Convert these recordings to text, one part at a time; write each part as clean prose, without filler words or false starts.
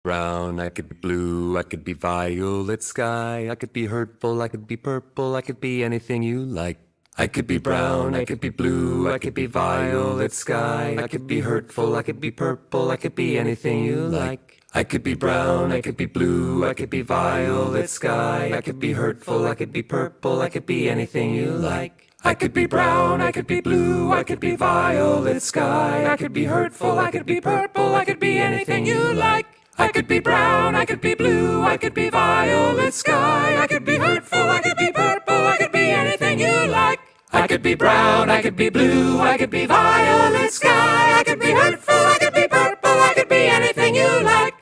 brown, I could be blue, I could be violet sky, I could be hurtful, I could be purple, I could be anything you like. I could be brown, I could be blue, I could be violet sky, I could be hurtful, I could be purple, I could be anything you like. I could be brown, I could be blue, I could be violet sky, I could be hurtful, I could be purple, I could be anything you like. I could be brown, I could be blue, I could be violet sky, I could be hurtful, I could be purple, I could be anything you like. I could be brown, I could be blue, I could be violet sky, I could be hurtful, I could be purple, I could be anything you like. I could be brown, I could be blue, I could be violet sky, I could be hurtful, I could be purple, I could be anything you like.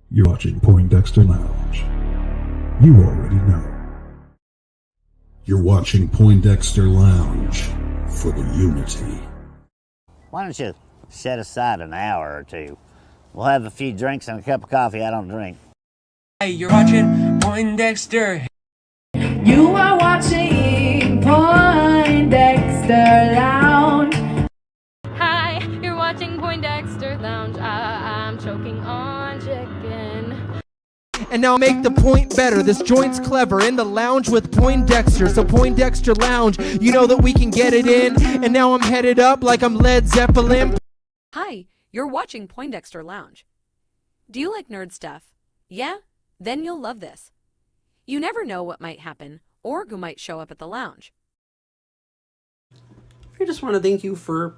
You're watching Poindexter Lounge. You already know. You're watching Poindexter Lounge for the unity. Why don't you set aside an hour or two? We'll have a few drinks and a cup of coffee. I don't drink. Hey, you're watching Poindexter. You are watching Poindexter Lounge. Hi, you're watching Poindexter Lounge. I'm choking on chicken. And now make the point better. This joint's clever. In the lounge with Poindexter. So Poindexter Lounge, you know that we can get it in. And now I'm headed up like I'm Led Zeppelin. Hi, you're watching Poindexter Lounge. Do you like nerd stuff? Yeah? Then you'll love this. You never know what might happen or who might show up at the lounge. I just want to thank you for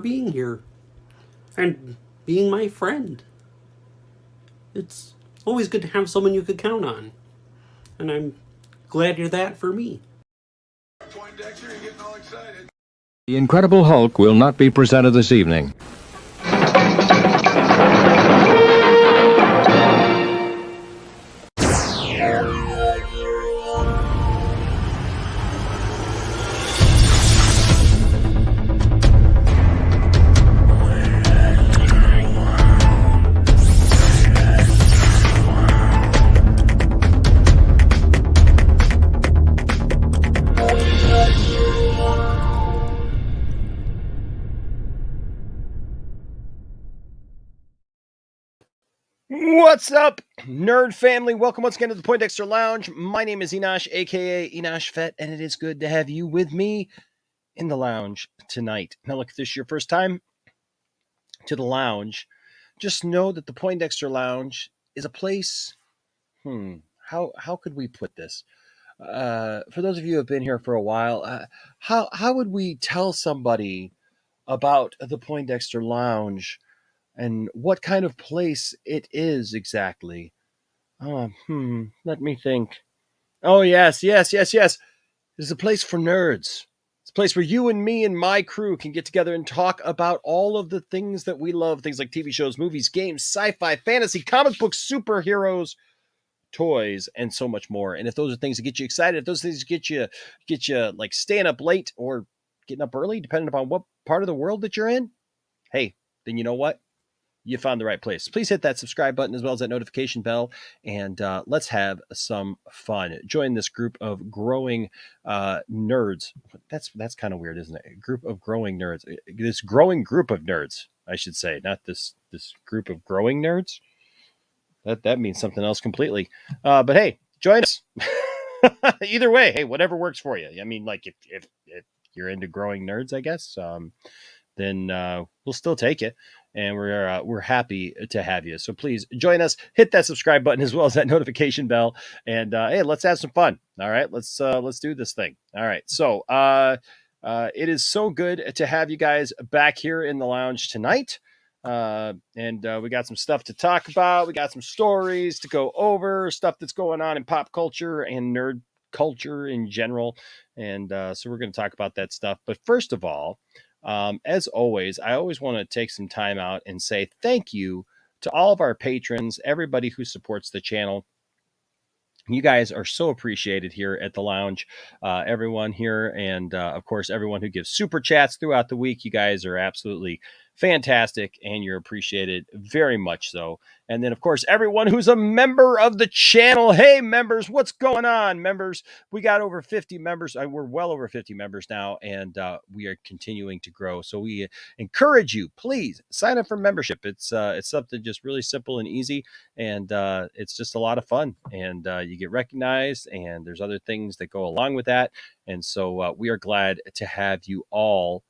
being here and being my friend. It's always good to have someone you could count on, and I'm glad you're that for me. Poindexter, you're getting all excited. The Incredible Hulk will not be presented this evening. What's up, nerd family? Welcome once again to the Poindexter Lounge. My name is Enosh, aka Enosh Fett, and it is good to have you with me in the lounge tonight. Now, look, if this is your first time to the lounge, just know that the Poindexter Lounge is a place. How could we put this? For those of you who have been here for a while, how would we tell somebody about the Poindexter Lounge and what kind of place it is exactly? Let me think. Oh, yes. It's a place for nerds. It's a place where you and me and my crew can get together and talk about all of the things that we love. Things like TV shows, movies, games, sci-fi, fantasy, comic books, superheroes, toys, and so much more. And if those are things that get you excited, if those things get you like staying up late or getting up early, depending upon what part of the world that you're in, hey, then you know what? You found the right place. Please hit that subscribe button as well as that notification bell, and let's have some fun. Join this group of growing nerds. That's kind of weird, isn't it? A group of growing nerds. This growing group of nerds, I should say, not this group of growing nerds. That means something else completely. But hey, join us. Either way, hey, whatever works for you. I mean, like if you're into growing nerds, I guess, then we'll still take it. And we're happy to have you. So please join us. Hit that subscribe button as well as that notification bell. And hey, let's have some fun. All right, let's do this thing. All right. So it is so good to have you guys back here in the lounge tonight. And we got some stuff to talk about. We got some stories to go over, stuff that's going on in pop culture and nerd culture in general. And so we're going to talk about that stuff. But first of all, as always, I always want to take some time out and say thank you to all of our patrons, everybody who supports the channel. You guys are so appreciated here at the lounge, everyone here. And of course, everyone who gives super chats throughout the week. You guys are absolutely fantastic and you're appreciated very much so. And then, of course, everyone who's a member of the channel. Hey, members, what's going on, members? We got over 50 members. We're well over 50 members now, and we are continuing to grow. So we encourage you, please sign up for membership. It's something just really simple and easy, and it's just a lot of fun. And you get recognized, and there's other things that go along with that. And so we are glad to have you all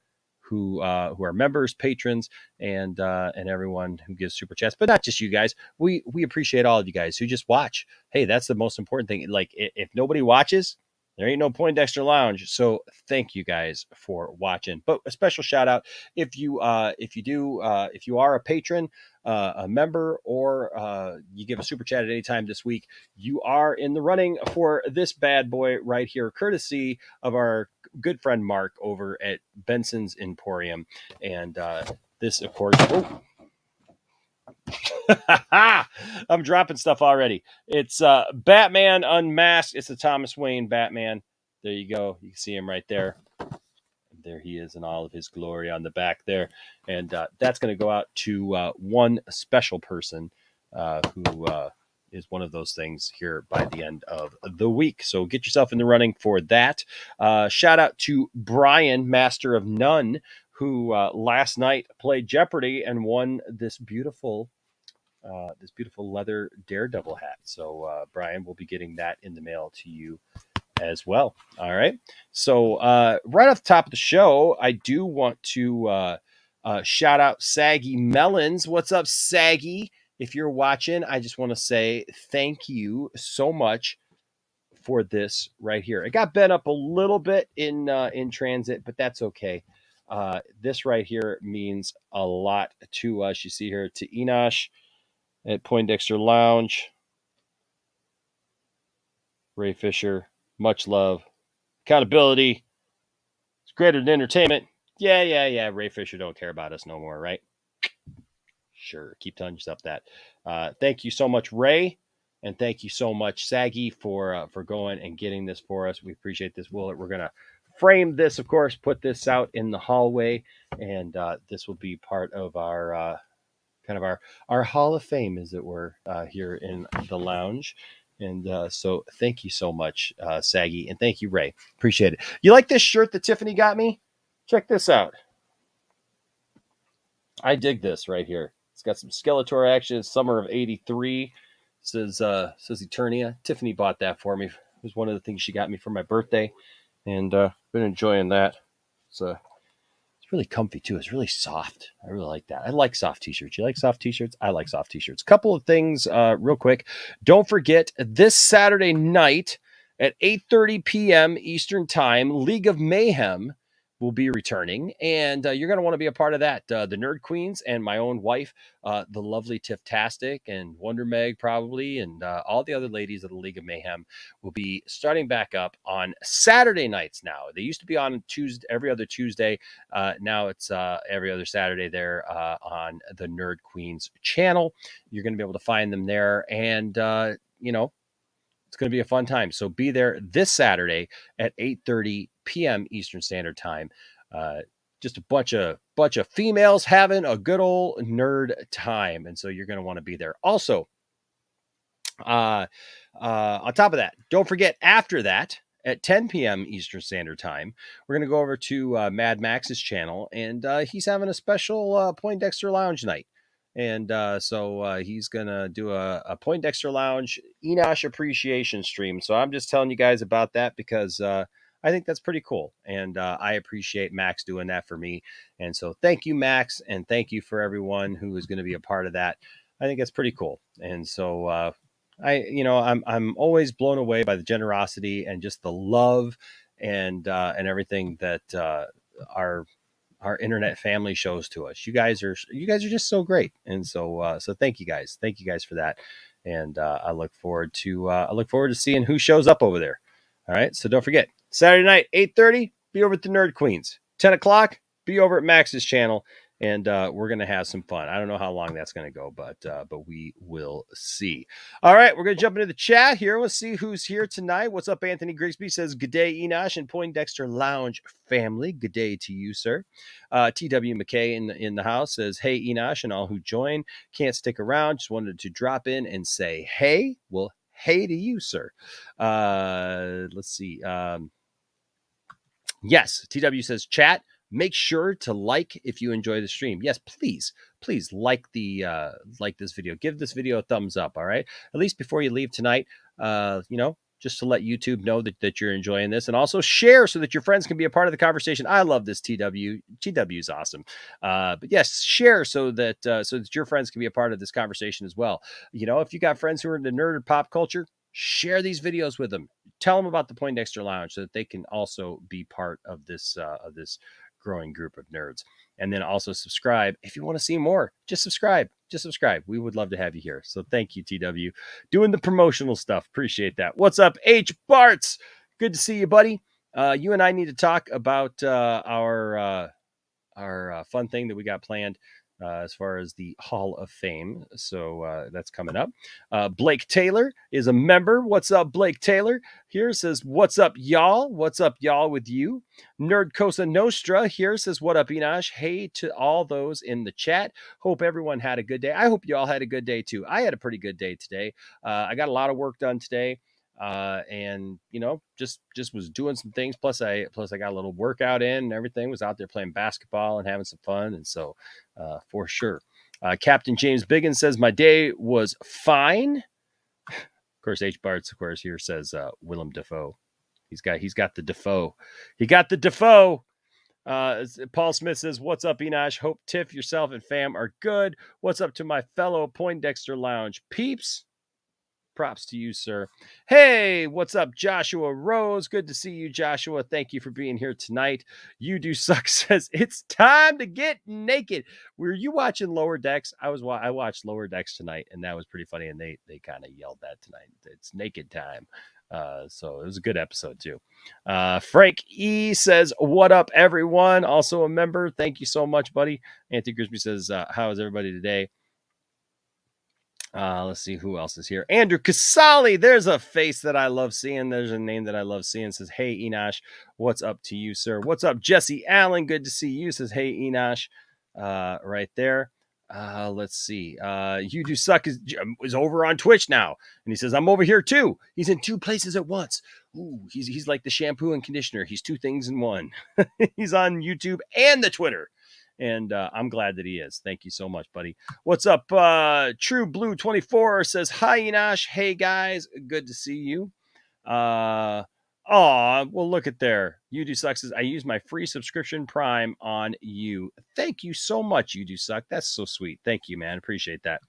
who are members, patrons, and everyone who gives super chats, but not just you guys. We appreciate all of you guys who just watch. Hey, that's the most important thing. Like if nobody watches, there ain't no Poindexter Lounge. So thank you guys for watching. But a special shout out if you are a patron, a member, or you give a super chat at any time this week, you are in the running for this bad boy right here, courtesy of our good friend Mark over at Benson's Emporium. And this, of course, I'm dropping stuff already. It's Batman Unmasked. It's the Thomas Wayne Batman. There you go. You can see him right there. There he is in all of his glory on the back there. And that's going to go out to one special person who is one of those things here by the end of the week. So get yourself in the running for that. Shout out to Brian, Master of None, who last night played Jeopardy and won this beautiful leather Daredevil hat. So Brian will be getting that in the mail to you as well. All right. So right off the top of the show, I do want to shout out Saggy Melons. What's up, Saggy? If you're watching, I just want to say thank you so much for this right here. It got bent up a little bit in transit, but that's okay. This right here means a lot to us. You see here, to Enosh at Poindexter Lounge, Ray Fisher, much love. Accountability, it's greater than entertainment. Yeah. Ray Fisher don't care about us no more, right? Sure, keep telling yourself that. Thank you so much, Ray, and thank you so much, Saggy, for going and getting this for us. We appreciate this. We're gonna frame this, of course, put this out in the hallway, and this will be part of our kind of our Hall of Fame, as it were, here in the lounge. And so thank you so much, Saggy, and thank you, Ray. Appreciate it. You like this shirt that Tiffany got me? Check this out. I dig this right here. It's got some Skeletor action. Summer of '83 says Eternia. Tiffany bought that for me. It was one of the things she got me for my birthday, and been enjoying that. It's really comfy too. It's really soft. I really like that. I like soft t-shirts. You like soft t-shirts? I like soft t-shirts. Couple of things real quick. Don't forget this Saturday night at 8:30 p.m. Eastern Time, League of Mayhem will be returning, and you're going to want to be a part of that. The Nerd Queens and my own wife, the lovely Tiff-tastic and Wonder Meg probably, and all the other ladies of the League of Mayhem will be starting back up on Saturday nights now. They used to be on Tuesday, every other Tuesday. Now it's every other Saturday there on the Nerd Queens channel. You're going to be able to find them there, and it's going to be a fun time. So be there this Saturday at 8:30 p.m. Eastern Standard Time. Just a bunch of females having a good old nerd time, and so you're going to want to be there. Also, on top of that, don't forget after that at 10 p.m. Eastern Standard Time, we're going to go over to Mad Max's channel, and he's having a special Poindexter Lounge night. And so he's going to do a Poindexter Lounge Enosh appreciation stream. So I'm just telling you guys about that because I think that's pretty cool. And I appreciate Max doing that for me. And so thank you, Max. And thank you for everyone who is going to be a part of that. I think that's pretty cool. And so I'm always blown away by the generosity and just the love and everything that our internet family shows to us. You guys are just so great. And so thank you guys. Thank you guys for that. And I look forward to seeing who shows up over there. All right. So don't forget, Saturday night, 8:30, be over at the Nerd Queens. 10 o'clock, be over at Max's channel. And we're going to have some fun. I don't know how long that's going to go, but we will see. All right, we're going to jump into the chat here. Let's see who's here tonight. What's up, Anthony Grigsby says, good day, Enosh and Poindexter Lounge family. Good day to you, sir. T.W. McKay in the house says, hey, Enosh and all who join. Can't stick around. Just wanted to drop in and say, hey. Well, hey to you, sir. Let's see. Yes, TW says, chat. Make sure to like if you enjoy the stream. Yes, please like this video. Give this video a thumbs up. All right. At least before you leave tonight, just to let YouTube know that you're enjoying this, and also share so that your friends can be a part of the conversation. I love this TW. TW is awesome. But yes, share so that your friends can be a part of this conversation as well. If you got friends who are into nerd or pop culture, share these videos with them. Tell them about the Poindexter Lounge so that they can also be part of this growing group of nerds. And then also subscribe if you want to see more. Just subscribe. We would love to have you here. So thank you, TW, doing the promotional stuff. Appreciate that. What's up, H Barts? Good to see you, buddy. You and I need to talk about our fun thing that we got planned as far as the Hall of Fame. So that's coming up. Blake Taylor is a member. What's up, Blake Taylor? Here says, what's up, y'all? What's up, y'all, with you? Nerd Cosa Nostra here says, what up, Enosh? Hey to all those in the chat. Hope everyone had a good day. I hope you all had a good day too. I had a pretty good day today. I got a lot of work done today. And just was doing some things. Plus I got a little workout in and everything. Was out there playing basketball and having some fun. And so, for sure. Captain James Biggins says, my day was fine. Of course, H Barts, of course, here says, Willem Dafoe. He's got the Dafoe. He got the Dafoe. Paul Smith says, what's up, Enosh? Hope Tiff, yourself, and fam are good. What's up to my fellow Poindexter Lounge peeps? Props to you, sir. Hey, what's up, Joshua Rose? Good to see you, Joshua. Thank you for being here tonight. You Do Suck says, it's time to get naked. Were you watching Lower Decks? I watched Lower Decks tonight, and that was pretty funny, and they kind of yelled that tonight. It's naked time. So it was a good episode, too. Frank E says, what up, everyone? Also a member. Thank you so much, buddy. Anthony Grisby says, how is everybody today? Let's see who else is here. Andrew Casali. There's a face that I love seeing. There's a name that I love seeing. Says, hey, Enosh. What's up to you, sir? What's up, Jesse Allen? Good to see you. Says, hey, Enosh. Right there. Let's see. You Do Suck is over on Twitch now. And he says, I'm over here too. He's in two places at once. Ooh, he's like the shampoo and conditioner. He's two things in one. He's on YouTube and the Twitter. And I'm glad that he is. Thank you so much, buddy. What's up? True Blue 24 says, hi, Enosh. Hey, guys. Good to see you. Well, look at there. You Do Suck says, I use my free subscription Prime on you. Thank you so much, You Do Suck. That's so sweet. Thank you, man. Appreciate that.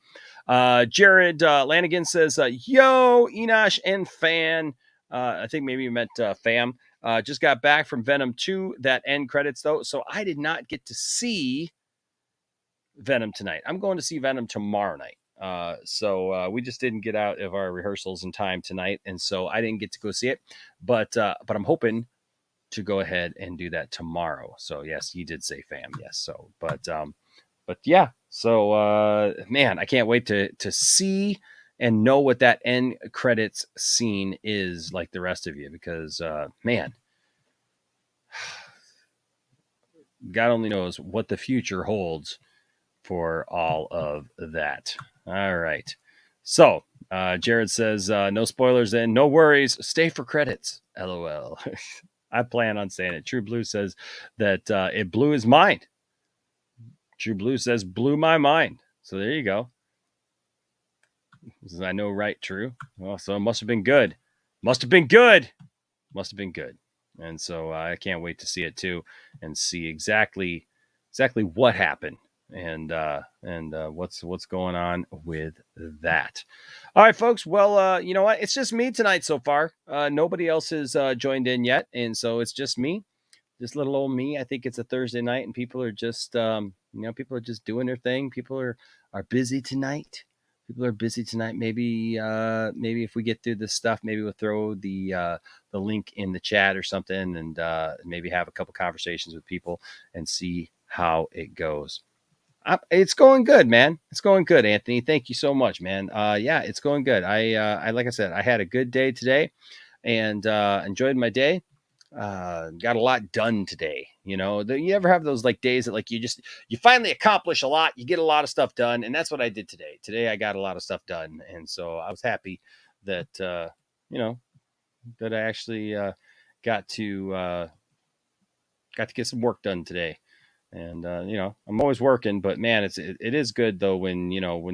Jared Lanigan says, yo, Enosh and fan. I think maybe you meant fam. Just got back from Venom 2, that end credits, though. So I did not get to see Venom tonight. I'm going to see Venom tomorrow night. So we just didn't get out of our rehearsals in time tonight. And so I didn't get to go see it. But I'm hoping to go ahead and do that tomorrow. So, yes, you did say fam. Yes. So, but yeah. So, man, I can't wait to see and know what that end credits scene is like the rest of you, because, man, God only knows what the future holds for all of that. All right. So, Jared says, no spoilers and no worries. Stay for credits. LOL. I plan on saying it. True Blue says that it blew his mind. True Blue says, blew my mind. So there you go. I know, right? True. Well, so it must have been good. Must have been good. Must have been good. And so I can't wait to see it too, and see exactly what happened and what's going on with that. All right, folks. Well, you know what? It's just me tonight so far. Nobody else has joined in yet, and so it's just me. Just little old me. I think it's a Thursday night, and people are just people are just doing their thing. People are busy tonight. People are busy tonight. Maybe if we get through this stuff, maybe we'll throw the link in the chat or something, and maybe have a couple conversations with people and see how it goes. It's going good, man. It's going good, Anthony. Thank you so much, man. Yeah, it's going good. I like I said, I had a good day today, and enjoyed my day. Got a lot done today. You ever have those like days that like you finally accomplish a lot, you get a lot of stuff done, and that's what I did today. Today I got a lot of stuff done, and so I was happy that that I actually got to get some work done today. And I'm always working, but man, it is good though when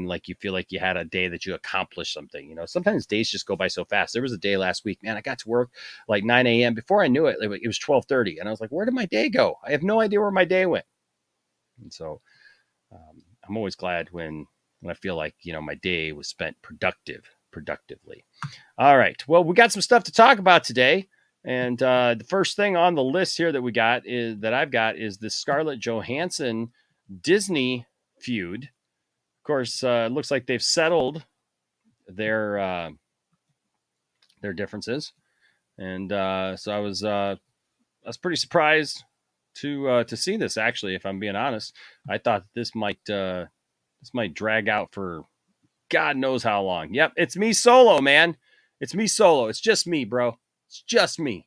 like you feel like you had a day that you accomplished something. Sometimes days just go by so fast. There was a day last week, man, I got to work like 9 a.m. Before I knew it, it was 12:30, and I was like, where did my day go? I have no idea where my day went. And so I'm always glad when I feel like my day was spent productively. All right, well, we got some stuff to talk about today. And the first thing on the list here that I've got is the Scarlett Johansson Disney feud. Of course, it looks like they've settled their differences, and so I was pretty surprised to see this. Actually, if I'm being honest, I thought this might drag out for God knows how long. Yep, it's me solo, man. It's me solo. It's just me, bro. It's just me.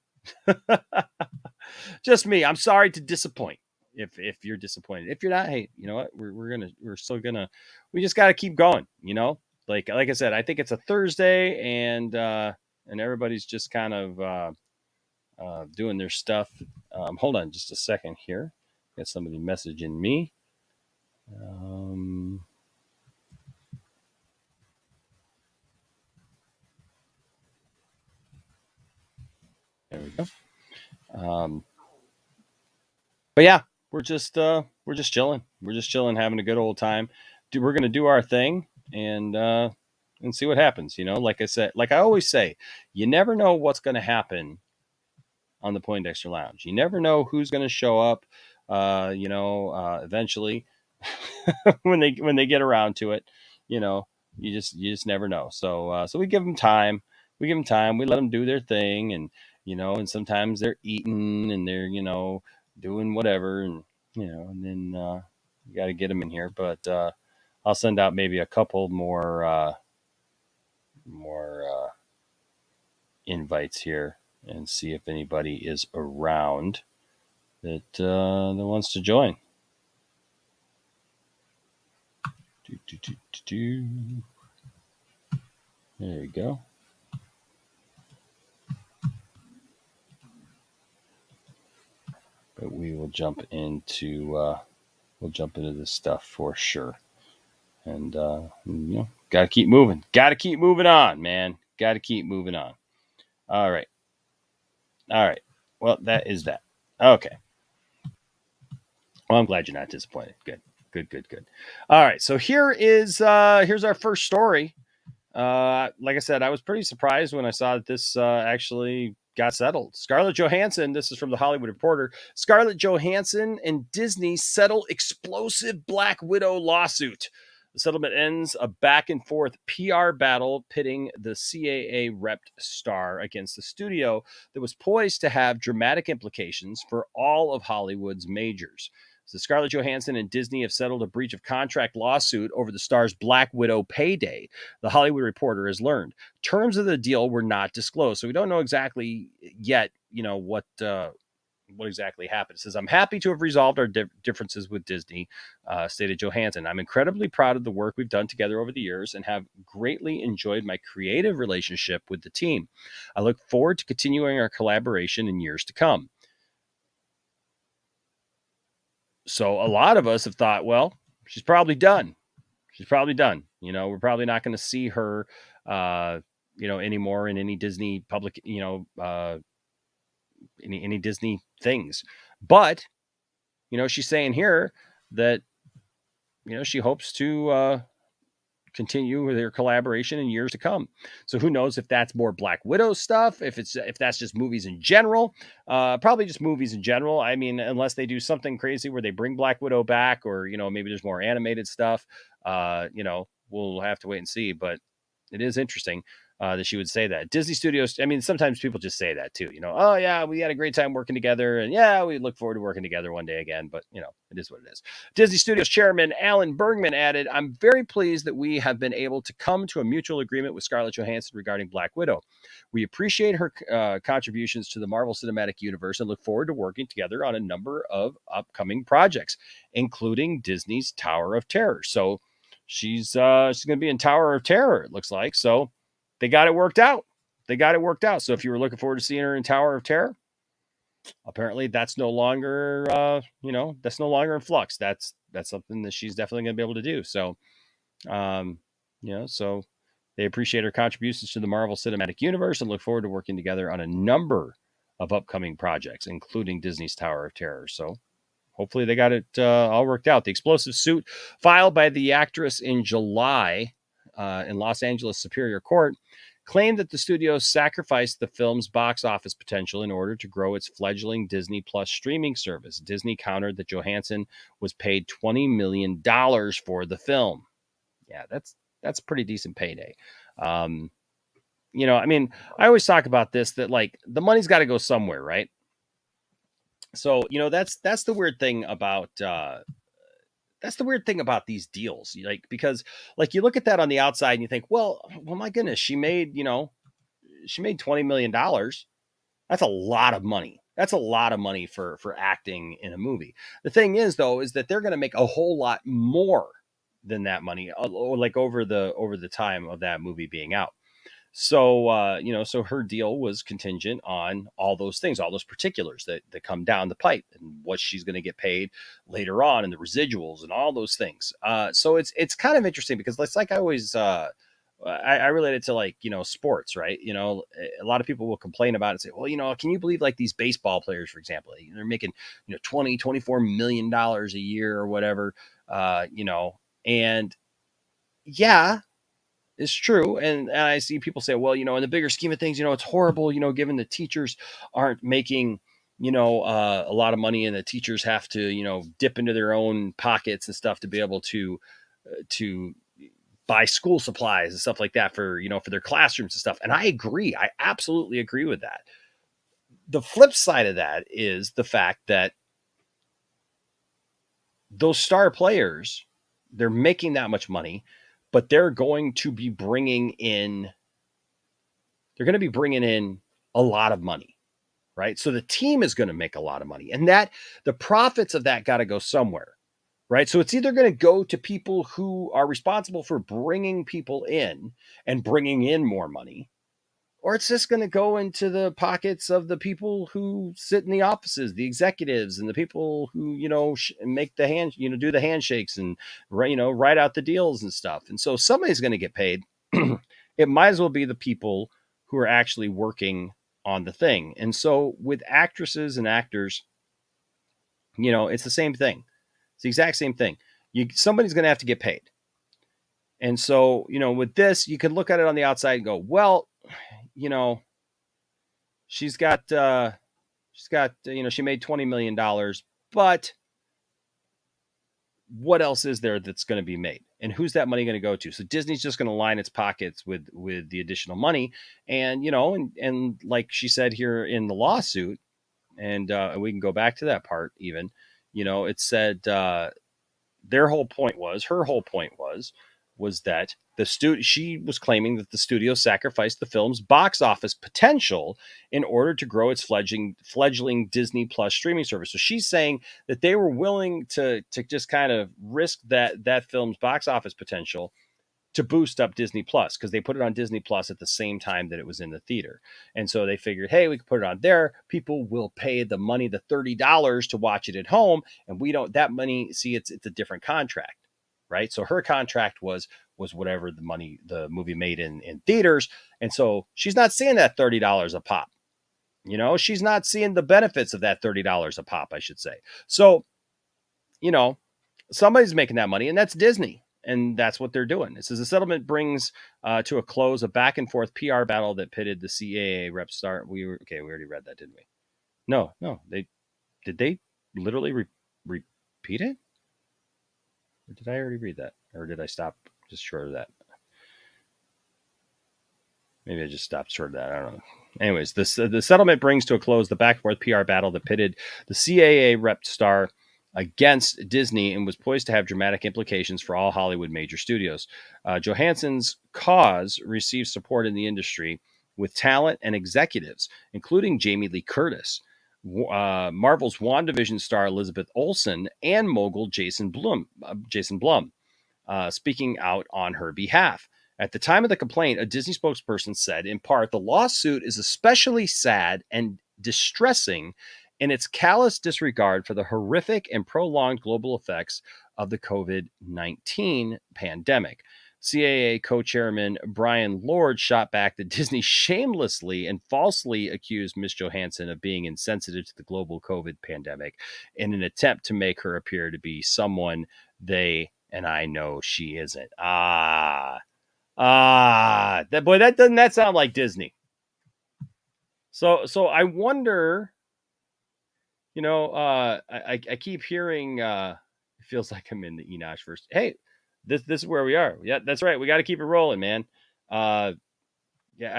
Just me. I'm sorry to disappoint if you're disappointed. If you're not, hey, you know what? We just got to keep going, Like I said, I think it's a Thursday, and everybody's just kind of doing their stuff. Hold on just a second here. Got somebody messaging me. There we go. But yeah, we're just chilling. We're just chilling, having a good old time. We're gonna do our thing and see what happens. Like I said, like I always say, you never know what's gonna happen on the Poindexter Lounge. You never know who's gonna show up. Eventually, when they get around to it, you just never know. So we give them time. We let them do their thing, and and sometimes they're eating and they're doing whatever, and and then you got to get them in here. But I'll send out maybe a couple more invites here and see if anybody is around that wants to join. There you go. But we will jump into We'll jump into this stuff for sure. And, got to keep moving. Got to keep moving on, man. Got to keep moving on. All right. Well, that is that. Okay. Well, I'm glad you're not disappointed. Good. All right. So here's our first story. Like I said, I was pretty surprised when I saw that this actually got settled. Scarlett Johansson, this is from the Hollywood Reporter. Scarlett Johansson and Disney settle explosive Black Widow lawsuit. The settlement ends a back and forth PR battle pitting the CAA repped star against the studio that was poised to have dramatic implications for all of Hollywood's majors. So Scarlett Johansson and Disney have settled a breach of contract lawsuit over the star's Black Widow payday, the Hollywood Reporter has learned. Terms of the deal were not disclosed, so we don't know exactly yet, what exactly happened. It says, I'm happy to have resolved our differences with Disney, stated Johansson. I'm incredibly proud of the work we've done together over the years and have greatly enjoyed my creative relationship with the team. I look forward to continuing our collaboration in years to come. So a lot of us have thought, well, she's probably done. We're probably not going to see her, anymore in any Disney public, any Disney things. But, she's saying here that, she hopes to continue with their collaboration in years to come. So who knows if that's more Black Widow stuff, if that's just movies in general, probably just movies in general. I mean, unless they do something crazy where they bring Black Widow back, or, maybe there's more animated stuff, we'll have to wait and see, but it is interesting that she would say that. Disney Studios, I mean, sometimes people just say that too, oh yeah, we had a great time working together, and yeah, we look forward to working together one day again, but it is what it is. Disney Studios chairman Alan Bergman added, I'm very pleased that we have been able to come to a mutual agreement with Scarlett Johansson regarding Black Widow. We appreciate her contributions to the Marvel Cinematic Universe and look forward to working together on a number of upcoming projects, including Disney's Tower of Terror. So she's going to be in Tower of Terror, it looks like. So they got it worked out. So if you were looking forward to seeing her in Tower of Terror, apparently that's no longer, that's no longer in flux. That's something that she's definitely going to be able to do. So, so they appreciate her contributions to the Marvel Cinematic Universe and look forward to working together on a number of upcoming projects, including Disney's Tower of Terror. So hopefully they got it all worked out. The explosive suit filed by the actress in July in Los Angeles Superior Court claimed that the studio sacrificed the film's box office potential in order to grow its fledgling Disney Plus streaming service. Disney countered that Johansson was paid $20 million for the film. Yeah, that's a pretty decent payday. I mean, I always talk about this, that like the money's got to go somewhere, right? So, that's the weird thing about these deals. Because you look at that on the outside and you think, well, my goodness, she made $20 million. That's a lot of money. That's a lot of money for acting in a movie. The thing is, though, is that they're going to make a whole lot more than that money, over the time of that movie being out. So, so her deal was contingent on all those things, all those particulars that come down the pipe, and what she's going to get paid later on, and the residuals and all those things. So it's kind of interesting, because it's like I always, I relate it to sports, right? A lot of people will complain about it and say, well, can you believe these baseball players, for example, they're making, $24 million a year or whatever, and yeah, it's true. And I see people say, well, in the bigger scheme of things, it's horrible, given the teachers aren't making, a lot of money, and the teachers have to, dip into their own pockets and stuff to be able to buy school supplies and stuff like that for their classrooms and stuff. And I agree. I absolutely agree with that. The flip side of that is the fact that those star players, they're making that much money, but they're going to be bringing in a lot of money, right? So the team is going to make a lot of money, and that the profits of that got to go somewhere, right? So it's either going to go to people who are responsible for bringing people in and bringing in more money, or it's just going to go into the pockets of the people who sit in the offices, the executives, and the people who, make the hand, do the handshakes and, write out the deals and stuff. And so somebody's going to get paid. It might as well be the people who are actually working on the thing. And so with actresses and actors, it's the same thing. It's the exact same thing. Somebody's going to have to get paid. And so, with this, you can look at it on the outside and go, well, she made $20 million, but what else is there that's going to be made? And who's that money going to go to? So Disney's just going to line its pockets with the additional money. And, and like she said here in the lawsuit, and we can go back to that part even, it said her whole point was that she was claiming that the studio sacrificed the film's box office potential in order to grow its fledgling Disney Plus streaming service. So she's saying that they were willing to just kind of risk that film's box office potential to boost up Disney Plus, because they put it on Disney Plus at the same time that it was in the theater. And so they figured, hey, we could put it on there. People will pay the money, the $30 to watch it at home. And we don't, that money, see, it's a different contract. Right. So her contract was whatever the movie made in theaters. And so she's not seeing that $30 a pop. She's not seeing the benefits of that $30 a pop, I should say. So, somebody's making that money, and that's Disney. And that's what they're doing. It says the settlement brings to a close a back and forth PR battle that pitted the CAA rep star. We already read that, didn't we? No. Did they literally repeat it? Or did I already read that? Or did I stop just short of that? Maybe I just stopped short of that. I don't know. Anyways, the settlement brings to a close the back and forth PR battle that pitted the CAA rep star against Disney and was poised to have dramatic implications for all Hollywood major studios. Johansson's cause received support in the industry with talent and executives, including Jamie Lee Curtis, Marvel's WandaVision star Elizabeth Olsen, and mogul Jason Blum, speaking out on her behalf. At the time of the complaint, a Disney spokesperson said, in part, the lawsuit is especially sad and distressing in its callous disregard for the horrific and prolonged global effects of the COVID-19 pandemic. CAA co-chairman Brian Lord shot back that Disney shamelessly and falsely accused Ms. Johansson of being insensitive to the global COVID pandemic in an attempt to make her appear to be someone they, and I know she isn't. That doesn't that sound like Disney? So I wonder, I keep hearing, it feels like I'm in the Enosh verse. Hey, this is where we are. Yeah, that's right. We got to keep it rolling, man. I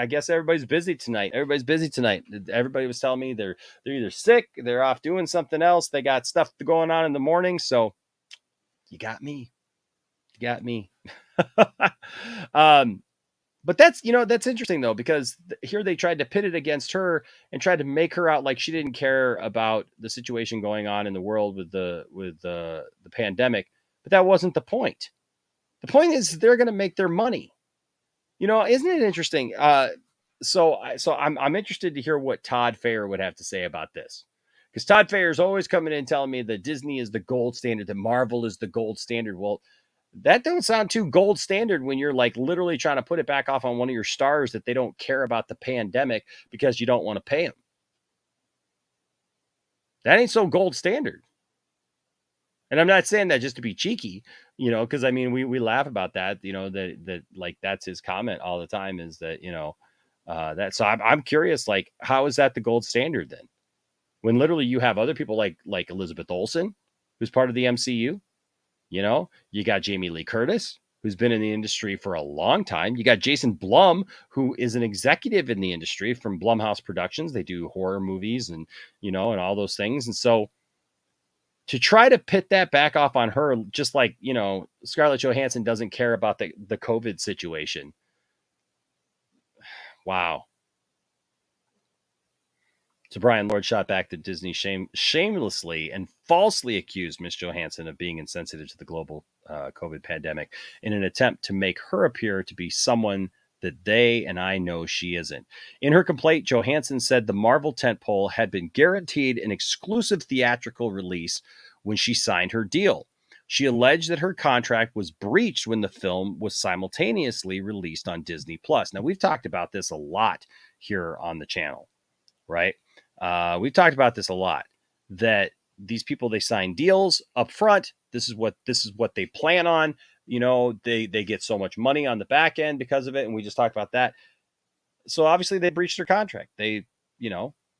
guess everybody's busy tonight. Everybody was telling me they're either sick, they're off doing something else, they got stuff going on in the morning. So you got me. But that's interesting though, because here they tried to pit it against her and tried to make her out like she didn't care about the situation going on in the world with the pandemic. But that wasn't the point. The point is they're going to make their money. Isn't it interesting? So I'm interested to hear what Todd Fair would have to say about this, because Todd Fair is always coming in telling me that Disney is the gold standard, that Marvel is the gold standard. Well, that don't sound too gold standard when you're like literally trying to put it back off on one of your stars that they don't care about the pandemic because you don't want to pay them. That ain't so gold standard. And I'm not saying that just to be cheeky, because I mean, we laugh about that, that like that's his comment all the time is that, that. So I'm curious, like, how is that the gold standard then? When literally you have other people like Elizabeth Olsen, who's part of the MCU, you got Jamie Lee Curtis, who's been in the industry for a long time. You got Jason Blum, who is an executive in the industry from Blumhouse Productions. They do horror movies and, and all those things. And so to try to pit that back off on her, just like, Scarlett Johansson doesn't care about the COVID situation. Wow. So Brian Lord shot back that Disney shamelessly and falsely accused Ms. Johansson of being insensitive to the global COVID pandemic in an attempt to make her appear to be someone that they and I know she isn't. In her complaint, Johansson said the Marvel tentpole had been guaranteed an exclusive theatrical release when she signed her deal. She alleged that her contract was breached when the film was simultaneously released on Disney Plus. Now, we've talked about this a lot here on the channel, right? We've talked about this a lot, that these people, they sign deals up front. This is what they plan on. You know, they get so much money on the back end because of it. And we just talked about that. So obviously they breached their contract. They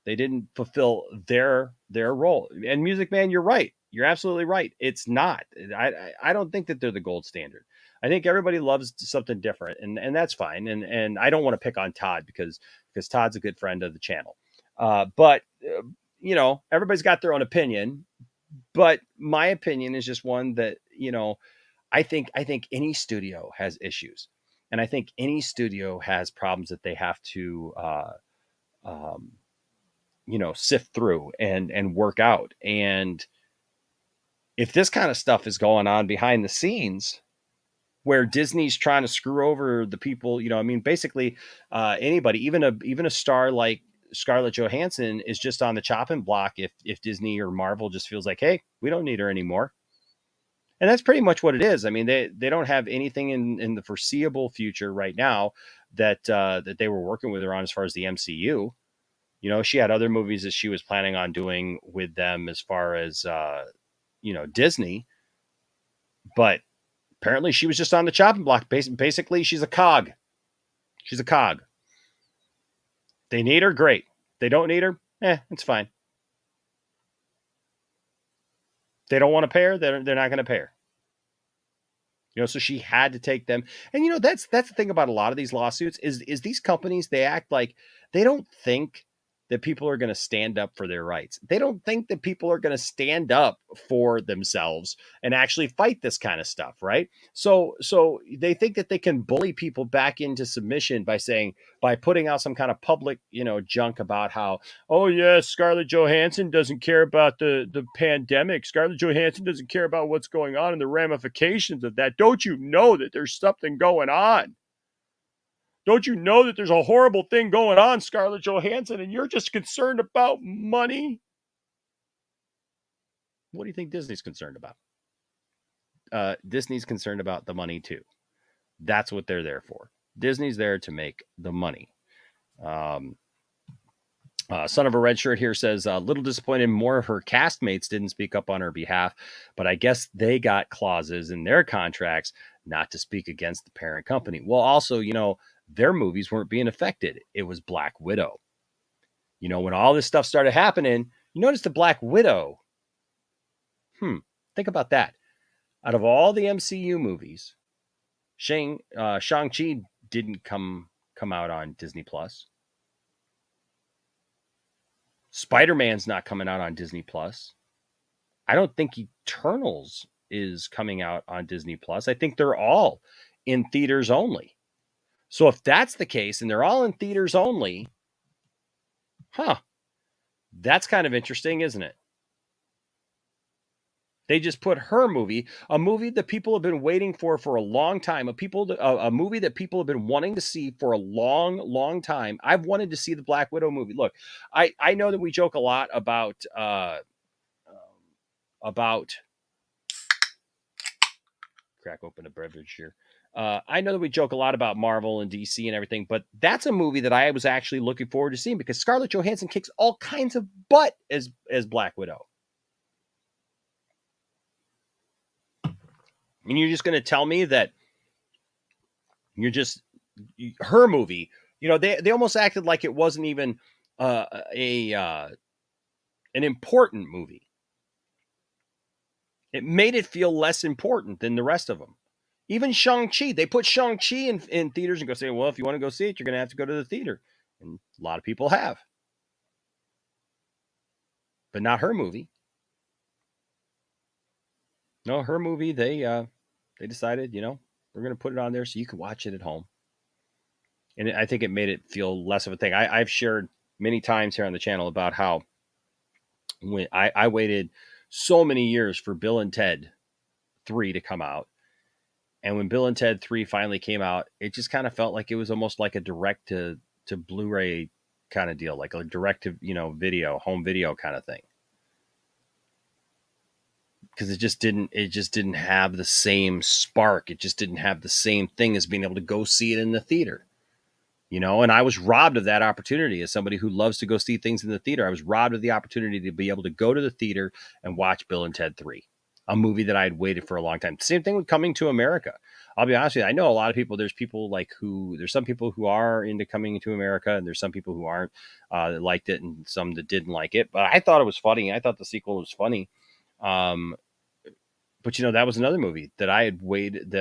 didn't fulfill their role. And Music Man, you're right. You're absolutely right. It's not. I don't think that they're the gold standard. I think everybody loves something different, and that's fine. And I don't want to pick on Todd because Todd's a good friend of the channel. But everybody's got their own opinion. But my opinion is just one that, I think any studio has issues, and I think any studio has problems that they have to, sift through and work out. And if this kind of stuff is going on behind the scenes, where Disney's trying to screw over the people, basically anybody, even a star like Scarlett Johansson is just on the chopping block if Disney or Marvel just feels like, hey, we don't need her anymore. And that's pretty much what it is. I mean, they don't have anything in the foreseeable future right now that they were working with her on as far as the MCU. She had other movies that she was planning on doing with them as far as, Disney. But apparently she was just on the chopping block. Basically, she's a cog. She's a cog. They need her, great. They don't need her, it's fine. They don't want to pay her, they're not going to pay her. So she had to take them. And that's the thing about a lot of these lawsuits is these companies, they act like they don't think that people are going to stand up for their rights. They don't think that people are going to stand up for themselves and actually fight this kind of stuff, right? So they think that they can bully people back into submission by putting out some kind of public, junk about how, oh yes, Scarlett Johansson doesn't care about the pandemic. Scarlett Johansson doesn't care about what's going on and the ramifications of that. Don't you know that there's something going on? Don't you know that there's a horrible thing going on, Scarlett Johansson, and you're just concerned about money? What do you think Disney's concerned about? Disney's concerned about the money too. That's what they're there for. Disney's there to make the money. Son of a Red Shirt here says, a little disappointed more of her castmates didn't speak up on her behalf, but I guess they got clauses in their contracts not to speak against the parent company. Well, also, their movies weren't being affected. It was Black Widow. When all this stuff started happening, you notice the Black Widow. Think about that. Out of all the MCU movies, Shang-Chi didn't come out on Disney Plus. Spider-Man's not coming out on Disney Plus. I don't think Eternals is coming out on Disney Plus. I think they're all in theaters only. So if that's the case and they're all in theaters only, that's kind of interesting, isn't it? They just put her movie, a movie that people have been waiting for a long time, a movie that people have been wanting to see for a long, long time. I've wanted to see the Black Widow movie. Look, I know that we joke a lot about crack open a beverage here. I know that we joke a lot about Marvel and DC and everything, but that's a movie that I was actually looking forward to seeing because Scarlett Johansson kicks all kinds of butt as Black Widow. I mean, you're just going to tell me that her movie, they almost acted like it wasn't even an important movie. It made it feel less important than the rest of them. Even Shang-Chi, they put Shang-Chi in theaters and go say, well, if you want to go see it, you're going to have to go to the theater. And a lot of people have. But not her movie. No, her movie, they decided, we're going to put it on there so you can watch it at home. And I think it made it feel less of a thing. I've shared many times here on the channel about how when I waited so many years for Bill and Ted 3 to come out. And when Bill and Ted 3 finally came out, it just kind of felt like it was almost like a direct to Blu-ray kind of deal, like a direct to, video, home video kind of thing. Because it just didn't have the same spark. It just didn't have the same thing as being able to go see it in the theater. And I was robbed of that opportunity as somebody who loves to go see things in the theater. I was robbed of the opportunity to be able to go to the theater and watch Bill and Ted 3, a movie that I had waited for a long time. Same thing with Coming to America. I'll be honest with you. I know a lot of people. There's some people who are into Coming to America, and there's some people who aren't, that liked it, and some that didn't like it. But I thought it was funny. I thought the sequel was funny. But that was another movie that I had waited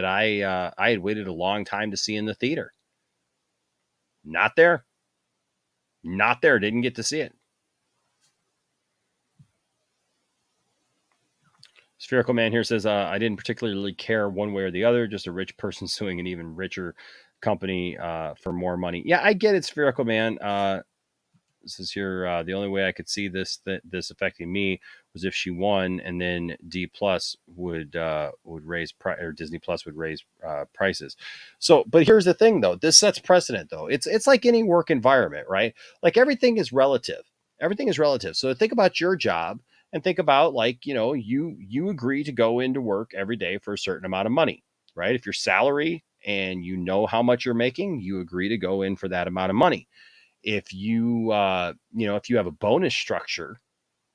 a long time to see in the theater. Not there. Didn't get to see it. Spherical Man here says, I didn't particularly care one way or the other, just a rich person suing an even richer company for more money. Yeah, I get it, Spherical Man. This is here. The only way I could see this affecting me was if she won, and then D Plus would raise or Disney Plus would raise prices. So, but here's the thing, though. This sets precedent, though. It's like any work environment, right? Like everything is relative. Everything is relative. So think about your job and think about you agree to go into work every day for a certain amount of money, right? If your salary and how much you're making, you agree to go in for that amount of money. If you if you have a bonus structure,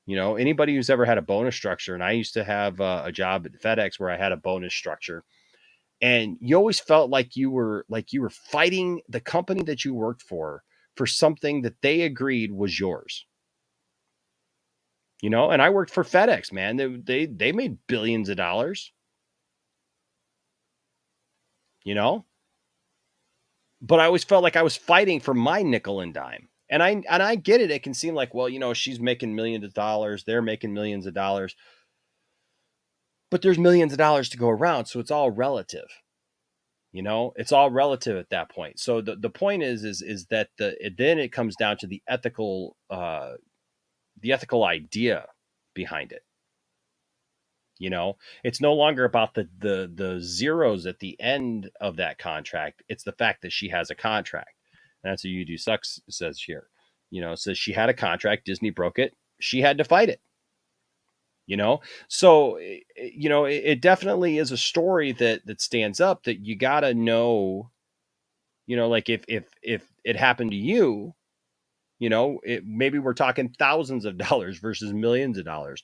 anybody who's ever had a bonus structure, and I used to have a job at FedEx where I had a bonus structure, and you always felt like you were fighting the company that you worked for something that they agreed was yours. And I worked for FedEx, man. They made billions of dollars. But I always felt like I was fighting for my nickel and dime. And I get it. It can seem like, well, she's making millions of dollars. They're making millions of dollars. But there's millions of dollars to go around. So it's all relative. It's all relative at that point. So the point is that then it comes down to the ethical idea behind it. It's no longer about the zeros at the end of that contract. It's the fact that she has a contract. And that's what You Do Sucks says here. It says she had a contract. Disney broke it. She had to fight it. So, it definitely is a story that stands up, that you got to know, like if it happened to you, maybe we're talking thousands of dollars versus millions of dollars,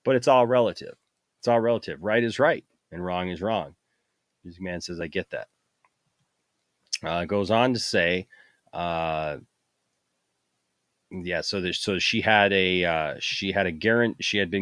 but it's all relative. It's all relative. Right is right and wrong is wrong. This man says, I get that. Goes on to say, so she had been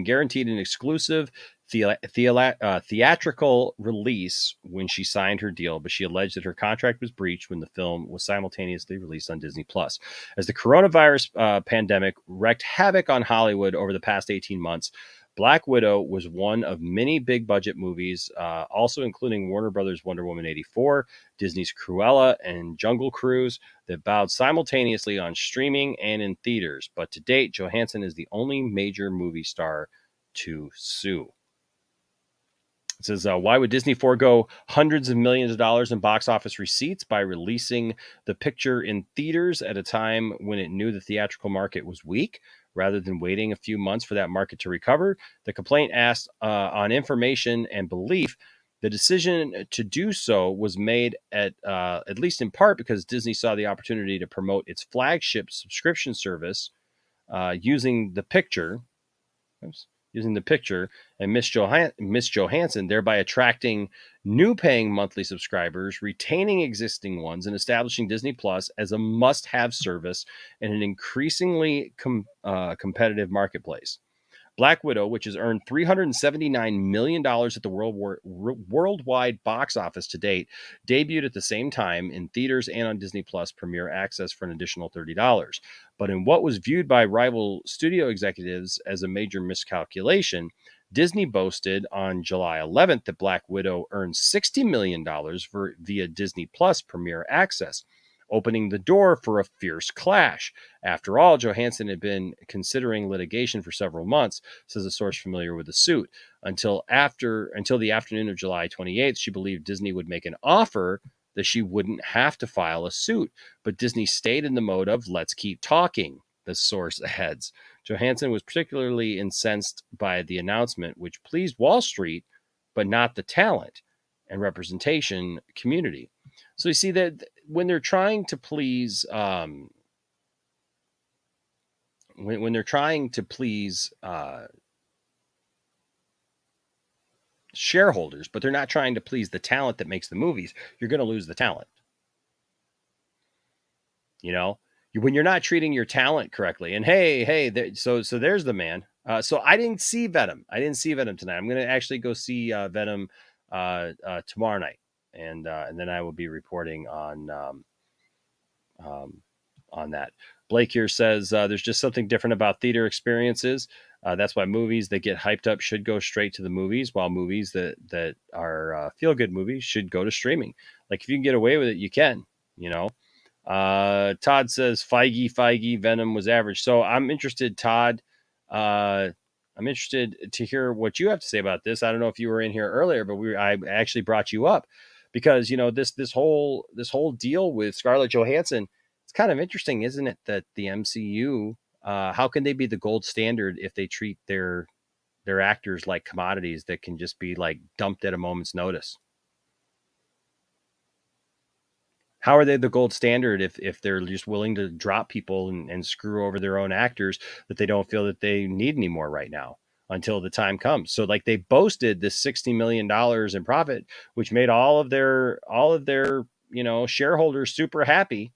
guaranteed an exclusive theatrical release when she signed her deal, but she alleged that her contract was breached when the film was simultaneously released on Disney Plus. As the coronavirus pandemic wreaked havoc on Hollywood over the past 18 months, Black Widow was one of many big budget movies, also including Warner Brothers' Wonder Woman 84, Disney's Cruella, and Jungle Cruise, that bowed simultaneously on streaming and in theaters. But to date, Johansson is the only major movie star to sue. It says, why would Disney forego hundreds of millions of dollars in box office receipts by releasing the picture in theaters at a time when it knew the theatrical market was weak, rather than waiting a few months for that market to recover? The complaint asked on information and belief. The decision to do so was made at least in part because Disney saw the opportunity to promote its flagship subscription service using the picture and Miss Johansson, thereby attracting new paying monthly subscribers, retaining existing ones, and establishing Disney Plus as a must-have service in an increasingly competitive marketplace. Black Widow, which has earned $379 million at the worldwide box office to date, debuted at the same time in theaters and on Disney Plus Premier Access for an additional $30. But in what was viewed by rival studio executives as a major miscalculation, Disney boasted on July 11th that Black Widow earned $60 million via Disney Plus Premier Access. opening the door for a fierce clash. After all, Johansson had been considering litigation for several months, says a source familiar with the suit. Until the afternoon of July 28th, she believed Disney would make an offer that she wouldn't have to file a suit. But Disney stayed in the mode of let's keep talking, the source adds. Johansson was particularly incensed by the announcement, which pleased Wall Street, but not the talent and representation community. So you see that when they're trying to please, when they're trying to please shareholders, but they're not trying to please the talent that makes the movies, you're going to lose the talent. You know, when you're not treating your talent correctly. And so there's the man. So I didn't see Venom. Tonight. I'm going to actually go see Venom tomorrow night, and then I will be reporting on that. Blake here says there's just something different about theater experiences. That's why movies that get hyped up should go straight to the movies, while movies that are feel-good movies should go to streaming. Like if you can get away with it, you can, you know. Todd says Feige, Venom was average. So I'm interested, Todd. I'm interested to hear what you have to say about this. I don't know if you were in here earlier, but I actually brought you up because, you know, this whole deal with Scarlett Johansson, it's kind of interesting, isn't it? That the MCU, how can they be the gold standard if they treat their actors like commodities that can just be like dumped at a moment's notice? How are they the gold standard if they're just willing to drop people and screw over their own actors that they don't feel that they need anymore right now until the time comes? So like they boasted this $60 million in profit, which made all of their, you know, shareholders super happy.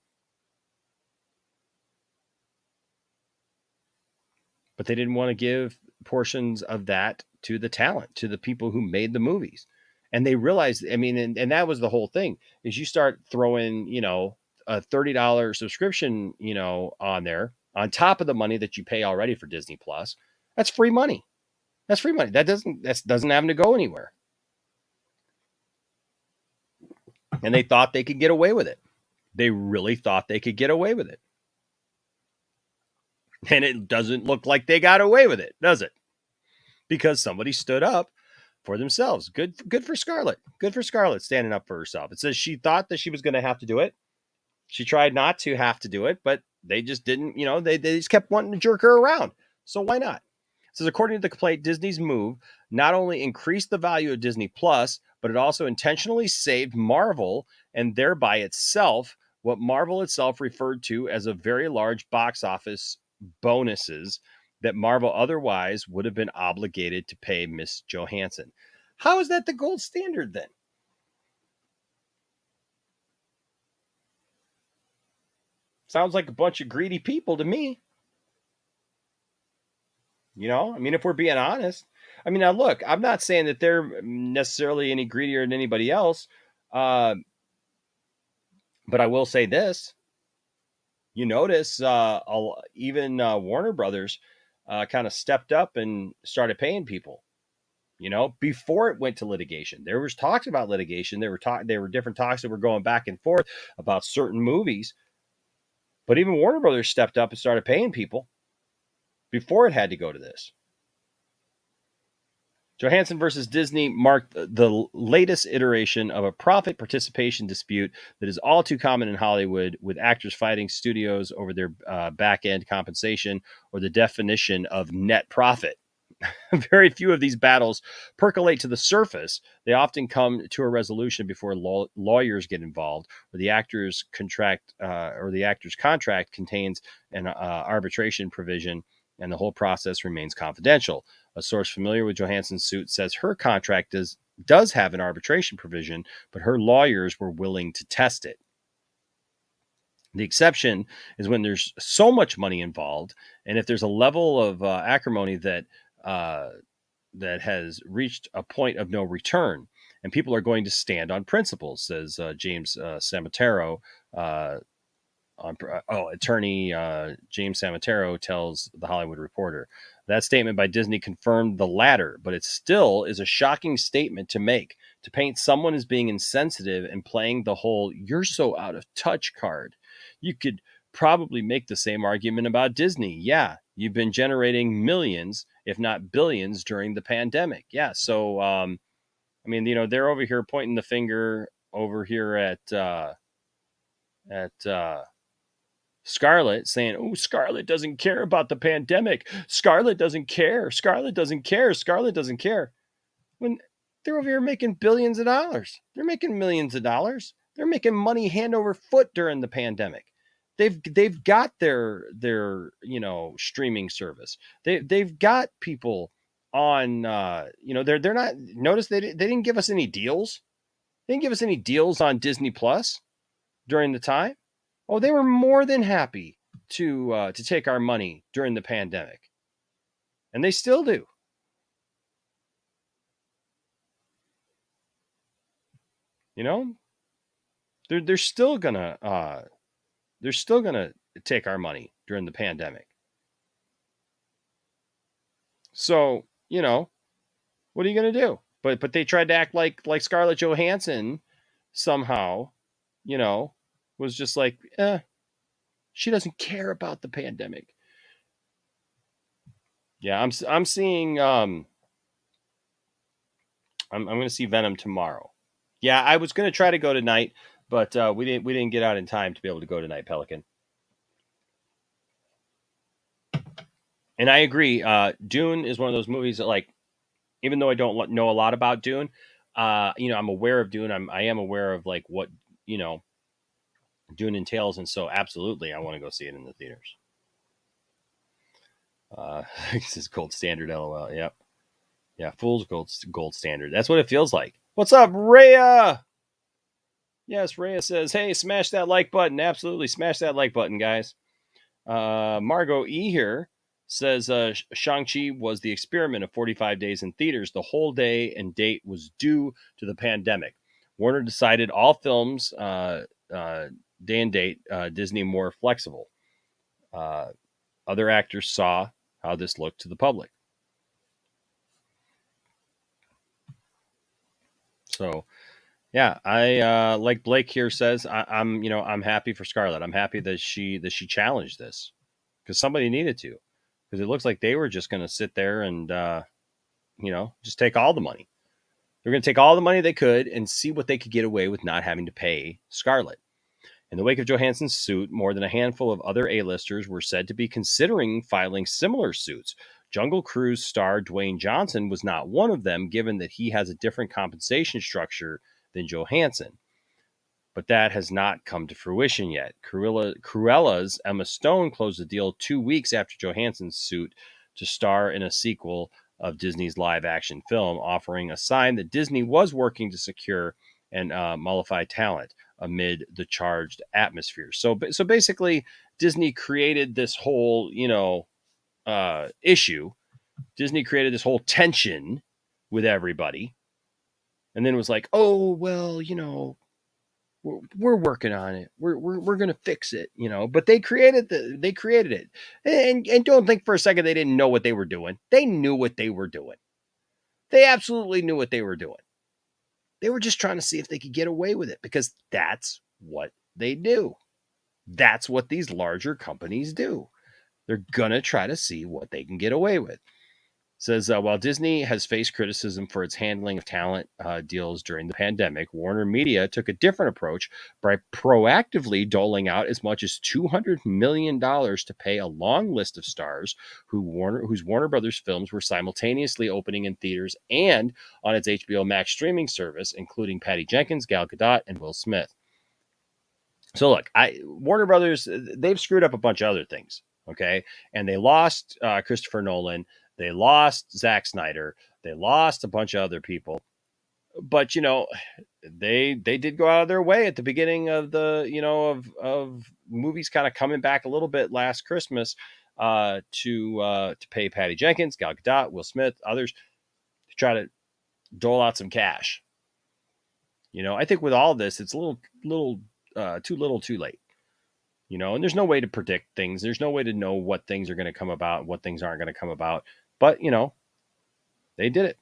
But they didn't want to give portions of that to the talent, to the people who made the movies. And they realized, I mean, and that was the whole thing, is you start throwing, you know, a $30 subscription, you know, on there on top of the money that you pay already for Disney Plus. That's free money. That doesn't have to go anywhere. And they thought they could get away with it. They really thought they could get away with it. And it doesn't look like they got away with it, does it? Because somebody stood up for themselves. Good for Scarlett. Good for Scarlett standing up for herself. It says she thought that she was going to have to do it. She tried not to have to do it, but they just didn't, you know, they just kept wanting to jerk her around. So why not? It says, according to the complaint, Disney's move not only increased the value of Disney Plus, but it also intentionally saved Marvel and thereby itself what Marvel itself referred to as a very large box office bonuses that Marvel otherwise would have been obligated to pay Miss Johansson. How is that the gold standard then? Sounds like a bunch of greedy people to me. You know, I mean, if we're being honest, I mean, now look, I'm not saying that they're necessarily any greedier than anybody else. But I will say this. You notice even Warner Brothers kind of stepped up and started paying people, you know, before it went to litigation. There was talks about litigation. There were different talks that were going back and forth about certain movies. But even Warner Brothers stepped up and started paying people before it had to go to this. Johansson versus Disney marked the latest iteration of a profit participation dispute that is all too common in Hollywood, with actors fighting studios over their back-end compensation or the definition of net profit. Very few of these battles percolate to the surface. They often come to a resolution before lawyers get involved, or the actor's contract contains an arbitration provision, and the whole process remains confidential. A source familiar with Johansson's suit says her contract does have an arbitration provision, but her lawyers were willing to test it. The exception is when there's so much money involved, and if there's a level of acrimony that has reached a point of no return, and people are going to stand on principles, says James Samatero. Attorney James Samatero tells The Hollywood Reporter. That statement by Disney confirmed the latter, but it still is a shocking statement to make, to paint someone as being insensitive and playing the whole "you're so out of touch" card. You could probably make the same argument about Disney. Yeah, you've been generating millions, if not billions, during the pandemic. Yeah, so I mean, they're over here pointing the finger over here at Scarlett, saying, "Oh, Scarlett doesn't care about the pandemic. Scarlett doesn't care. Scarlett doesn't care. Scarlett doesn't care." When they're over here making billions of dollars, they're making millions of dollars. They're making money hand over foot during the pandemic. They've got their streaming service. They've got people on they're not, notice they didn't give us any deals. They didn't give us any deals on Disney Plus during the time. Oh, they were more than happy to take our money during the pandemic, and they still do. They're still gonna take our money during the pandemic. So what are you gonna do? But they tried to act like Scarlett Johansson somehow, was just like, she doesn't care about the pandemic. Yeah, I'm seeing I'm going to see Venom tomorrow. Yeah, I was going to try to go tonight, but we didn't get out in time to be able to go tonight, Pelican. And I agree. Dune is one of those movies that, like, even though I don't know a lot about Dune, I'm aware of Dune. I am aware of like what Dune entails, and so absolutely, I want to go see it in the theaters. This is gold standard, LOL. Yep. Yeah, fool's gold standard. That's what it feels like. What's up, Rhea? Yes, Rhea says, hey, smash that like button. Absolutely, smash that like button, guys. Margot E here says Shang-Chi was the experiment of 45 days in theaters. The whole day and date was due to the pandemic. Warner decided all films, day and date, Disney more flexible. Other actors saw how this looked to the public. So, yeah, I like Blake here says, I'm happy for Scarlett. I'm happy that she challenged this because somebody needed to, because it looks like they were just going to sit there and just take all the money. They're going to take all the money they could and see what they could get away with not having to pay Scarlett. In the wake of Johansson's suit, more than a handful of other A-listers were said to be considering filing similar suits. Jungle Cruise star Dwayne Johnson was not one of them, given that he has a different compensation structure than Johansson. But that has not come to fruition yet. Cruella's Emma Stone closed the deal 2 weeks after Johansson's suit to star in a sequel of Disney's live-action film, offering a sign that Disney was working to secure and mollify talent amid the charged atmosphere. So basically, Disney created this whole, issue. Disney created this whole tension with everybody, and then was like, "Oh well, we're working on it. We're gonna fix it, But they created it, and don't think for a second they didn't know what they were doing. They knew what they were doing. They absolutely knew what they were doing. They were just trying to see if they could get away with it, because that's what they do. That's what these larger companies do. They're going to try to see what they can get away with. Says, while Disney has faced criticism for its handling of talent deals during the pandemic, Warner Media took a different approach by proactively doling out as much as $200 million to pay a long list of stars whose Warner Brothers films were simultaneously opening in theaters and on its HBO Max streaming service, including Patty Jenkins, Gal Gadot, and Will Smith. So look, Warner Brothers, they've screwed up a bunch of other things, okay? And they lost Christopher Nolan. They lost Zack Snyder. They lost a bunch of other people. But, they did go out of their way at the beginning of the, of movies kind of coming back a little bit last Christmas to pay Patty Jenkins, Gal Gadot, Will Smith, others, to try to dole out some cash. I think with all this, it's a little too little too late. And there's no way to predict things. There's no way to know what things are going to come about and what things aren't going to come about. But, they did it.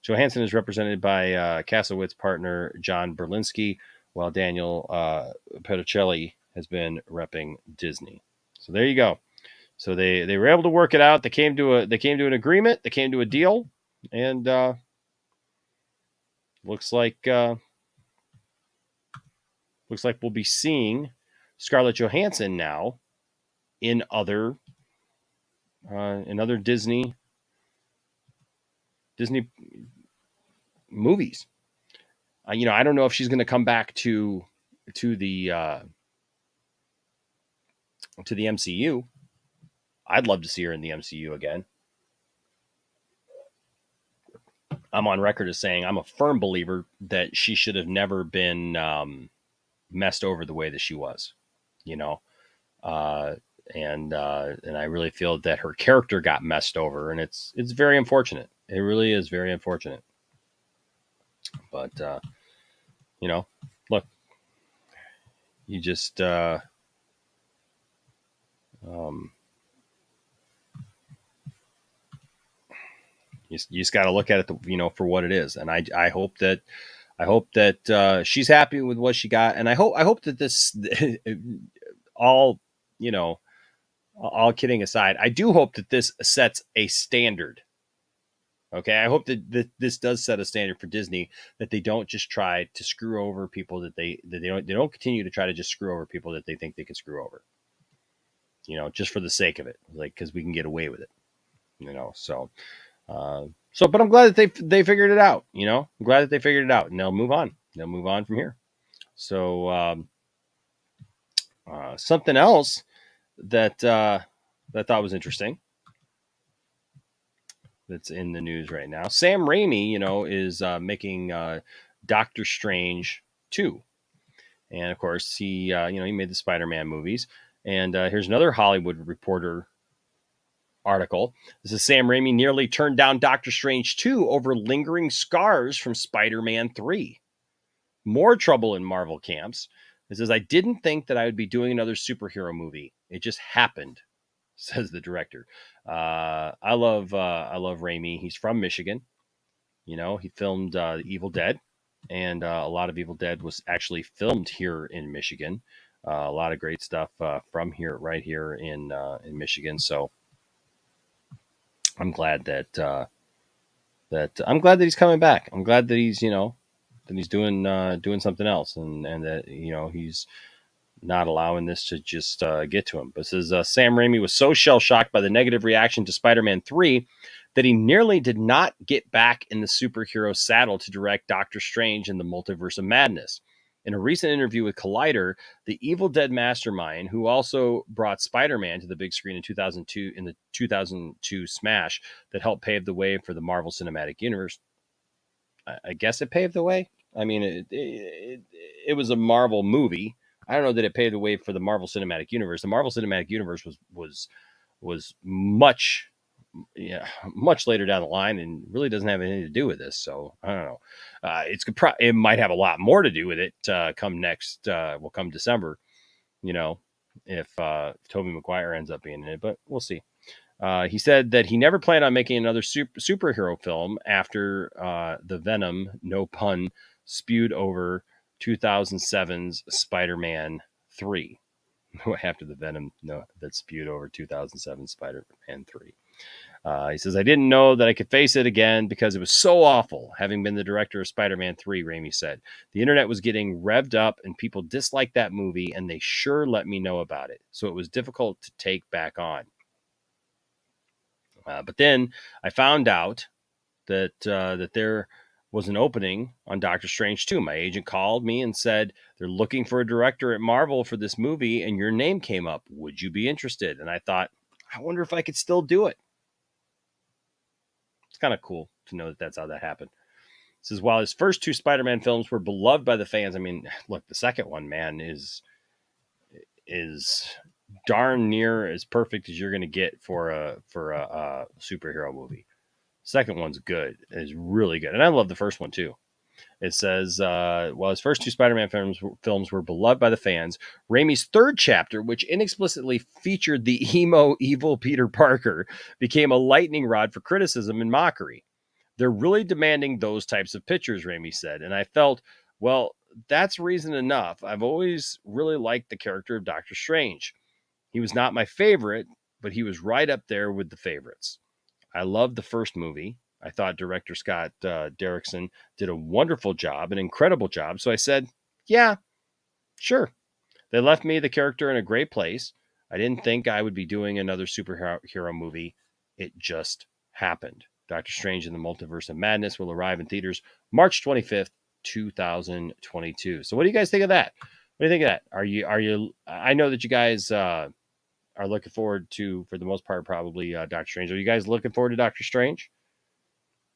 Johansson is represented by Castlewitz's partner, John Berlinski, while Daniel Petruccelli has been repping Disney. So there you go. So they were able to work it out. They came to an agreement. They came to a deal, and looks like we'll be seeing Scarlett Johansson now in other Disney movies. I don't know if she's going to come back to the MCU. I'd love to see her in the MCU again. I'm on record as saying I'm a firm believer that she should have never been messed over the way that she was, and I really feel that her character got messed over, and it's very unfortunate. It really is very unfortunate. But look, you just you just got to look at it, for what it is. And I hope that she's happy with what she got. And I hope that this all kidding aside, I do hope that this sets a standard. Okay. I hope that this does set a standard for Disney, that they don't just try to screw over people, that they don't continue to try to just screw over people that they think they can screw over, just for the sake of it, like, cause we can get away with it, but I'm glad that they figured it out. I'm glad that they figured it out, and they'll move on. They'll move on from here. So something else that I thought was interesting that's in the news right now. Sam Raimi, is making Doctor Strange 2, and of course he made the Spider-Man movies. And here's another Hollywood Reporter article. This is Sam Raimi nearly turned down Doctor Strange 2 over lingering scars from Spider-Man 3. More trouble in Marvel camps. It says, I didn't think that I would be doing another superhero movie. It just happened, says the director. I love Raimi. He's from Michigan. He filmed Evil Dead, and a lot of Evil Dead was actually filmed here in Michigan. A lot of great stuff from here, right here in Michigan. So I'm glad that he's coming back. I'm glad that he's doing something else, and that he's not allowing this to just get to him. But it says Sam Raimi was so shell shocked by the negative reaction to Spider-Man 3 that he nearly did not get back in the superhero saddle to direct Doctor Strange in the Multiverse of Madness. In a recent interview with Collider, the Evil Dead mastermind, who also brought Spider-Man to the big screen in 2002 in the 2002 smash that helped pave the way for the Marvel Cinematic Universe. I guess it paved the way. I mean, it was a Marvel movie. I don't know that it paved the way for the Marvel Cinematic Universe. The Marvel Cinematic Universe was much later down the line, and really doesn't have anything to do with this. So I don't know. It might have a lot more to do with it come December. If Tobey Maguire ends up being in it, but we'll see. He said that he never planned on making another superhero film after the venom, no pun, spewed over 2007's Spider-Man 3. After the venom that spewed over 2007 Spider-Man 3. He says, I didn't know that I could face it again because it was so awful, having been the director of Spider-Man 3, Raimi said. The internet was getting revved up and people disliked that movie, and they sure let me know about it. So it was difficult to take back on. But then I found out that there was an opening on Doctor Strange 2. My agent called me and said, they're looking for a director at Marvel for this movie, and your name came up. Would you be interested? And I thought, I wonder if I could still do it. It's kind of cool to know that that's how that happened. It says, while his first two Spider-Man films were beloved by the fans, I mean, look, the second one, man, is darn near as perfect as you're going to get for a superhero movie. Second one's good. It's really good. And I love the first one too. It says, while his first two Spider-Man films were beloved by the fans, Raimi's third chapter, which inexplicably featured the emo, evil Peter Parker, became a lightning rod for criticism and mockery. They're really demanding those types of pictures, Raimi said. And I felt, well, that's reason enough. I've always really liked the character of Doctor Strange. He was not my favorite, but he was right up there with the favorites. I loved the first movie. I thought director Scott Derrickson did a wonderful job, an incredible job. So I said, yeah, sure. They left me the character in a great place. I didn't think I would be doing another superhero movie. It just happened. Doctor Strange in the Multiverse of Madness will arrive in theaters March 25th, 2022. So what do you guys think of that? What do you think of that? Are you, I know that you guys are looking forward to, for the most part, probably Doctor Strange. Are you guys looking forward to Doctor Strange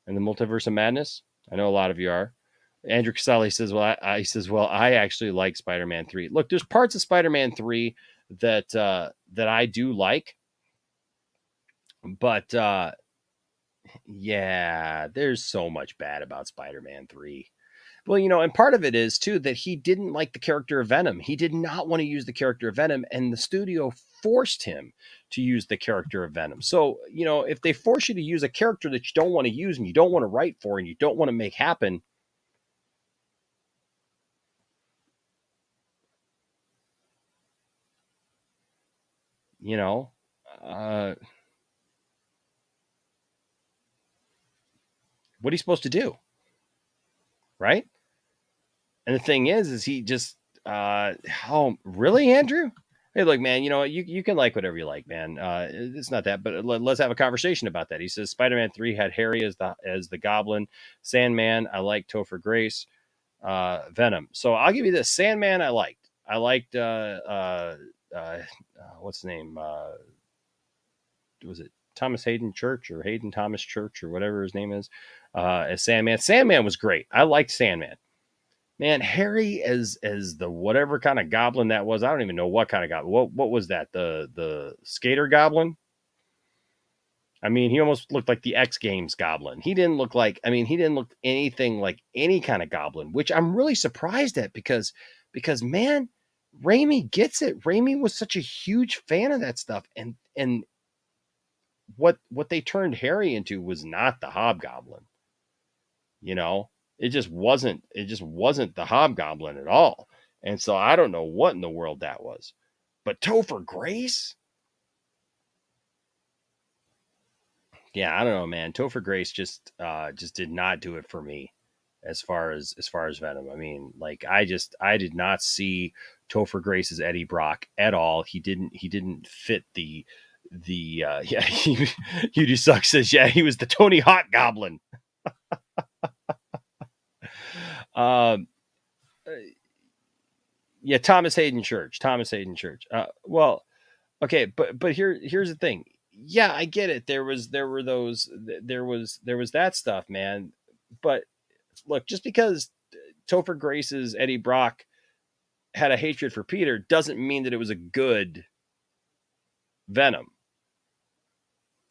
and the Multiverse of Madness? I know a lot of you are. Andrew Casale says, well, I actually like Spider-Man 3. Look, there's parts of Spider-Man 3 that I do like, but yeah, there's so much bad about Spider-Man 3. Well, and part of it is too that he didn't like the character of Venom. He did not want to use the character of Venom, and the studio forced him to use the character of Venom. So, if they force you to use a character that you don't want to use and you don't want to write for and you don't want to make happen, what are you supposed to do? Right? And the thing is he just, oh, really, Andrew? Hey, look, man, you can like whatever you like, man. It's not that, but let's have a conversation about that. He says Spider-Man 3 had Harry as the Goblin. Sandman, I like Topher Grace. Venom. So I'll give you this. Sandman, I liked. What's his name? Was it Thomas Hayden Church or Hayden Thomas Church or whatever his name is? As Sandman. Sandman was great. I liked Sandman. Man, Harry as the whatever kind of goblin that was. I don't even know what kind of goblin. What was that? The skater goblin? I mean, he almost looked like the X Games goblin. He didn't look anything like any kind of goblin, which I'm really surprised at because man, Raimi gets it. Raimi was such a huge fan of that stuff. And what they turned Harry into was not the Hobgoblin. It just wasn't the Hobgoblin at all. And so I don't know what in the world that was. But Topher Grace? Yeah, I don't know, man. Topher Grace just did not do it for me as far as Venom. I mean, like I did not see Topher Grace as Eddie Brock at all. He didn't fit the yeah, Hugh Suck says, yeah, he was the Tony Hawk Goblin. Yeah, Thomas Hayden Church. Well, okay, but here's the thing. Yeah, I get it. There was that stuff, man. But look, just because Topher Grace's Eddie Brock had a hatred for Peter doesn't mean that it was a good Venom.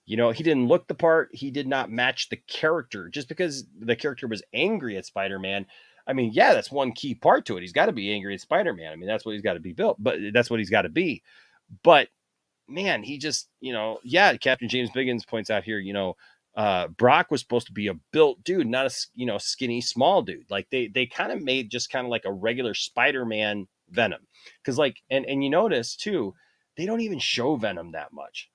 He didn't look the part. He did not match the character. Just because the character was angry at Spider-Man, I mean, yeah, that's one key part to it. He's got to be angry at Spider-Man. I mean, that's what he's got to be built, but that's what he's got to be. But man, he just, yeah, Captain James Biggins points out here, Brock was supposed to be a built dude, not a, skinny, small dude. Like they kind of made just kind of like a regular Spider-Man Venom. Cause like, and you notice too, they don't even show Venom that much.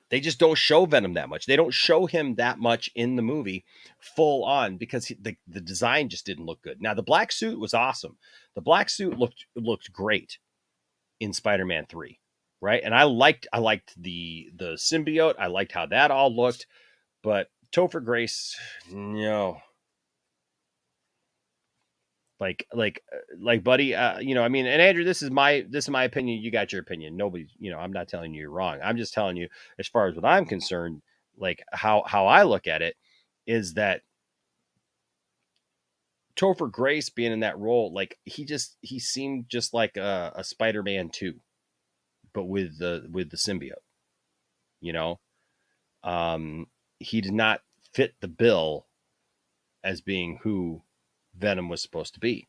They just don't show Venom that much. They don't show him that much in the movie full on because the design just didn't look good. Now, the black suit was awesome. The black suit looked great in Spider-Man 3, right? And I liked the symbiote. I liked how that all looked. But Topher Grace, no. Like, buddy, I mean, and Andrew, this is my opinion. You got your opinion. Nobody, I'm not telling you you're wrong. I'm just telling you, as far as what I'm concerned, like how I look at it is that Topher Grace being in that role, like he seemed just like a Spider-Man 2, but with the symbiote, he did not fit the bill as being who Venom was supposed to be.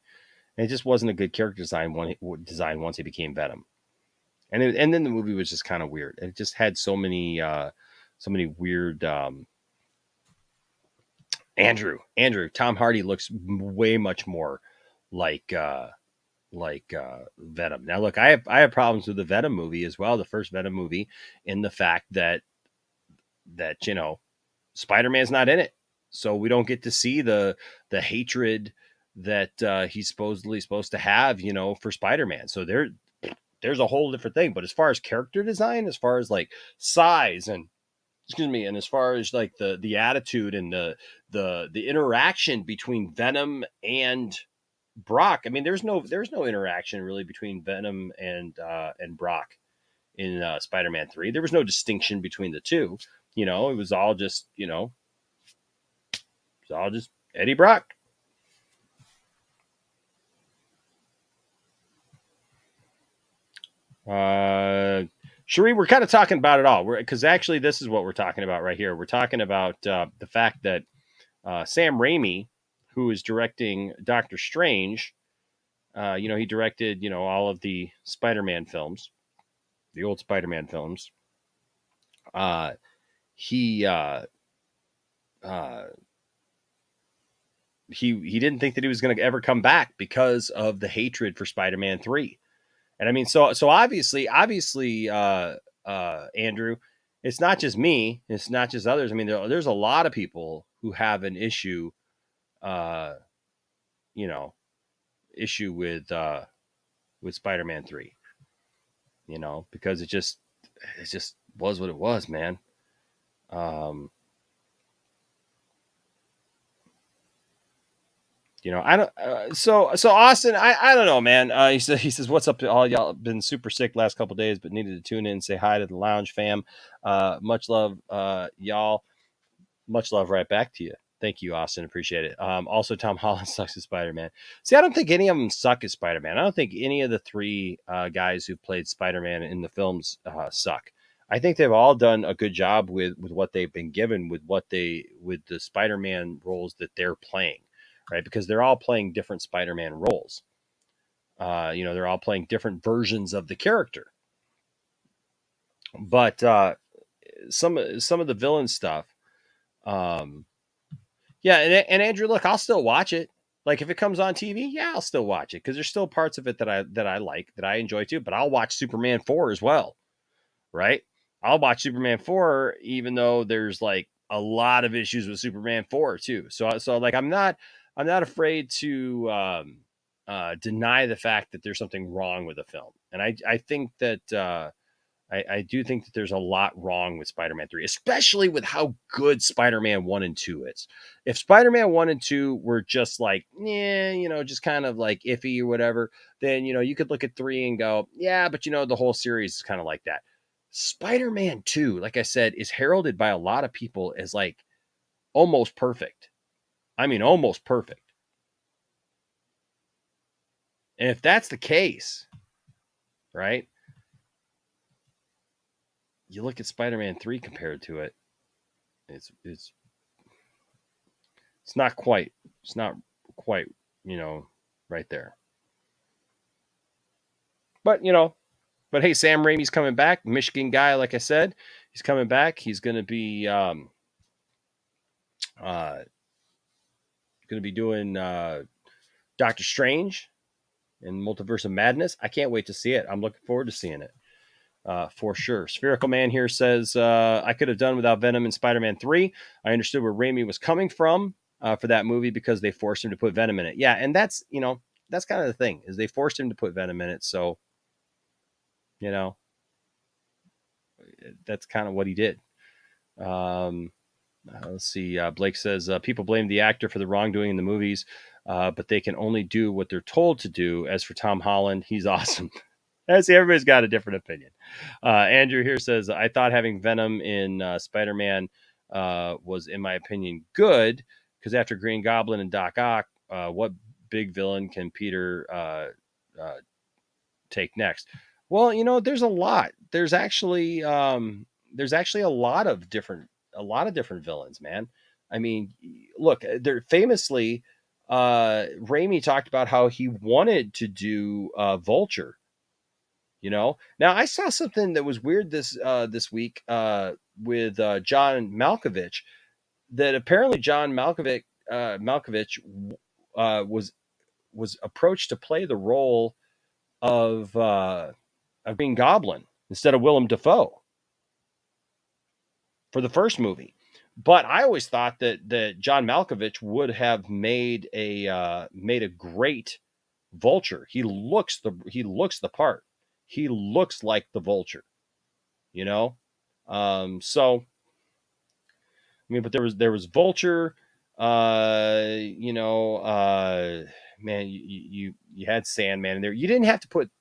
And it just wasn't a good character design once he became Venom. And then the movie was just kind of weird. It just had so many so many weird. Andrew, Tom Hardy looks way much more like Venom. Now, look, I have problems with the Venom movie as well, the first Venom movie, in the fact that Spider-Man's not in it, so we don't get to see the hatred that he's supposedly supposed to have, for Spider-Man. So there's a whole different thing. But as far as character design, as far as like size and as far as like the attitude and the interaction between Venom and Brock, I mean, there's no interaction really between Venom and Brock in Spider-Man 3. There was no distinction between the two. It was all just Eddie Brock. Cherie, we're kind of talking about it all, because actually this is what we're talking about right here. We're talking about the fact that Sam Raimi, who is directing Doctor Strange, he directed all of the Spider-Man films, the old Spider-Man films. He didn't think that he was going to ever come back because of the hatred for Spider-Man 3. And I mean, so obviously, Andrew, it's not just me, it's not just others. I mean, there's a lot of people who have an issue, issue with Spider-Man 3, because it just was what it was, man. I don't. So Austin, I don't know, man. He says, "What's up to all y'all? Been super sick last couple of days, but needed to tune in and say hi to the lounge fam. Much love, y'all. Much love right back to you. Thank you, Austin. Appreciate it. Also, Tom Holland sucks as Spider-Man. See, I don't think any of them suck as Spider-Man. I don't think any of the three guys who played Spider-Man in the films suck. I think they've all done a good job with what they've been given, with the Spider-Man roles that they're playing, right? Because they're all playing different Spider-Man roles. They're all playing different versions of the character. But some of the villain stuff, yeah, and Andrew, look, I'll still watch it. Like if it comes on TV, yeah, I'll still watch it because there's still parts of it that I like, that I enjoy too. But I'll watch Superman 4 as well, right? I'll watch Superman 4 even though there's like a lot of issues with Superman 4 too. So like I'm not afraid to deny the fact that there's something wrong with the film, and I think that. I do think that there's a lot wrong with Spider-Man 3, especially with how good Spider-Man 1 and 2 is. If Spider-Man 1 and 2 were just like, just kind of like iffy or whatever, then, you could look at 3 and go, yeah, but the whole series is kind of like that. Spider-Man 2, like I said, is heralded by a lot of people as like almost perfect. I mean, almost perfect. And if that's the case, right? You look at Spider-Man 3 compared to it, it's not quite right there. But hey, Sam Raimi's coming back, Michigan guy, like I said, he's coming back. He's going to be doing Doctor Strange and Multiverse of Madness. I can't wait to see it. I'm looking forward to seeing it. For sure. Spherical Man here says, I could have done without Venom in Spider-Man 3. I understood where Raimi was coming from for that movie because they forced him to put Venom in it. Yeah, and that's kind of the thing, is they forced him to put Venom in it. So, that's kind of what he did. Let's see. Blake says, people blame the actor for the wrongdoing in the movies, but they can only do what they're told to do. As for Tom Holland, he's awesome. See, everybody's got a different opinion. Andrew here says, I thought having Venom in Spider-Man was, in my opinion, good, because after Green Goblin and Doc Ock, what big villain can Peter take next? Well, there's a lot. There's actually a lot of different villains, man. I mean, look, they're famously, Raimi talked about how he wanted to do Vulture. You know, now I saw something that was weird this week with John Malkovich, that apparently John Malkovich was approached to play the role of Green Goblin instead of Willem Dafoe for the first movie. But I always thought that John Malkovich would have made a great Vulture. He looks the part. He looks like the Vulture, you know. So I mean, but there was Vulture. You know, man, you had Sandman in there. You didn't have to put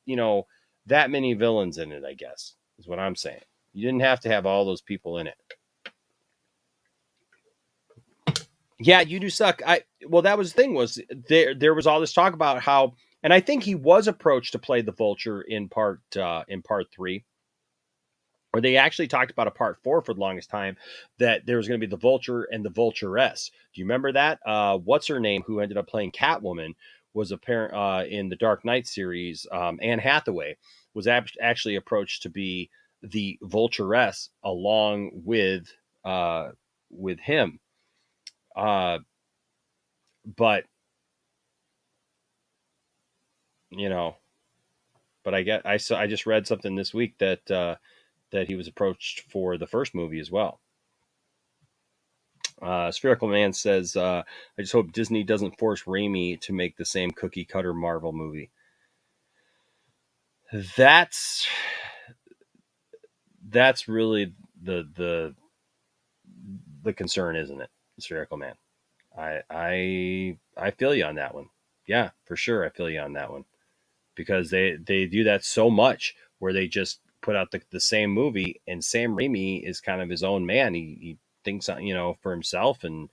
that many villains in it. I guess is what I'm saying. You didn't have to have all those people in it. Yeah, you do suck. Well, that was the thing, was there was all this talk about how, and I think he was approached to play the Vulture in part 3, or they actually talked about a part 4 for the longest time, that there was going to be the Vulture and the Vulturess. Do you remember that? What's her name, who ended up playing Catwoman, was apparent in the Dark Knight series. Anne Hathaway was actually approached to be the Vulturess along with him. But I just read something this week that he was approached for the first movie as well. Spherical Man says, I just hope Disney doesn't force Raimi to make the same cookie cutter Marvel movie. That's really the concern, isn't it, Spherical Man? I feel you on that one. Yeah, for sure. I feel you on that one, because they do that so much, where they just put out the same movie, and Sam Raimi is kind of his own man. He thinks, for himself and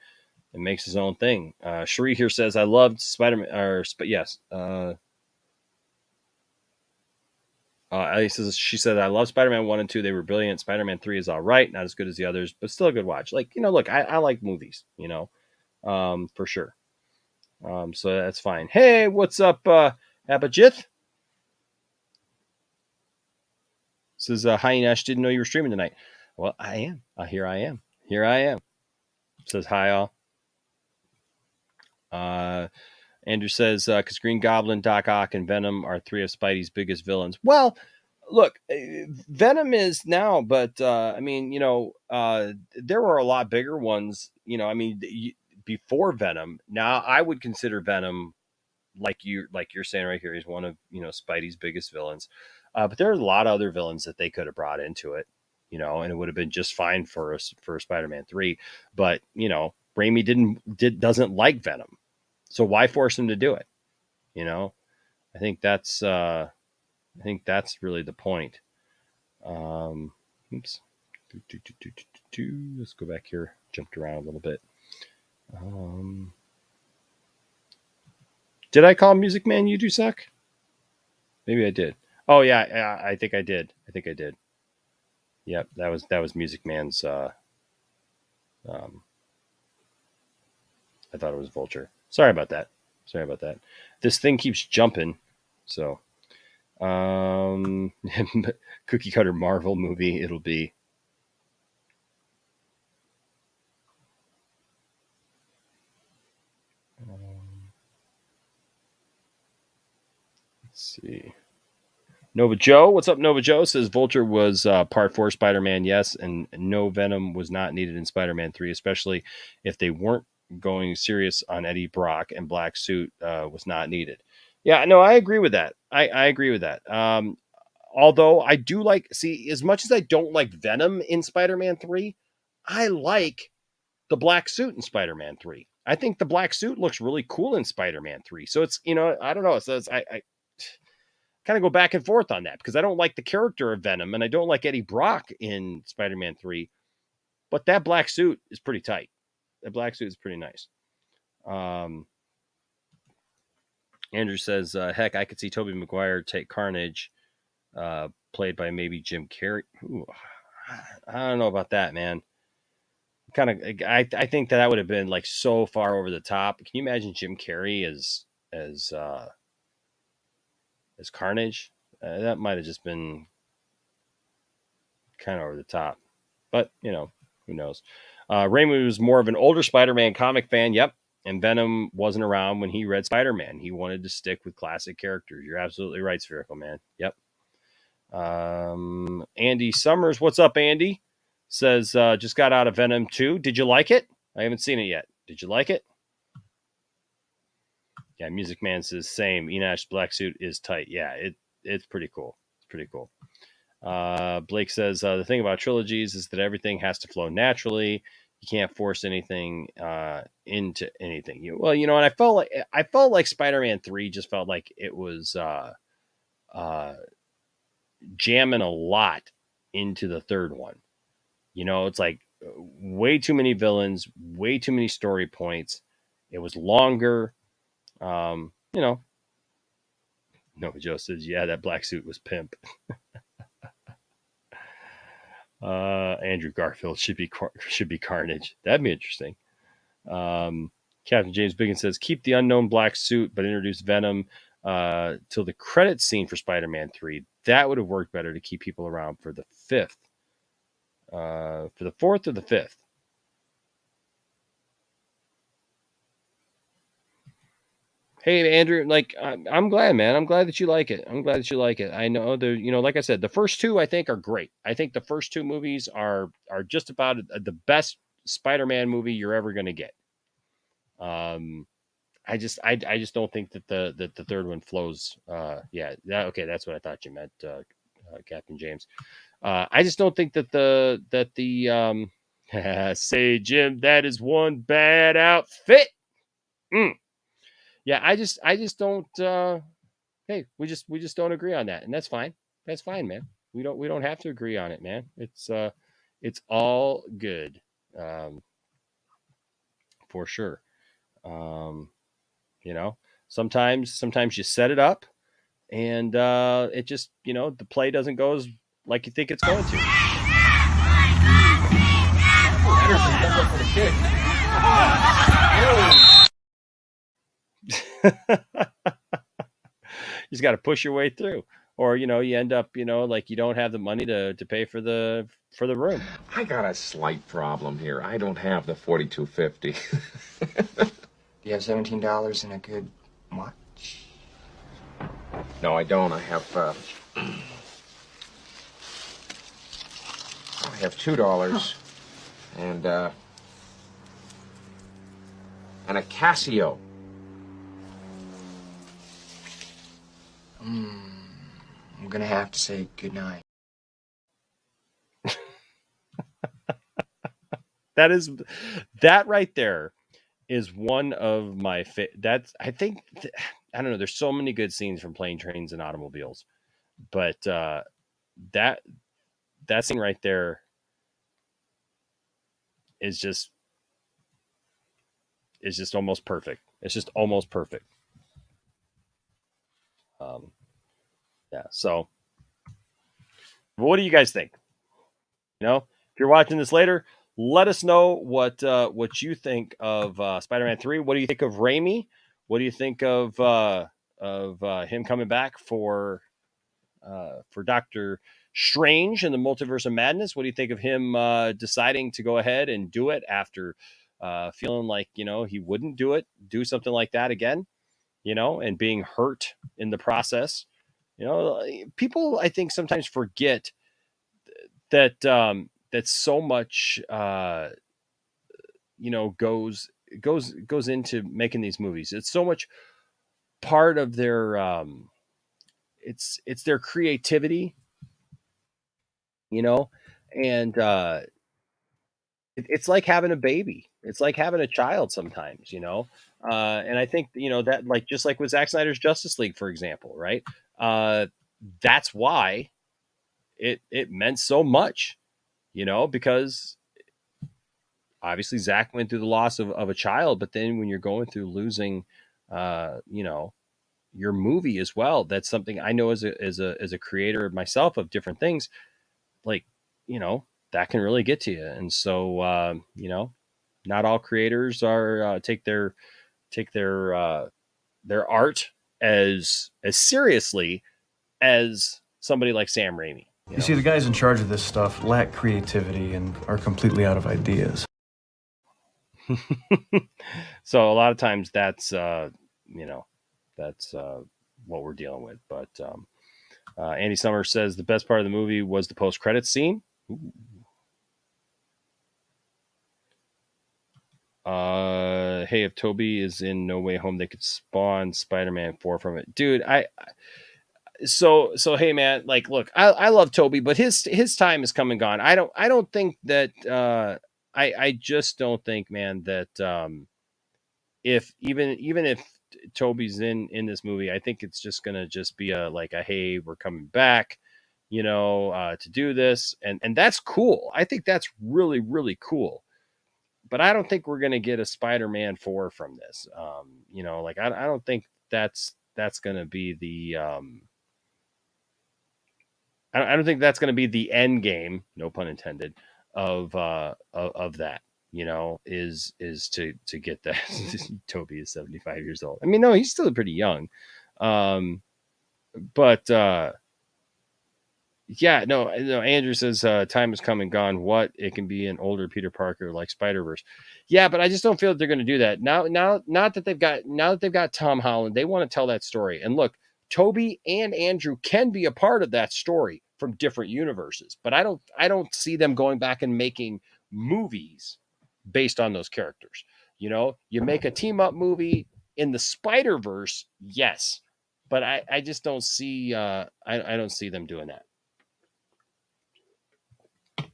makes his own thing. Cherie here says, I loved Spider-Man, yes. She said, I love Spider-Man 1 and 2. They were brilliant. Spider-Man 3 is all right. Not as good as the others, but still a good watch. Like, look, I like movies, for sure. So that's fine. Hey, what's up, Abhijit? Says, hi, Nash, didn't know you were streaming tonight. Well, I am. Here I am. Says, hi, all. Andrew says, because Green Goblin, Doc Ock, and Venom are 3 of Spidey's biggest villains. Well, look, Venom is now, but I mean, there were a lot bigger ones. Before Venom. Now, I would consider Venom, like you're saying right here, he's one of Spidey's biggest villains. But there are a lot of other villains that they could have brought into it, and it would have been just fine for Spider-Man 3. But Raimi doesn't like Venom, so why force him to do it? I think that's really the point. Oops. Let's go back here. Jumped around a little bit. Did I call Music Man You Do Suck? Maybe I did. Oh yeah, I think I did. Yep, that was Music Man's. I thought it was Vulture. Sorry about that. This thing keeps jumping. So, cookie cutter Marvel movie. It'll be. Let's see. Nova Joe, what's up? Nova Joe says Vulture was part 4 Spider-Man, yes, and no Venom was not needed in Spider-Man 3, especially if they weren't going serious on Eddie Brock, and Black Suit was not needed. Yeah, no, I agree with that. I agree with that. Although I do as much as I don't like Venom in Spider-Man 3, I like the Black Suit in Spider-Man 3. I think the Black Suit looks really cool in Spider-Man 3. So it's, I don't know. So I kind of go back and forth on that, because I don't like the character of Venom, and I don't like Eddie Brock in Spider-Man 3, but that black suit is pretty tight. That black suit is pretty nice. Andrew says, heck, I could see Tobey Maguire take Carnage, played by maybe Jim Carrey. Ooh, I don't know about that, man. I think that would have been like so far over the top. Can you imagine Jim Carrey as Carnage? That might have just been kind of over the top, but who knows? Raimi was more of an older Spider-Man comic fan. Yep. And Venom wasn't around when he read Spider-Man. He wanted to stick with classic characters. You're absolutely right, Spherical Man. Yep. Andy Summers, what's up, Andy? Says, just got out of Venom 2. Did you like it? I haven't seen it yet. Did you like it? Yeah, Music Man says, same. Enosh black suit is tight. Yeah, it's pretty cool. It's pretty cool. Blake says, the thing about trilogies is that everything has to flow naturally. You can't force anything into anything. And I felt like Spider-Man 3 just felt like it was jamming a lot into the third one. It's like way too many villains, way too many story points. It was longer. No, Joe says, yeah, that black suit was pimp. Andrew Garfield should be Carnage. That'd be interesting. Captain James Biggins says, keep the unknown black suit, but introduce Venom till the credits scene for Spider-Man 3. That would have worked better to keep people around for the fifth. For the fourth or the fifth. Hey, Andrew, I'm glad, man. I'm glad that you like it. I know like I said, the first two I think are great. I think the first two movies are just about the best Spider-Man movie you're ever going to get. I just don't think that the third one flows. Okay, that's what I thought you meant, Captain James. I just don't think that the say, Jim, that is one bad outfit. Yeah, I just don't. Hey, we just don't agree on that, and that's fine. That's fine, man. We don't have to agree on it, man. It's all good, for sure. Sometimes you set it up, and it just the play doesn't go as like you think it's going to. You just got to push your way through, or you end up like you don't have the money to pay for the room. I got a slight problem here. I don't have the $42.50. Do you have $17 and a good watch? No, I don't. I have $2 and a Casio. I'm gonna have to say goodnight. That right there is one of my I don't know, there's so many good scenes from Plane, Trains, and Automobiles, but that scene right there is just almost perfect. It's just almost perfect. Yeah. So, what do you guys think? If you're watching this later, let us know what you think of Spider-Man 3. What do you think of Raimi? What do you think of him coming back for Doctor Strange and the Multiverse of Madness? What do you think of him deciding to go ahead and do it after feeling like he wouldn't do something like that again? And being hurt in the process. People I think sometimes forget that that so much goes into making these movies. It's so much part of their it's their creativity, and it's like having a baby. It's like having a child sometimes, and I think that just like with Zack Snyder's Justice League, for example, right? That's why it meant so much, because obviously Zack went through the loss of a child, but then when you're going through losing your movie as well, that's something I know as a creator myself of different things, that can really get to you. And so not all creators are take their art as seriously as somebody like Sam Raimi. You see, the guys in charge of this stuff lack creativity and are completely out of ideas. So a lot of times that's what we're dealing with. But Andy Summers says the best part of the movie was the post-credits scene. Hey, if Toby is in No Way Home, they could spawn Spider-Man 4 from it. Dude, so hey man, like, look, I love Toby, but his time is come and gone. I don't think that I just don't think, man, that if even if Toby's in this movie, I think it's just gonna just be a hey, we're coming back, to do this, and that's cool. I think that's really, really cool. But I don't think we're gonna get a Spider-Man 4 from this. I don't think that's gonna be the I don't think that's going to be the end game, no pun intended, of that. Is to get that. Toby is 75 years old. I mean, no, he's still pretty young, but yeah, no. Andrew says time has come and gone. What? It can be an older Peter Parker like Spider-Verse. Yeah, but I just don't feel that they're going to do that now. Now that they've got Tom Holland, they want to tell that story. And look, Toby and Andrew can be a part of that story from different universes, but I don't see them going back and making movies based on those characters. You make a team up movie in the Spider-Verse, yes, but I just don't see I don't see them doing that.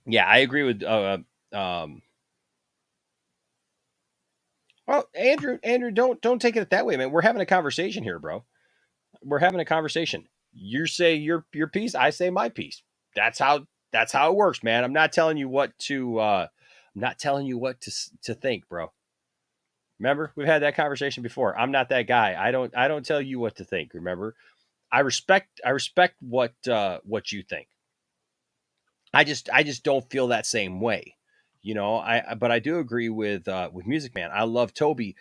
Yeah, I agree with well, Andrew, don't take it that way, man. We're having a conversation here, bro. We're having a conversation. You say your piece, I say my piece. That's how it works, man. I'm not telling you what to think, bro. Remember, we've had that conversation before. I'm not that guy. I don't tell you what to think. Remember, I respect what you think. I just don't feel that same way. But I do agree with Music Man. I love Toby,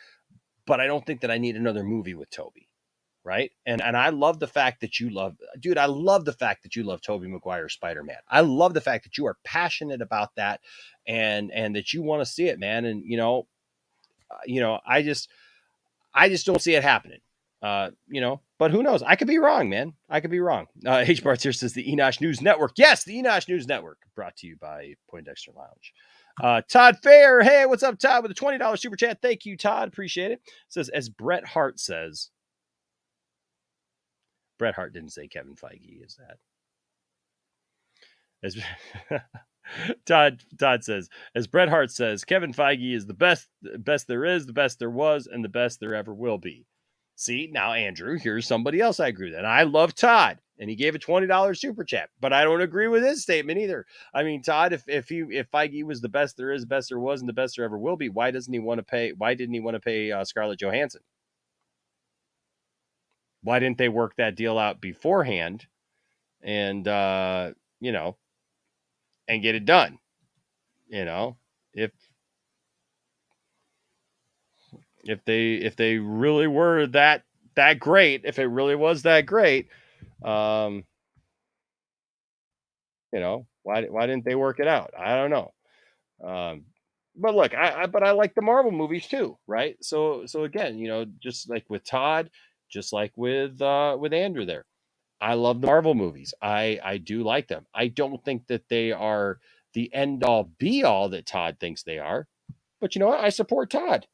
but I don't think that I need another movie with Toby. Right. And I love the fact that I love the fact that you love Tobey Maguire's Spider-Man. I love the fact that you are passionate about that and that you want to see it, man. And, I just don't see it happening. But who knows? I could be wrong, man. I could be wrong. H. Bartz here says the Enosh News Network. Yes, the Enosh News Network, brought to you by Poindexter Lounge. Todd Fair. Hey, what's up, Todd? With a $20 super chat. Thank you, Todd. Appreciate it. Says, as Bret Hart says, Bret Hart didn't say Kevin Feige is that. As Todd says, as Bret Hart says, Kevin Feige is the best there is, the best there was, and the best there ever will be. See, now, Andrew, here's somebody else I agree with. And I love Todd, and he gave a $20 super chat, but I don't agree with his statement either. I mean, Todd, if Feige was the best there is, the best there was, and the best there ever will be, why didn't he want to pay Scarlett Johansson? Why didn't they work that deal out beforehand and, and get it done? If they really were that great, if it really was that great, why didn't they work it out? I don't know. But look, I like the Marvel movies too, right? So again, just like with Todd, just like with Andrew there, I love the Marvel movies. I do like them. I don't think that they are the end all be all that Todd thinks they are, but you know what? I support Todd.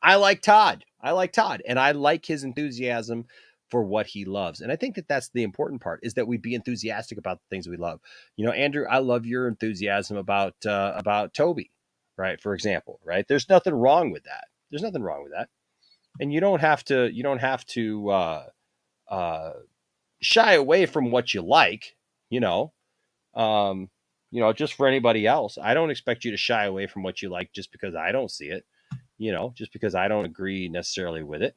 I like Todd, and I like his enthusiasm for what he loves. And I think that that's the important part, is that we be enthusiastic about the things we love. Andrew, I love your enthusiasm about Toby, right? For example, right? There's nothing wrong with that. And you don't have to shy away from what you like, just for anybody else. I don't expect you to shy away from what you like just because I don't see it, just because I don't agree necessarily with it.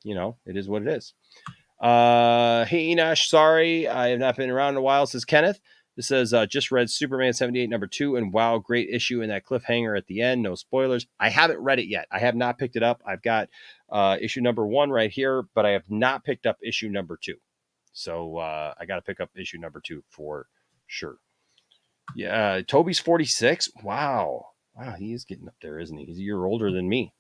It is what it is. Hey, Enosh, sorry, I have not been around in a while, says Kenneth. This says, just read Superman 78 #2, and wow, great issue in that cliffhanger at the end. No spoilers. I haven't read it yet. I have not picked it up. I've got issue #1 right here, but I have not picked up issue #2. So I got to pick up issue number 2 for sure. Yeah, Toby's 46. Wow, he is getting up there, isn't he? He's a year older than me.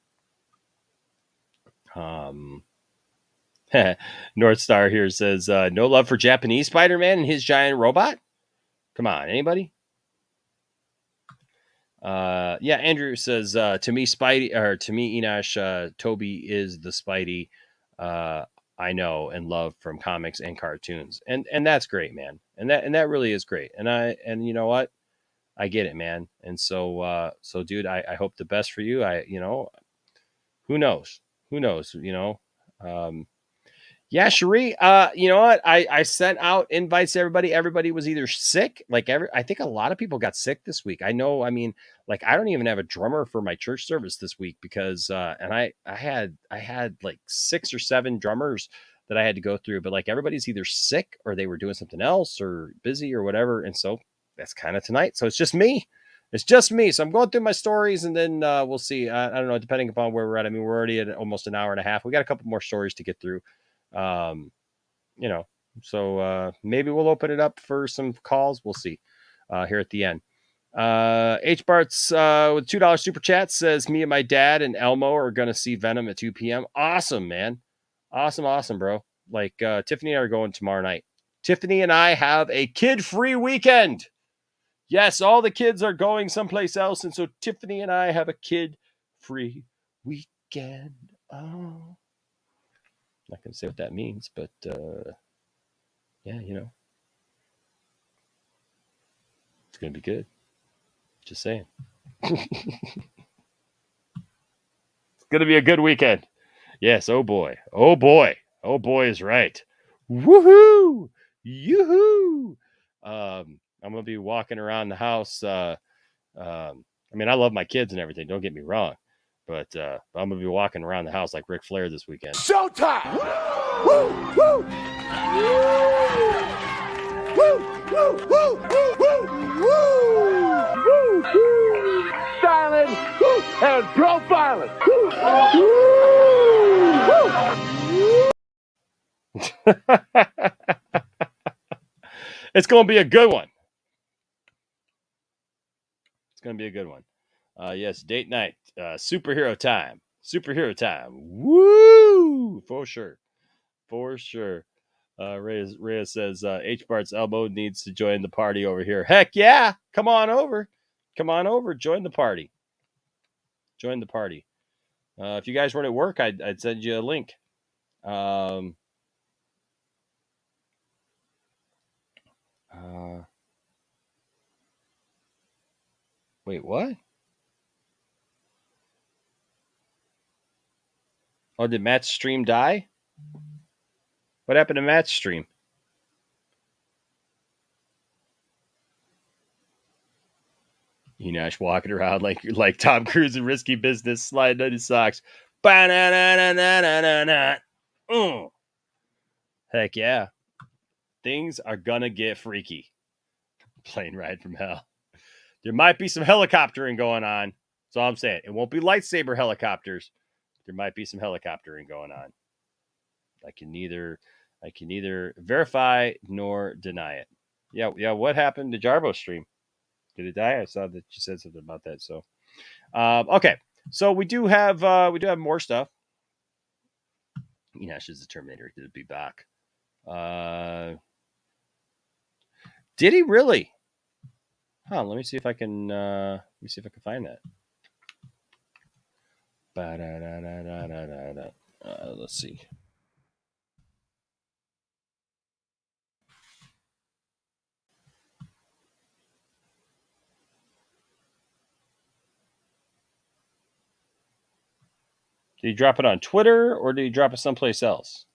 North Star here says, no love for Japanese Spider-Man and his giant robot? Come on, anybody? Yeah, Andrew says, to me, Enosh, Toby is the Spidey I know and love from comics and cartoons. And that's great, man. And that really is great. And you know what? I get it, man. And so dude, I hope the best for you. Who knows? Yeah, Cherie. You know what? I sent out invites to everybody. Everybody was either sick, I think a lot of people got sick this week. I know. I mean, I don't even have a drummer for my church service this week because, and I had like 6 or 7 drummers that I had to go through, but everybody's either sick or they were doing something else or busy or whatever, and so that's kind of tonight. So it's just me. So I'm going through my stories, and then we'll see. I don't know, depending upon where we're at. I mean, we're already at almost an hour and a half. We got a couple more stories to get through. So maybe we'll open it up for some calls. We'll see here at the end. H Bart's with $2 super chat says, me and my dad and Elmo are going to see Venom at 2 p.m. Awesome, man. Awesome, bro. Tiffany and I are going tomorrow night. Tiffany and I have a kid-free weekend. Yes, all the kids are going someplace else. And so Tiffany and I have a kid-free weekend. Oh. Not going to say what that means, but yeah, it's going to be good. Just saying. It's going to be a good weekend. Yes. Oh boy is right. Woohoo! Yoo-hoo! I'm going to be walking around the house. I mean, I love my kids and everything. Don't get me wrong. But I'm going to be walking around the house like Ric Flair this weekend. Showtime! Woo! Woo! Woo! Woo! Woo! Woo! Woo! Woo! Styling and profiling. It's going to be a good one. Yes, date night. Superhero time. Woo! For sure. Reyes says, H. Bart's elbow needs to join the party over here. Heck yeah! Come on over. Join the party. If you guys weren't at work, I'd send you a link. Wait, what? Oh, did Matt's stream die? What happened to Matt's stream? Enosh walking around like Tom Cruise in Risky Business, sliding on his socks. Heck yeah. Things are gonna get freaky. Plane ride from hell. There might be some helicoptering going on. That's all I'm saying. It won't be lightsaber helicopters. There might be some helicoptering going on. I can neither verify nor deny it. Yeah. What happened to Jarbo's stream? Did it die? I saw that you said something about that. So, okay. So we do have more stuff. Enosh is the Terminator. Did it be back? Did he really? Huh, let me see if I can find that. Let's see. Did he drop it on Twitter or did he drop it someplace else?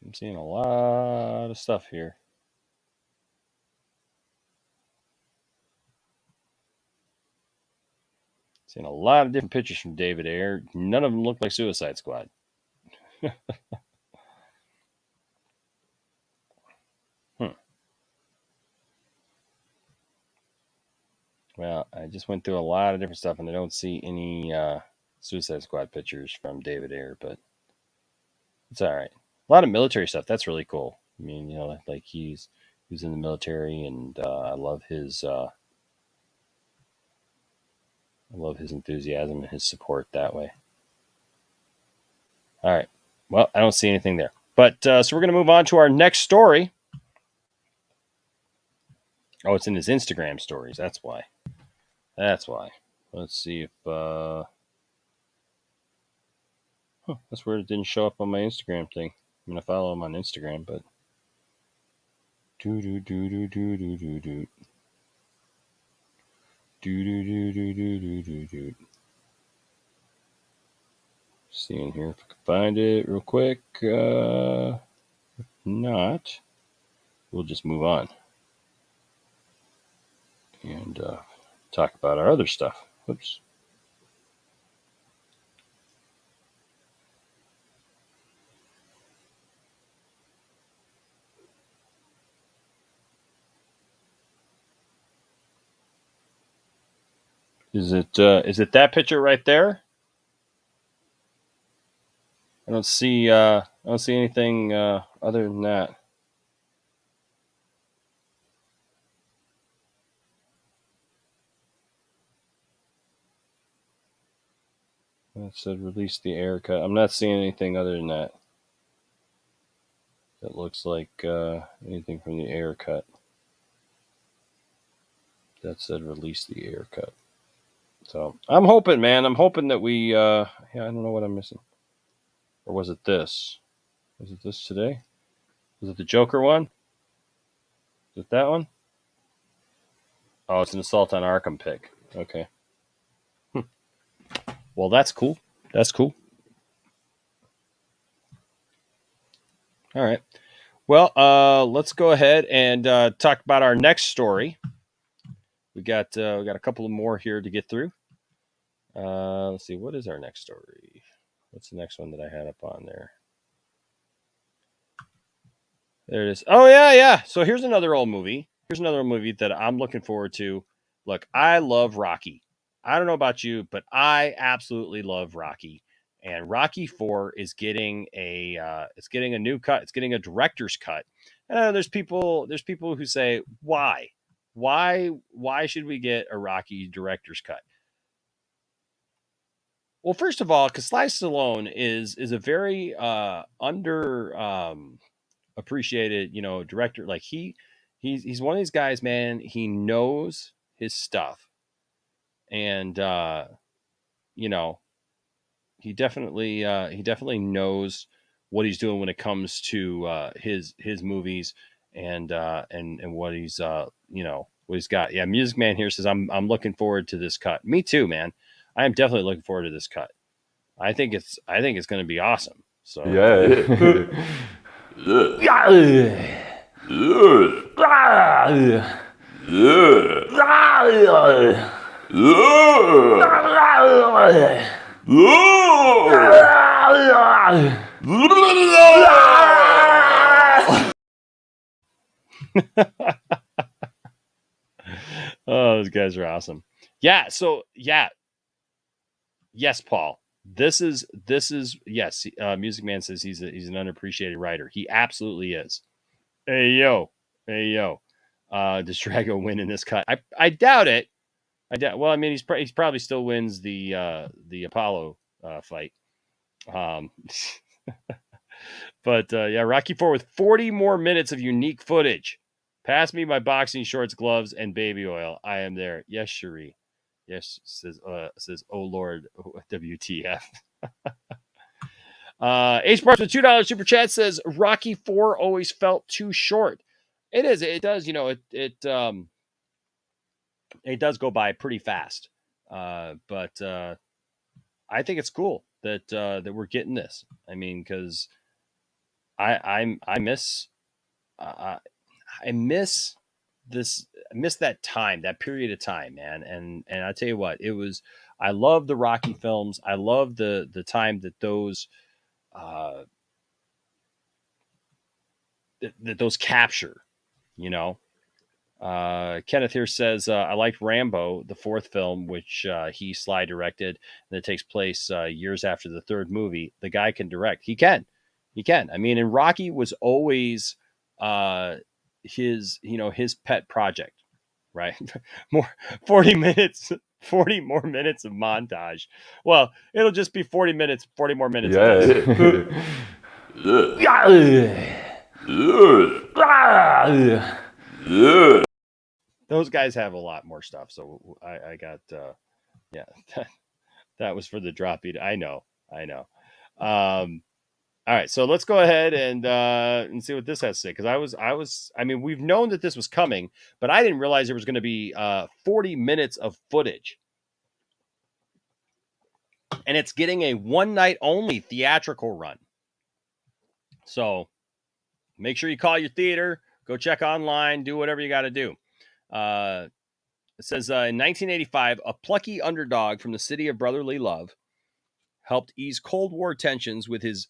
I'm seeing a lot of stuff here. Seeing a lot of different pictures from David Ayer. None of them look like Suicide Squad. Well, I just went through a lot of different stuff, and I don't see any Suicide Squad pictures from David Ayer, but It's all right. A lot of military stuff. That's really cool. I mean, like he's in the military, and I love his enthusiasm and his support that way. All right. Well, I don't see anything there. But so we're going to move on to our next story. Oh, it's in his Instagram stories. That's why. Let's see if... that's where it didn't show up on my Instagram thing. I'm going to follow him on Instagram, but... Seeing here if I can find it real quick. If not, we'll just move on and talk about our other stuff. Oops. Is it that picture right there? I don't see anything other than that. It said release the air cut. I'm not seeing anything other than that. That looks like anything from the air cut. That said release the air cut. So I'm hoping, man. I'm hoping that we I don't know what I'm missing. Or was it this? Was it this today? Was it the Joker one? Is it that one? Oh, it's an Assault on Arkham pick. Okay. Well, that's cool. That's cool. All right. Well, let's go ahead and talk about our next story. We got a couple of more here to get through. Let's see. What is our next story? What's the next one that I had up on there? There it is. Oh, yeah. So here's another old movie. Here's another movie that I'm looking forward to. Look, I love Rocky. I don't know about you, but I absolutely love Rocky. And Rocky 4 is getting a new cut. It's getting a director's cut. And I know there's people who say, why? Why should we get a Rocky director's cut? Well, first of all, because Sly Stallone is a very appreciated, director. Like he's one of these guys, man. He knows his stuff. And he definitely knows what he's doing when it comes to his movies and what he's what he's got. Yeah, Music Man here says I'm looking forward to this cut. Me too, man. I am definitely looking forward to this cut. I think it's going to be awesome. So Oh, those guys are awesome. Yeah. So yeah. Yes, Paul. This is yes. Music Man says he's an unappreciated writer. He absolutely is. Hey yo. Does Drago win in this cut? I doubt it. Well, I mean, he's probably still wins the Apollo fight. But yeah, Rocky 4 with 40 more minutes of unique footage. Pass me my boxing shorts, gloves, and baby oil. I am there. Yes, Cherie. Yes, says oh Lord, WTF. H Parks with $2 super chat says Rocky 4 always felt too short. It is. It does. It does go by pretty fast. But I think it's cool that we're getting this. I mean, because I miss this. I miss that time, that period of time, man. And I tell you what, I love the Rocky films. I love the time that those capture, Kenneth here says, I liked Rambo, the fourth film, which Sly directed, and it takes place years after the third movie. The guy can direct. He can. He can. I mean, and Rocky was always his pet project, right? More 40 minutes, 40 more minutes of montage. Well, it'll just be 40 minutes, 40 more minutes. Those guys have a lot more stuff. So I got, yeah, that was for the drop beat. I know. All right, so let's go ahead and see what this has to say. Because I mean, we've known that this was coming, but I didn't realize there was going to be 40 minutes of footage. And it's getting a one night only theatrical run. So make sure you call your theater, go check online, do whatever you got to do. It says in 1985, a plucky underdog from the city of brotherly love helped ease Cold War tensions with his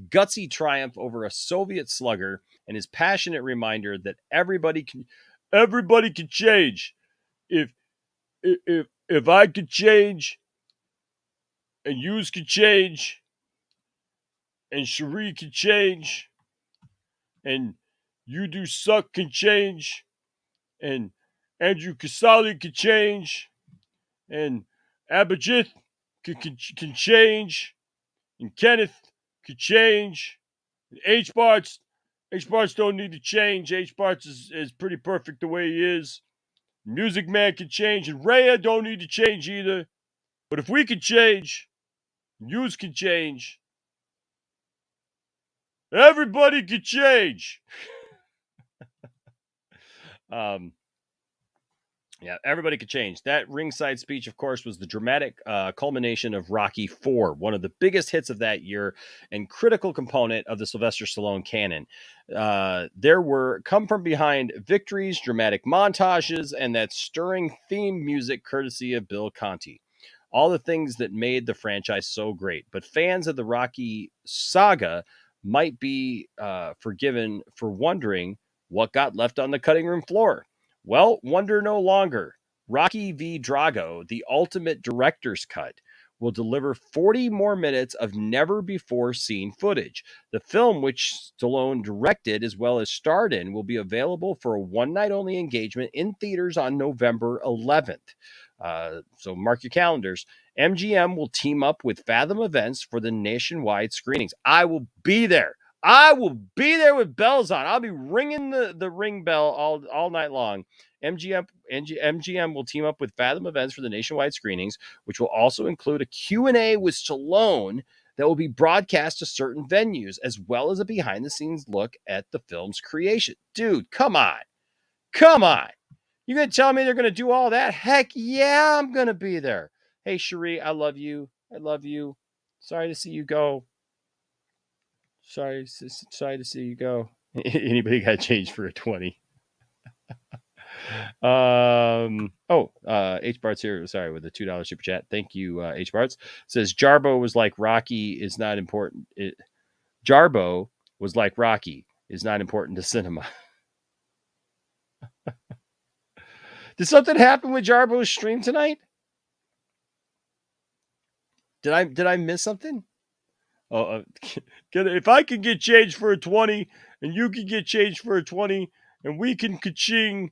gutsy triumph over a Soviet slugger and his passionate reminder that everybody can change. If I could change, and yous could change, and Cherie could change, and you do suck can change, and Andrew Casali could change, and Abhijit can change, and Kenneth could change. H-Barts don't need to change. H-Barts is pretty perfect the way he is. Music Man can change, and Rhea don't need to change either. But if we could change, yous can change, everybody could change. Yeah, everybody could change. That ringside speech, of course, was the dramatic culmination of Rocky IV, one of the biggest hits of that year and critical component of the Sylvester Stallone canon. There were come from behind victories, dramatic montages, and that stirring theme music courtesy of Bill Conti. All the things that made the franchise so great. But fans of the Rocky saga might be forgiven for wondering what got left on the cutting room floor. Well, wonder no longer. Rocky v. Drago, the ultimate director's cut, will deliver 40 more minutes of never-before-seen footage. The film, which Stallone directed as well as starred in, will be available for a one-night-only engagement in theaters on November 11th. So mark your calendars. MGM will team up with Fathom Events for the nationwide screenings. I will be there. I will be there with bells on. I'll be ringing the ring bell all night long. MGM will team up with Fathom Events for the nationwide screenings, which will also include a Q&A with Stallone that will be broadcast to certain venues, as well as a behind-the-scenes look at the film's creation. Dude, come on. Come on. You going to tell me they're going to do all that? Heck yeah, I'm going to be there. Hey, Cherie, I love you. I love you. Sorry to see you go. Sorry to see you go. Anybody got change for a 20? H-Barts here. Sorry, with the $2 super chat. Thank you, H-Barts. Says Jarbo was like Rocky is not important. Jarbo was like Rocky is not important to cinema. Did something happen with Jarbo's stream tonight? Did I miss something? If I can get change for a 20 and you can get change for a 20 and we can ka-ching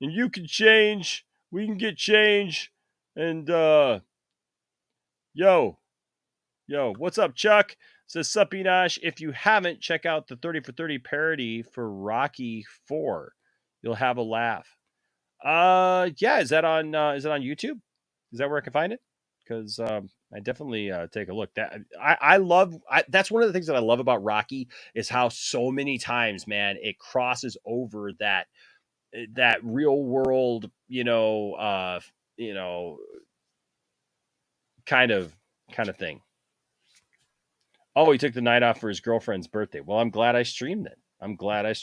and you can change, we can get change. And yo, what's up, Chuck? Says Suppinash. If you haven't, check out the 30 for 30 parody for Rocky 4. You'll have a laugh. Yeah, is it on YouTube? Is that where I can find it? Because I definitely take a look. That I love. That's one of the things that I love about Rocky is how so many times, man, it crosses over that real world, kind of thing. Oh, he took the night off for his girlfriend's birthday. Well, I'm glad I streamed then. I'm glad I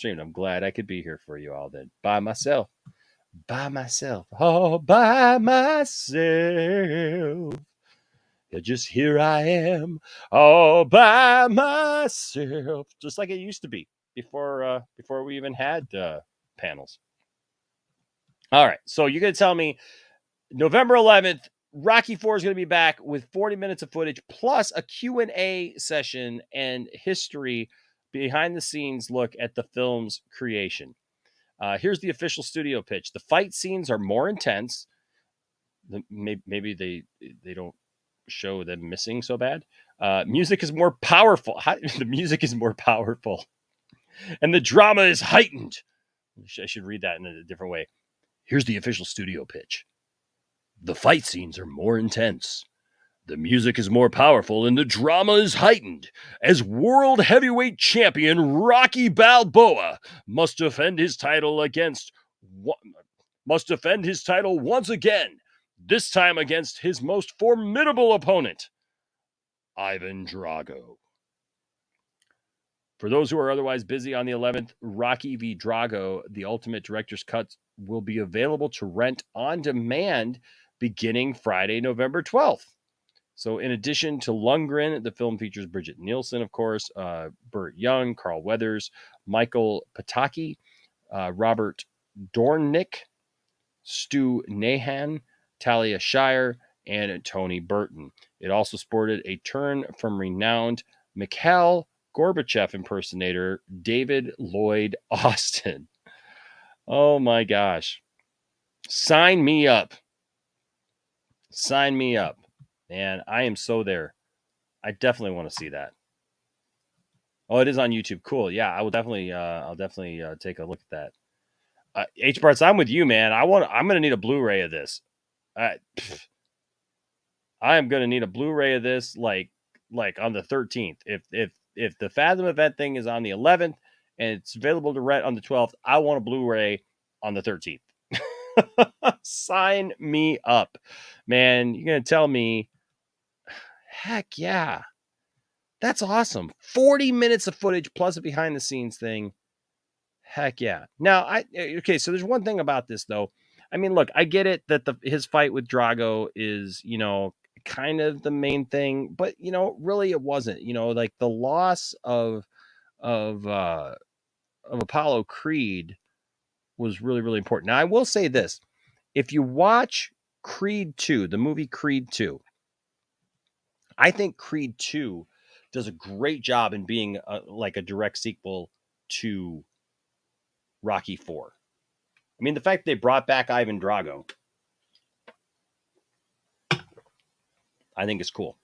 could be here for you all then by myself. All by myself. Yeah, just here I am, all by myself, just like it used to be before we even had panels. All right, so you're gonna tell me November 11th, Rocky 4 is gonna be back with 40 minutes of footage plus a Q&A session and history behind the scenes look at the film's creation. Here's the official studio pitch. The fight scenes are more intense. Maybe they don't show them missing so bad. Music is more powerful. The music is more powerful. And the drama is heightened. I should read that in a different way. Here's the official studio pitch. The fight scenes are more intense. The music is more powerful and the drama is heightened as world heavyweight champion Rocky Balboa must defend his title once again, this time against his most formidable opponent, Ivan Drago. For those who are otherwise busy on the 11th, Rocky v. Drago, the Ultimate Director's Cut, will be available to rent on demand beginning Friday, November 12th. So in addition to Lundgren, the film features Bridget Nielsen, of course, Burt Young, Carl Weathers, Michael Pataki, Robert Dornick, Stu Nahan, Talia Shire, and Tony Burton. It also sported a turn from renowned Mikhail Gorbachev impersonator David Lloyd Austin. Oh my gosh. Sign me up. Sign me up. Man, I am so there. I definitely want to see that. Oh, it is on YouTube. Cool. Yeah, I will definitely take a look at that. H Barts, I'm with you, man. I'm gonna need a Blu-ray of this. I am gonna need a Blu-ray of this like on the 13th. If the Fathom event thing is on the 11th and it's available to rent on the 12th, I want a Blu-ray on the 13th. Sign me up, man. You're gonna tell me, heck yeah, that's awesome. 40 minutes of footage plus a behind the scenes thing. Heck yeah. Now, so there's one thing about this though. I mean, look, I get it that his fight with Drago is, kind of the main thing, but really it wasn't. Like the loss of Apollo Creed was really, really important. Now, I will say this: if you watch Creed 2, the movie Creed 2, I think Creed 2 does a great job in being like a direct sequel to Rocky 4. I mean, the fact they brought back Ivan Drago, I think is cool.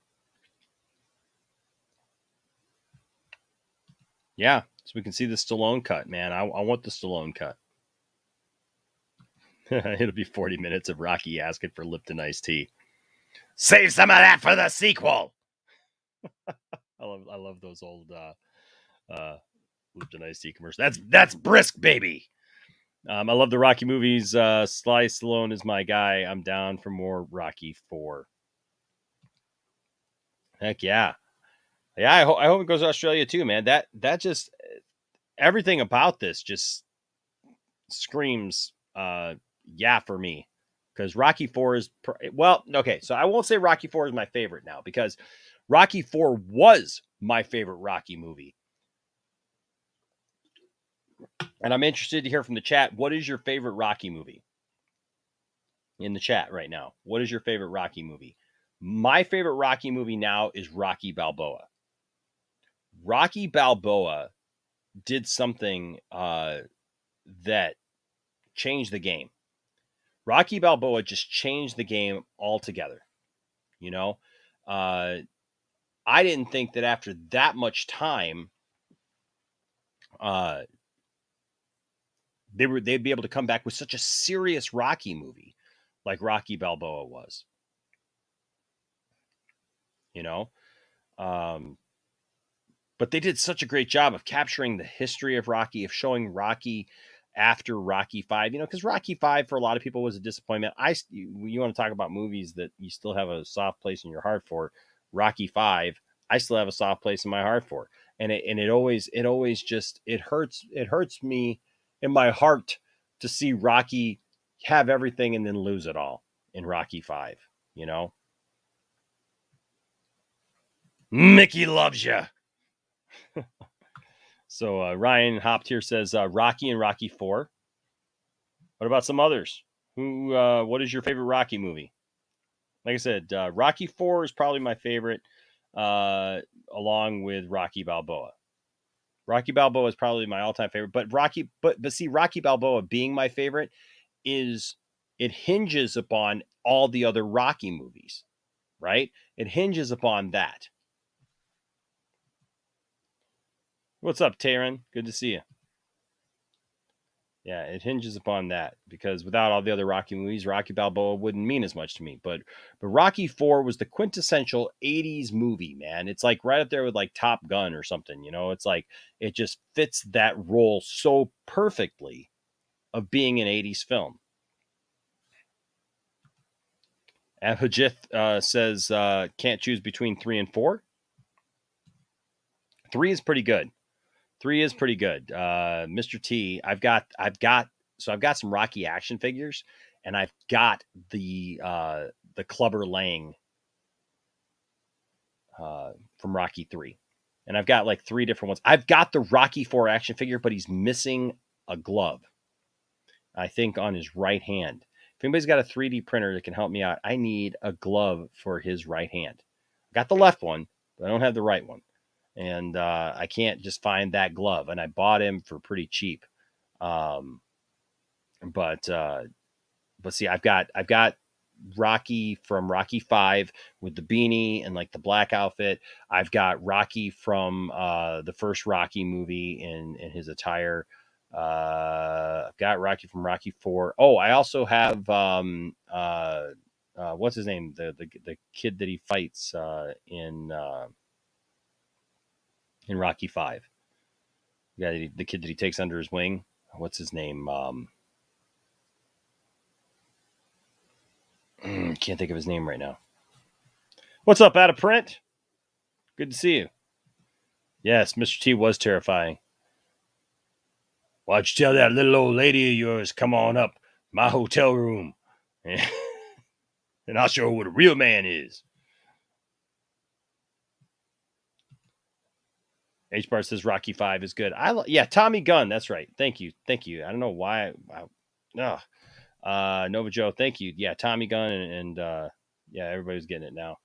Yeah, so we can see the Stallone cut, man. I want the Stallone cut. It'll be 40 minutes of Rocky asking for Lipton iced tea. Save some of that for the sequel. I love those old Lipton iced tea commercials. That's brisk, baby. I love the Rocky movies. Sly Stallone is my guy. I'm down for more Rocky 4. Heck yeah. Yeah, I hope it goes to Australia too, man. That just, everything about this just screams yeah for me. Because Rocky 4 is, so I won't say Rocky 4 is my favorite now, because Rocky 4 was my favorite Rocky movie. And I'm interested to hear from the chat, what is your favorite Rocky movie? In the chat right now, what is your favorite Rocky movie? My favorite Rocky movie now is Rocky Balboa. Rocky Balboa did something that changed the game. Rocky Balboa just changed the game altogether. I didn't think that after that much time, they'd be able to come back with such a serious Rocky movie like Rocky Balboa was. But they did such a great job of capturing the history of Rocky, of showing Rocky after Rocky 5, because Rocky 5 for a lot of people was a disappointment. You want to talk about movies that you still have a soft place in your heart for. Rocky 5, I still have a soft place in my heart for. And it always just, it hurts me in my heart to see Rocky have everything and then lose it all in Rocky 5, Mickey loves you. So Ryan hopped here, says Rocky and Rocky 4. What about some others? What is your favorite Rocky movie? Like I said, Rocky 4 is probably my favorite, along with Rocky Balboa. Rocky Balboa is probably my all-time favorite, but see, Rocky Balboa being my favorite is it hinges upon all the other Rocky movies, right? It hinges upon that. What's up, Taryn? Good to see you. Yeah, it hinges upon that because without all the other Rocky movies, Rocky Balboa wouldn't mean as much to me. But Rocky 4 was the quintessential 80s movie, man. It's like right up there with like Top Gun or something, you know? It's like it just fits that role so perfectly of being an 80s film. Abhijit says can't choose between 3 and 4. 3 is pretty good. 3 is pretty good. Mr. T, I've got some Rocky action figures, and I've got the Clubber Lang from Rocky 3. And I've got like 3 different ones. I've got the Rocky 4 action figure, but he's missing a glove, I think, on his right hand. If anybody's got a 3D printer that can help me out, I need a glove for his right hand. I got the left one, but I don't have the right one. And I can't just find that glove. And I bought him for pretty cheap. But see, I've got Rocky from Rocky 5 with the beanie and like the black outfit. I've got Rocky from the first Rocky movie in his attire. I've got Rocky from Rocky 4. Oh, I also have what's his name? The kid that he fights in Rocky 5. Yeah, the kid that he takes under his wing. What's his name? Can't think of his name right now. What's up, Out of Print? Good to see you. Yes, Mr. T was terrifying. Why don't you tell that little old lady of yours, come on up my hotel room, and I'll show her what a real man is. H-Bar says Rocky 5 is good. Yeah, Tommy Gunn. That's right. Thank you. I don't know why. Nova Joe, thank you. Yeah, Tommy Gunn and yeah, everybody's getting it now.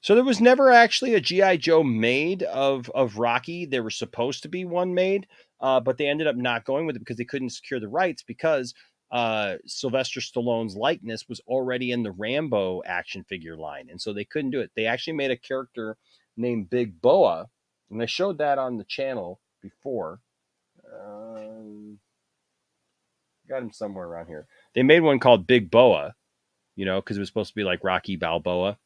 So there was never actually a G.I. Joe made of Rocky. There was supposed to be one made, but they ended up not going with it because they couldn't secure the rights because Sylvester Stallone's likeness was already in the Rambo action figure line. And so they couldn't do it. They actually made a character named Big Boa, and I showed that on the channel before. Got him somewhere around here. They made one called Big Boa, because it was supposed to be like Rocky Balboa.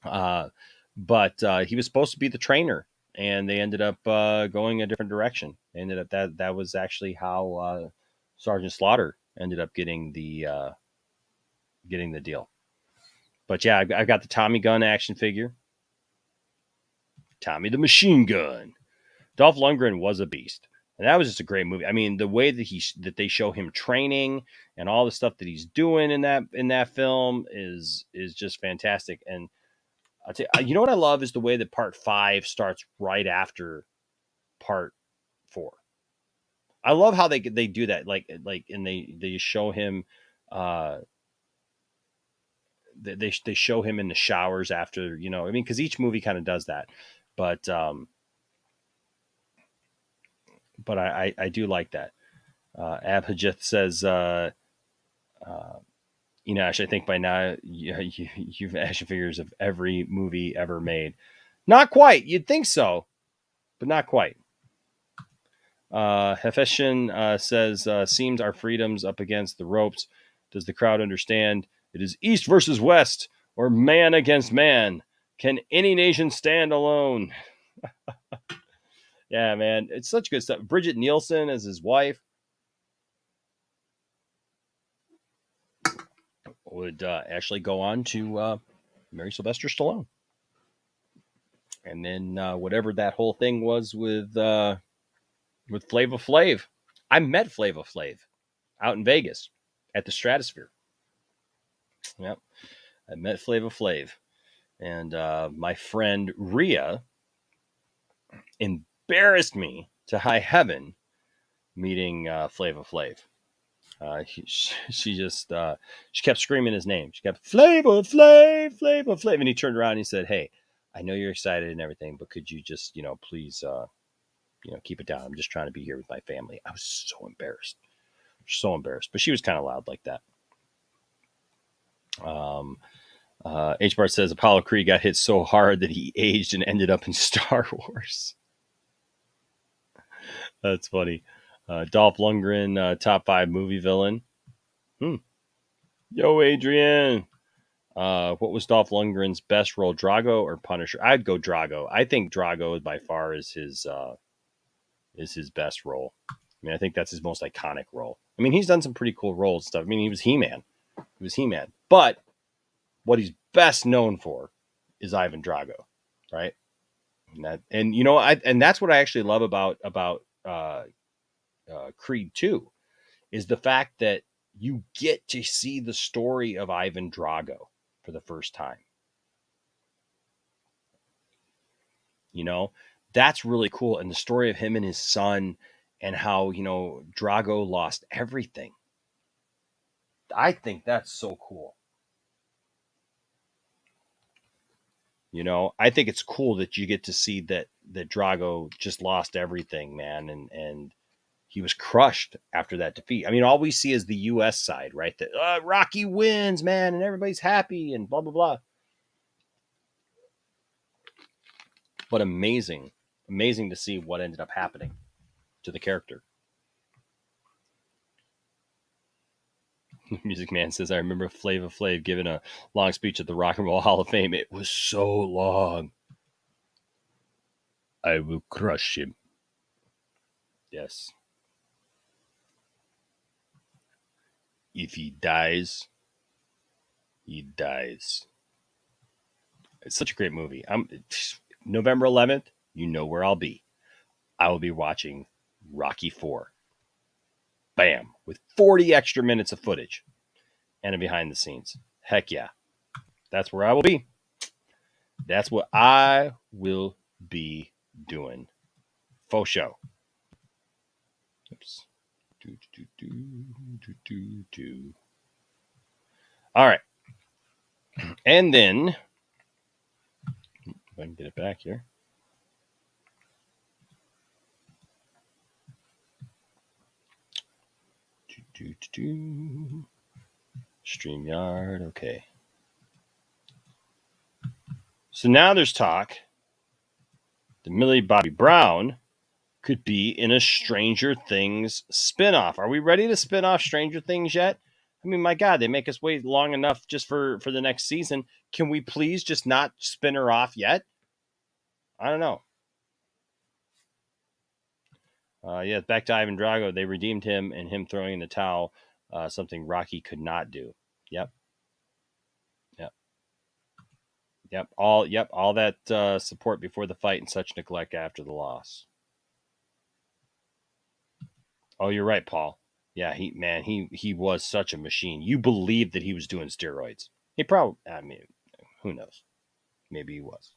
But he was supposed to be the trainer, and they ended up going a different direction. They ended up that was actually how Sergeant Slaughter ended up getting the deal. But yeah, I've got the Tommy Gunn action figure. Tommy the Machine Gun. Dolph Lundgren was a beast. And that was just a great movie. I mean, the way that they show him training and all the stuff that he's doing in that film is just fantastic. And I'll tell you, what I love is the way that part 5 starts right after part 4. I love how they do that. Like, and they show him, they show him in the showers after, because each movie kind of does that. But I do like that. Abhijit says, Enosh, I think by now you've action figures of every movie ever made. Not quite. You'd think so, but not quite. Hefeshin says, seems our freedom's up against the ropes. Does the crowd understand? It is East versus West or man against man. Can any nation stand alone? Yeah, man. It's such good stuff. Bridget Nielsen as his wife would actually go on to marry Sylvester Stallone. And then whatever that whole thing was with Flava Flav. I met Flava Flav out in Vegas at the Stratosphere. Yep. I met Flava Flav. And my friend Rhea embarrassed me to high heaven meeting Flava Flav. She just she kept screaming his name. She kept Flavor Flav, Flavor Flav, and he turned around and he said, "Hey, I know you're excited and everything, but could you just, please, keep it down? I'm just trying to be here with my family." I was so embarrassed, but she was kind of loud like that. H. Bart says Apollo Creed got hit so hard that he aged and ended up in Star Wars. That's funny. Dolph Lundgren, top 5 movie villain. Yo, Adrian. What was Dolph Lundgren's best role, Drago or Punisher? I'd go Drago. I think Drago by far is his best role. I mean, I think that's his most iconic role. I mean, he's done some pretty cool roles and stuff. I mean, he was He-Man. But what he's best known for is Ivan Drago, right? And that's what I actually love about Creed 2 is the fact that you get to see the story of Ivan Drago for the first time. That's really cool. And the story of him and his son and how, Drago lost everything. I think that's so cool. I think it's cool that you get to see that Drago just lost everything, man. And he was crushed after that defeat. I mean, all we see is the U.S. side, right? That Rocky wins, man, and everybody's happy and blah, blah, blah. But amazing to see what ended up happening to the character. Music Man says, I remember Flava Flav giving a long speech at the Rock and Roll Hall of Fame. It was so long. I will crush him. Yes. If he dies, he dies. It's such a great movie. November 11th, you know where I'll be. I will be watching Rocky 4. Bam. With 40 extra minutes of footage and a behind the scenes. Heck yeah. That's where I will be. That's what I will be doing. Faux show. Oops. All right. And then, if I can get it back here. StreamYard. Okay. So now there's talk that Millie Bobby Brown could be in a Stranger Things spinoff. Are we ready to spin off Stranger Things yet? I mean, my God, they make us wait long enough just for the next season. Can we please just not spin her off yet? I don't know. Yeah, back to Ivan Drago. They redeemed him and him throwing in the towel, something Rocky could not do. Yep. All that support before the fight and such neglect after the loss. Oh, you're right, Paul. Yeah, he was such a machine. You believed that he was doing steroids. Who knows? Maybe he was.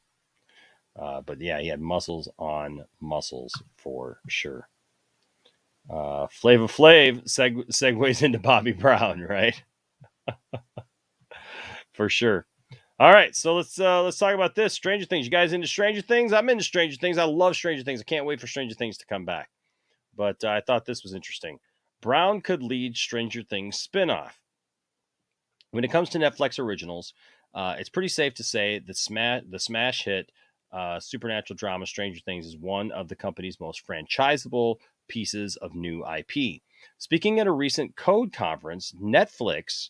But yeah, he had muscles on muscles for sure. Flava Flav segues into Bobby Brown, right? For sure. All right, so let's talk about this. Stranger Things. You guys into Stranger Things? I'm into Stranger Things. I love Stranger Things. I can't wait for Stranger Things to come back. But I thought this was interesting. Brown could lead Stranger Things spinoff. When it comes to Netflix originals, it's pretty safe to say that the smash hit supernatural drama Stranger Things is one of the company's most franchisable pieces of new IP. Speaking at a recent Code conference, Netflix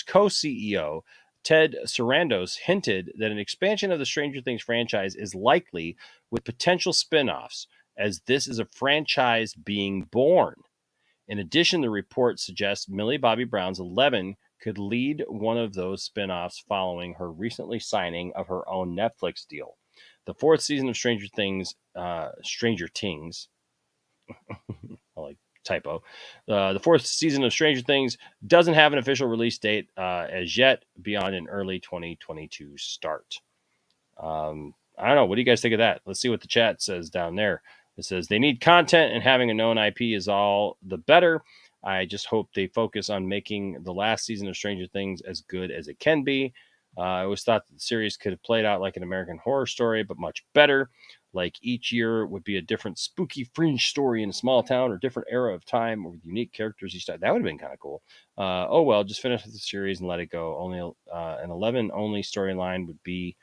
co-CEO Ted Sarandos hinted that an expansion of the Stranger Things franchise is likely with potential spin-offs, as this is a franchise being born. In addition, the report suggests Millie Bobby Brown's 11 could lead one of those spin-offs following her recently signing of her own Netflix deal. The fourth season of Stranger Things, I like typo. The fourth season of Stranger Things doesn't have an official release date as yet, beyond an early 2022 start. I don't know. What do you guys think of that? Let's see what the chat says down there. It says they need content, and having a known IP is all the better. I just hope they focus on making the last season of Stranger Things as good as it can be. I always thought that the series could have played out like an American Horror Story, but much better. Like each year would be a different spooky fringe story in a small town or different era of time with unique characters each time. That would have been kind of cool. Oh well, just finish the series and let it go. Only an 11 only storyline would be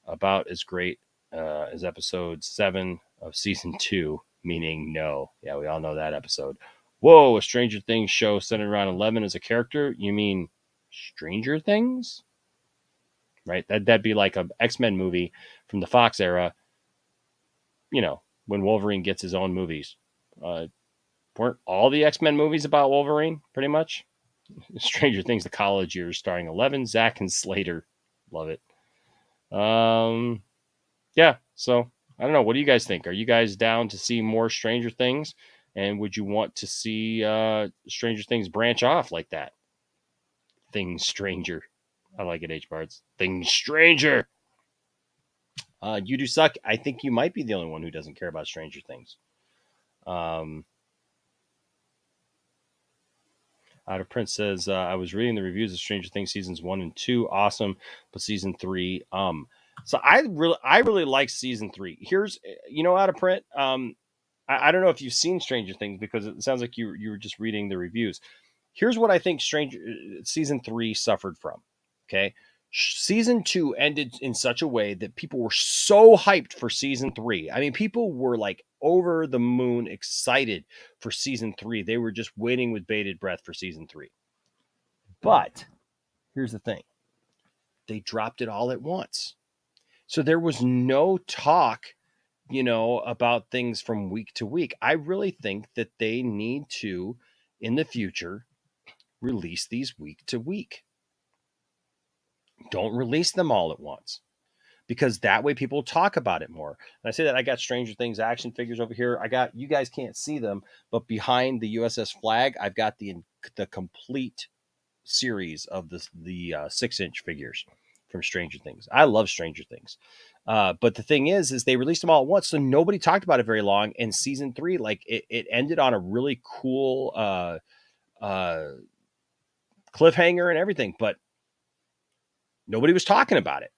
about as great as episode 7 of season 2, meaning no. Yeah, we all know that episode. Whoa, a Stranger Things show centered around 11 as a character? You mean Stranger Things? Right? That'd be like an X-Men movie from the Fox era, you know, when Wolverine gets his own movies. Weren't all the X-Men movies about Wolverine, pretty much? Stranger Things, the college years, starring 11, Zach, and Slater. Love it. Yeah, so I don't know. What do you guys think? Are you guys down to see more Stranger Things? And would you want to see Stranger Things branch off like that? Things Stranger. I like it, H-Bards. Things Stranger. You do suck. I think you might be the only one who doesn't care about Stranger Things. Out of Print says, I was reading the reviews of Stranger Things seasons 1 and 2. Awesome. But season 3, So I really like season 3. Here's, Out of Print, I don't know if you've seen Stranger Things because it sounds like you were just reading the reviews. Here's what I think season 3 suffered from. Okay. Season 2 ended in such a way that people were so hyped for season 3. I mean, people were like over the moon excited for season 3. They were just waiting with bated breath for season 3. But here's the thing. They dropped it all at once. So there was no talk, about things from week to week. I really think that they need to, in the future, release these week to week. Don't release them all at once, because that way people talk about it more. And I say that I got Stranger Things action figures over here. You guys can't see them, but behind the USS flag, I've got the complete series of the 6-inch figures from Stranger Things. I love Stranger Things. But the thing is they released them all at once, so nobody talked about it very long. And season 3, it ended on a really cool cliffhanger and everything, but nobody was talking about it.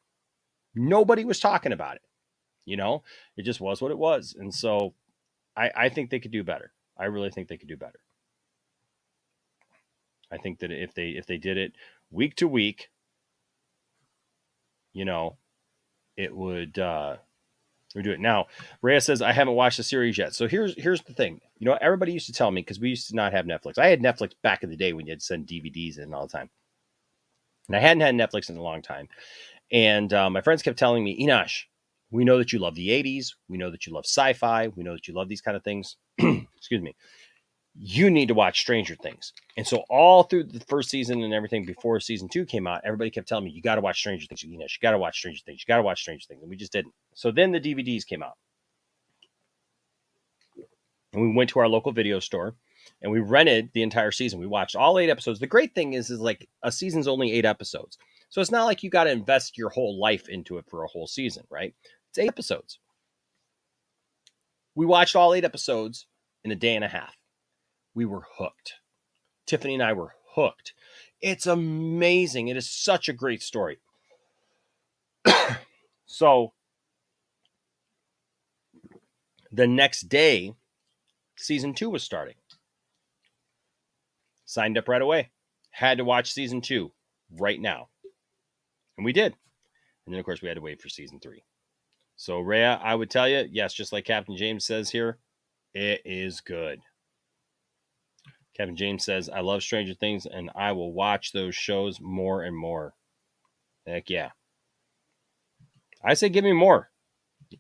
Nobody was talking about it. It just was what it was. And so I think they could do better. I really think they could do better. I think that if they did it week to week, it would do it. Now, Rhea says, I haven't watched the series yet. So here's the thing. Everybody used to tell me, because we used to not have Netflix. I had Netflix back in the day when you had to send DVDs in all the time. And I hadn't had Netflix in a long time. And my friends kept telling me, Enosh, we know that you love the 80s. We know that you love sci-fi. We know that you love these kind of things. Excuse me. You need to watch Stranger Things. And so all through the first season and everything before season 2 came out, everybody kept telling me, you got to watch Stranger Things. You got to watch Stranger Things. You got to watch Stranger Things. And we just didn't. So then the DVDs came out. And we went to our local video store and we rented the entire season. We watched all 8 episodes. The great thing is like a season's only 8 episodes. So it's not like you got to invest your whole life into it for a whole season, right? It's 8 episodes. We watched all 8 episodes in a day and a half. We were hooked. Tiffany and I were hooked. It's amazing. It is such a great story. So the next day, season 2 was starting. Signed up right away. Had to watch season 2 right now. And we did. And then, of course, we had to wait for season 3. So, Rhea, I would tell you, yes, just like Captain James says here, it is good. Captain James says, I love Stranger Things, and I will watch those shows more and more. Heck yeah. I say give me more.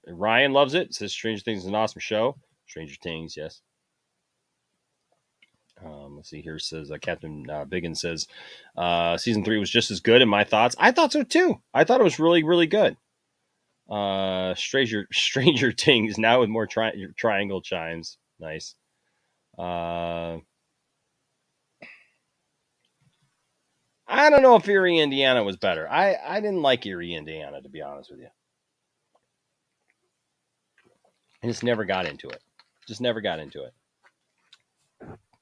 Ryan loves it. Says Stranger Things is an awesome show. Stranger Things, yes. Let's see here. Says Captain Biggin says, season 3 was just as good in my thoughts. I thought so too. I thought it was really, really good. Stranger Things now with more triangle chimes. Nice. I don't know if Erie, Indiana was better. I didn't like Erie, Indiana, to be honest with you. I just never got into it. Just never got into it.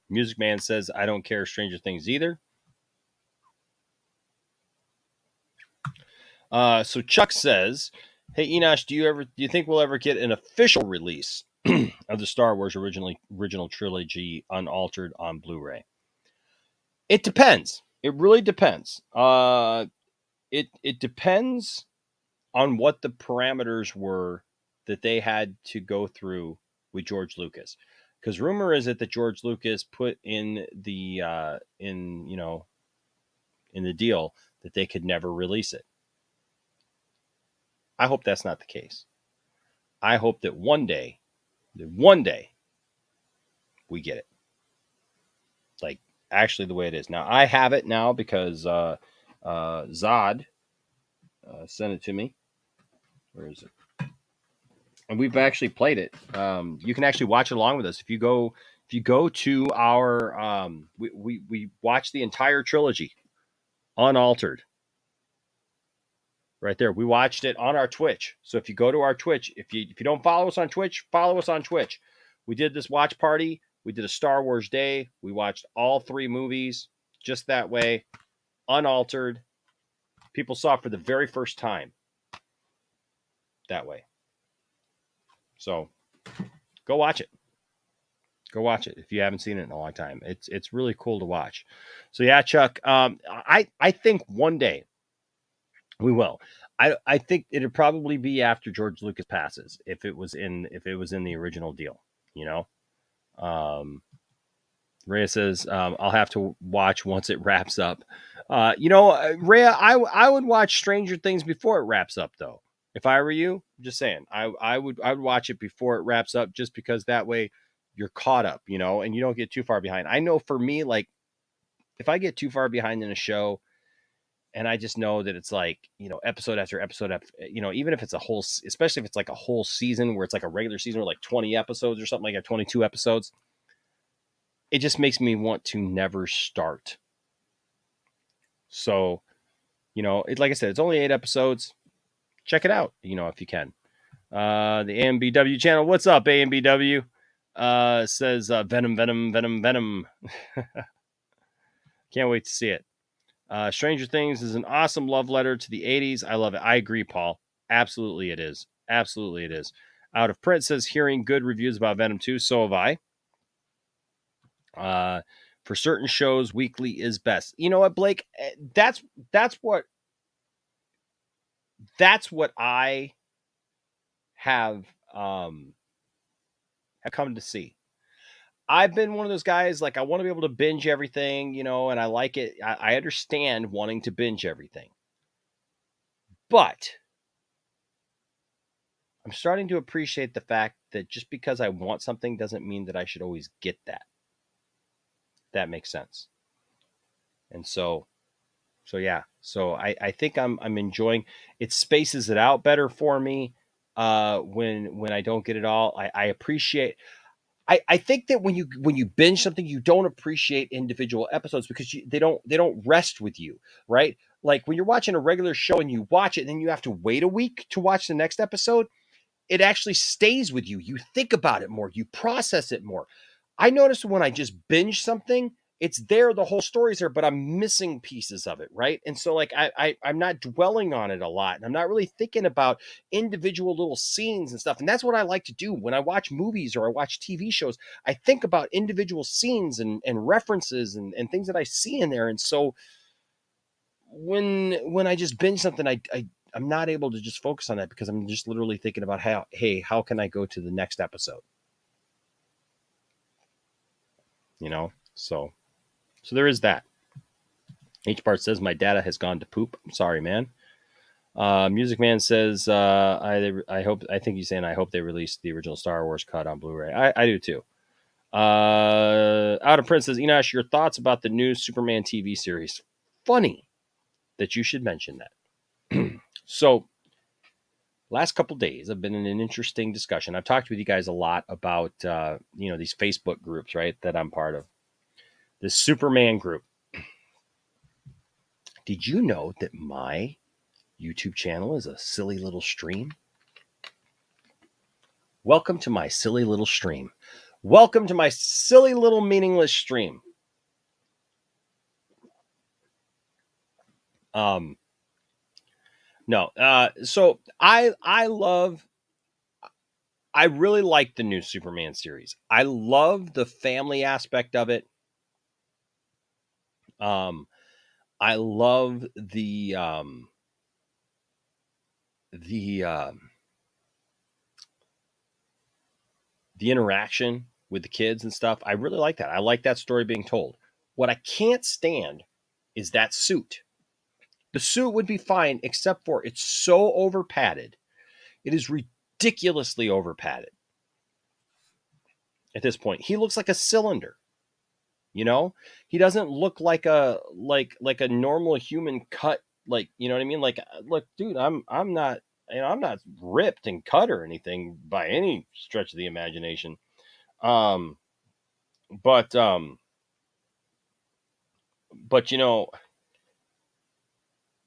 Music Man says, I don't care Stranger Things either. So Chuck says, hey, Enosh, do you think we'll ever get an official release of the Star Wars original trilogy unaltered on Blu-ray? It depends. It really depends. It depends on what the parameters were that they had to go through with George Lucas. Because rumor is it that George Lucas put in the in the deal that they could never release it. I hope that's not the case. I hope that one day we get it. Like actually the way it is. Now I have it now because Zod sent it to me. Where is it? And we've actually played it. You can actually watch it along with us. If you go to our we watched the entire trilogy unaltered. Right there. We watched it on our Twitch. So if you go to our Twitch, if you don't follow us on Twitch, follow us on Twitch. We did this watch party. We did a Star Wars day. We watched all 3 movies just that way, unaltered. People saw it for the very first time that way. So go watch it. Go watch it if you haven't seen it in a long time. It's really cool to watch. So yeah, Chuck, I think one day we will. I think it'd probably be after George Lucas passes if it was in the original deal, you know. Rhea says I'll have to watch once it wraps up. Rhea, I would watch Stranger Things before it wraps up though. If I were you, I'm just saying, I would watch it before it wraps up just because that way you're caught up, you know, and you don't get too far behind. I know for me, like if I get too far behind in a show, and I just know that it's like, you know, episode after episode, you know, even if it's especially if it's like a whole season where it's like a regular season or like 20 episodes or something like that, 22 episodes, it just makes me want to never start. So, you know, like I said, it's only 8 episodes. Check it out, you know, if you can. The AMBW channel, what's up, AMBW? Says Venom. Can't wait to see it. Stranger Things is an awesome love letter to the 80s. I love it. I agree, Paul. Absolutely it is. Absolutely it is. Out of Print says, hearing good reviews about Venom 2. So have I. For certain shows, weekly is best. You know what, Blake? That's what I have come to see. I've been one of those guys, like, I want to be able to binge everything, you know, and I like it. I understand wanting to binge everything. But I'm starting to appreciate the fact that just because I want something doesn't mean that I should always get that. That makes sense. And so yeah. So I think I'm enjoying it. Spaces it out better for me when I don't get it all. I appreciate. I think that when you binge something, you don't appreciate individual episodes because they don't rest with you, right? Like when you're watching a regular show and you watch it and then you have to wait a week to watch the next episode, it actually stays with you. You think about it more, you process it more. I notice when I just binge something, it's there, the whole story's there, but I'm missing pieces of it, right? And so like I'm not dwelling on it a lot, and I'm not really thinking about individual little scenes and stuff. And that's what I like to do when I watch movies or I watch TV shows. I think about individual scenes and references and things that I see in there. And so when I just binge something, I'm not able to just focus on that because I'm just literally thinking about how can I go to the next episode? You know, so there is that. H part says my data has gone to poop. I'm sorry, man. Music Man says I think he's saying I hope they release the original Star Wars cut on Blu-ray. I do too. Out of Print says, Enosh, your thoughts about the new Superman TV series? Funny that you should mention that. So last couple days I've been in an interesting discussion. I've talked with you guys a lot about these Facebook groups, right, that I'm part of. The Superman group. Did you know that my YouTube channel is a silly little stream? Welcome to my silly little stream. Welcome to my silly little meaningless stream. So I really like the new Superman series. I love the family aspect of it. I love the interaction with the kids and stuff. I really like that. I like that story being told. What I can't stand is that suit. The suit would be fine, except for it's so over padded. It is ridiculously over padded. At this point, he looks like a cylinder. You know, he doesn't look like a normal human cut. Like, you know what I mean? Like, look, dude, I'm not ripped and cut or anything by any stretch of the imagination. But you know,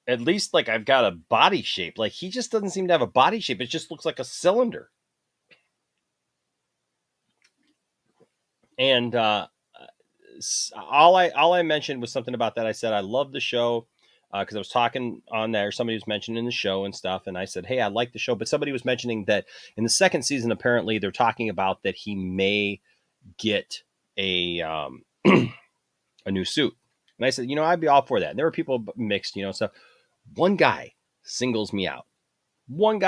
at least like I've got a body shape. Like, he just doesn't seem to have a body shape. It just looks like a cylinder. And all I mentioned was something about that. I said I love the show because I was talking on there. Somebody was mentioning the show and stuff, and I said, hey, I like the show. But somebody was mentioning that in the second season, apparently they're talking about that he may get a new suit. And I said, you know, I'd be all for that. And there were people mixed, you know, stuff. One guy singles me out. And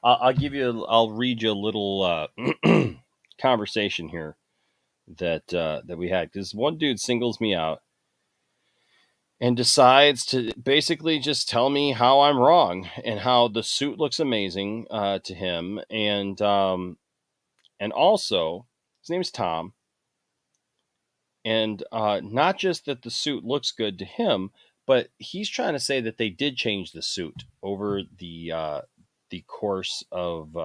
I'll read you a little conversation here that we had, because one dude singles me out and decides to basically just tell me how I'm wrong and how the suit looks amazing to him, and also his name's Tom, and not just that the suit looks good to him, but he's trying to say that they did change the suit over the course of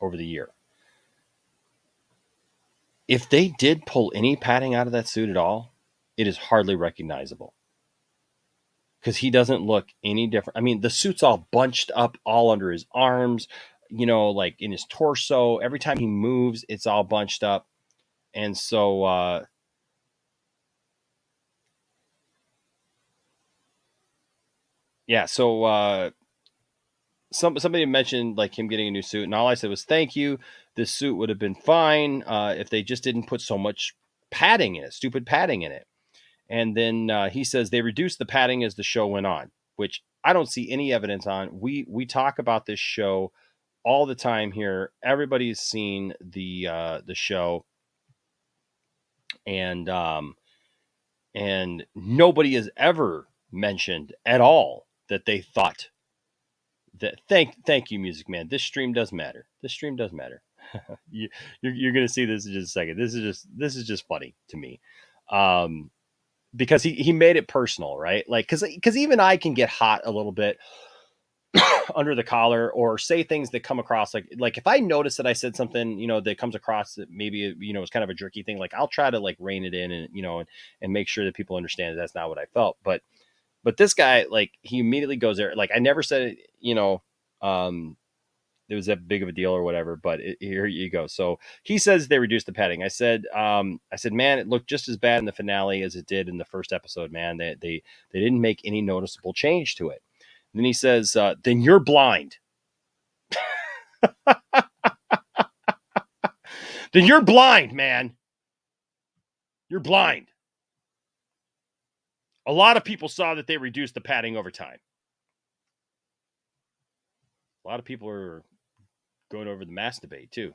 over the year. If they did pull any padding out of that suit at all, it is hardly recognizable, because he doesn't look any different. I mean, the suit's all bunched up all under his arms, you know, like in his torso. Every time he moves, it's all bunched up. And so somebody mentioned like him getting a new suit, and all I said was, thank you. This suit would have been fine if they just didn't put so much padding in it, stupid padding in it. And then he says they reduced the padding as the show went on, which I don't see any evidence on. We talk about this show all the time here. Everybody's seen the show, and nobody has ever mentioned at all that they thought that. Thank you, Music Man. This stream does matter. You're gonna see this in just a second. This is just funny to me, because he made it personal, right? Like, because even I can get hot a little bit under the collar, or say things that come across like if I notice that I said something, you know, that comes across that maybe, you know, it's kind of a jerky thing, like I'll try to like rein it in, and, you know, and make sure that people understand that that's not what I felt. But this guy, like, he immediately goes there. Like, I never said it, you know, it was that big of a deal or whatever, but here you go. So he says they reduced the padding. I said, man, it looked just as bad in the finale as it did in the first episode, man. They didn't make any noticeable change to it. And then he says, then you're blind. Then you're blind, man. You're blind. A lot of people saw that they reduced the padding over time. A lot of people are going over the mass debate, too.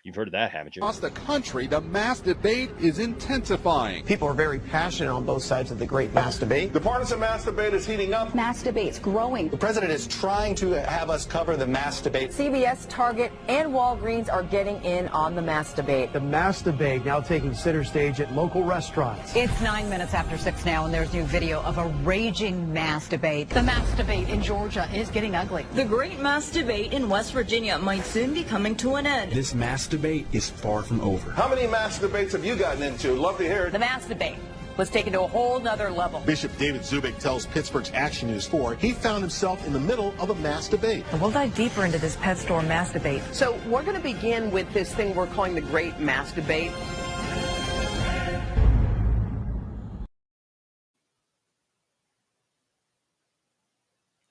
You've heard of that, haven't you? Across the country, the mass debate is intensifying. People are very passionate on both sides of the great mass debate. The partisan mass debate is heating up. Mass debate's growing. The president is trying to have us cover the mass debate. CVS, Target, and Walgreens are getting in on the mass debate. The mass debate now taking center stage at local restaurants. It's 9 minutes after 6 now, and there's new video of a raging mass debate. The mass debate in Georgia is getting ugly. The great mass debate in West Virginia might soon be coming to an end. This mass debate is far from over. How many mass debates have you gotten into? Love to hear it. The mass debate was taken to a whole nother level. Bishop David Zubik tells Pittsburgh's Action News 4 he found himself in the middle of a mass debate. And we'll dive deeper into this pet store mass debate. So we're going to begin with this thing we're calling the Great Mass Debate.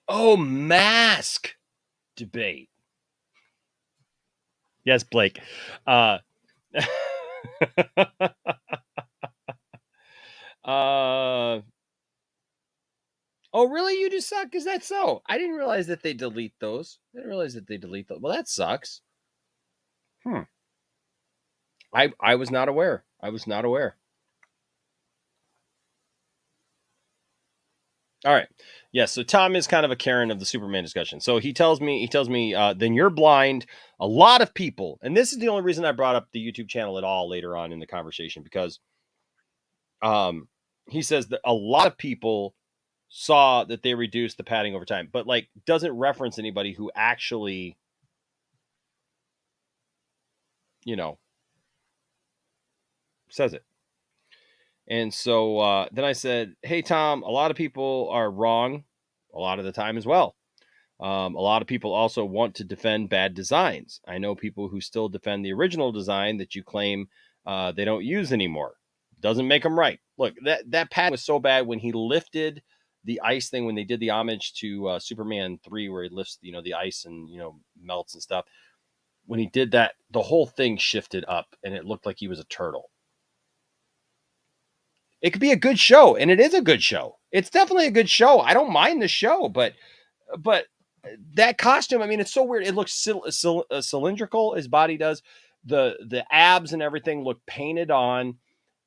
Oh, mask debate. Yes, Blake. Oh, really? You just suck? Is that so? I didn't realize that they delete those. Well, that sucks. I was not aware. All right. Yes. So Tom is kind of a Karen of the Superman discussion. So he tells me, then you're blind. A lot of people, and this is the only reason I brought up the YouTube channel at all later on in the conversation, because he says that a lot of people saw that they reduced the padding over time, but like doesn't reference anybody who actually, says it. And so then I said, hey, Tom, a lot of people are wrong a lot of the time as well. A lot of people also want to defend bad designs. I know people who still defend the original design that you claim they don't use anymore. Doesn't make them right. Look, that pad was so bad when he lifted the ice thing, when they did the homage to Superman 3, where he lifts, the ice and, melts and stuff. When he did that, the whole thing shifted up and it looked like he was a turtle. It could be a good show, and it is a good show. It's definitely a good show. I don't mind the show, but that costume, I mean, it's so weird. It looks cylindrical, his body does. The abs and everything look painted on,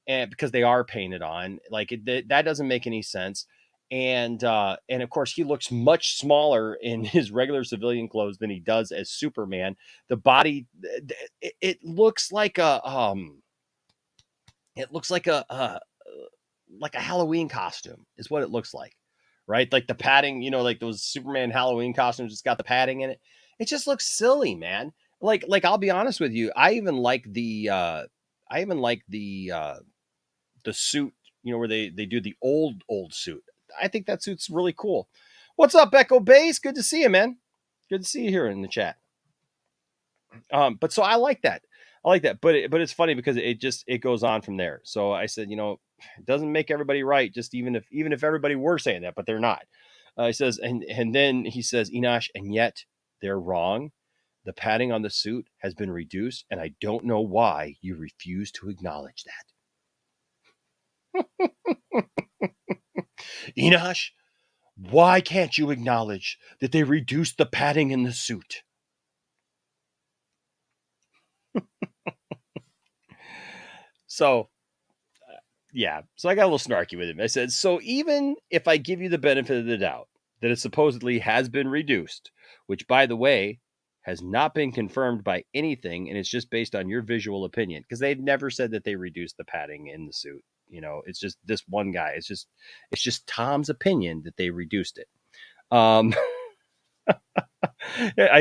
and because they are painted on, like that doesn't make any sense. And of course, he looks much smaller in his regular civilian clothes than he does as Superman. The body, it looks like a Halloween costume is what it looks like, right? Like the padding, like those Superman Halloween costumes, it's got the padding in it. It just looks silly, man. Like I'll be honest with you, I even like the suit, where they do the old suit. I think that suit's really cool. What's up, Echo Base? Good to see you, man. Good to see you here in the chat. But so I like that. But it's funny because it goes on from there. So I said, it doesn't make everybody right. Just even if everybody were saying that, but they're not. He says, and then he says, Enosh, and yet they're wrong. The padding on the suit has been reduced, and I don't know why you refuse to acknowledge that. Enosh, why can't you acknowledge that they reduced the padding in the suit? So I got a little snarky with him. I said, so even if I give you the benefit of the doubt that it supposedly has been reduced, which, by the way, has not been confirmed by anything, and it's just based on your visual opinion, because they've never said that they reduced the padding in the suit. It's just this one guy. It's just Tom's opinion that they reduced it. I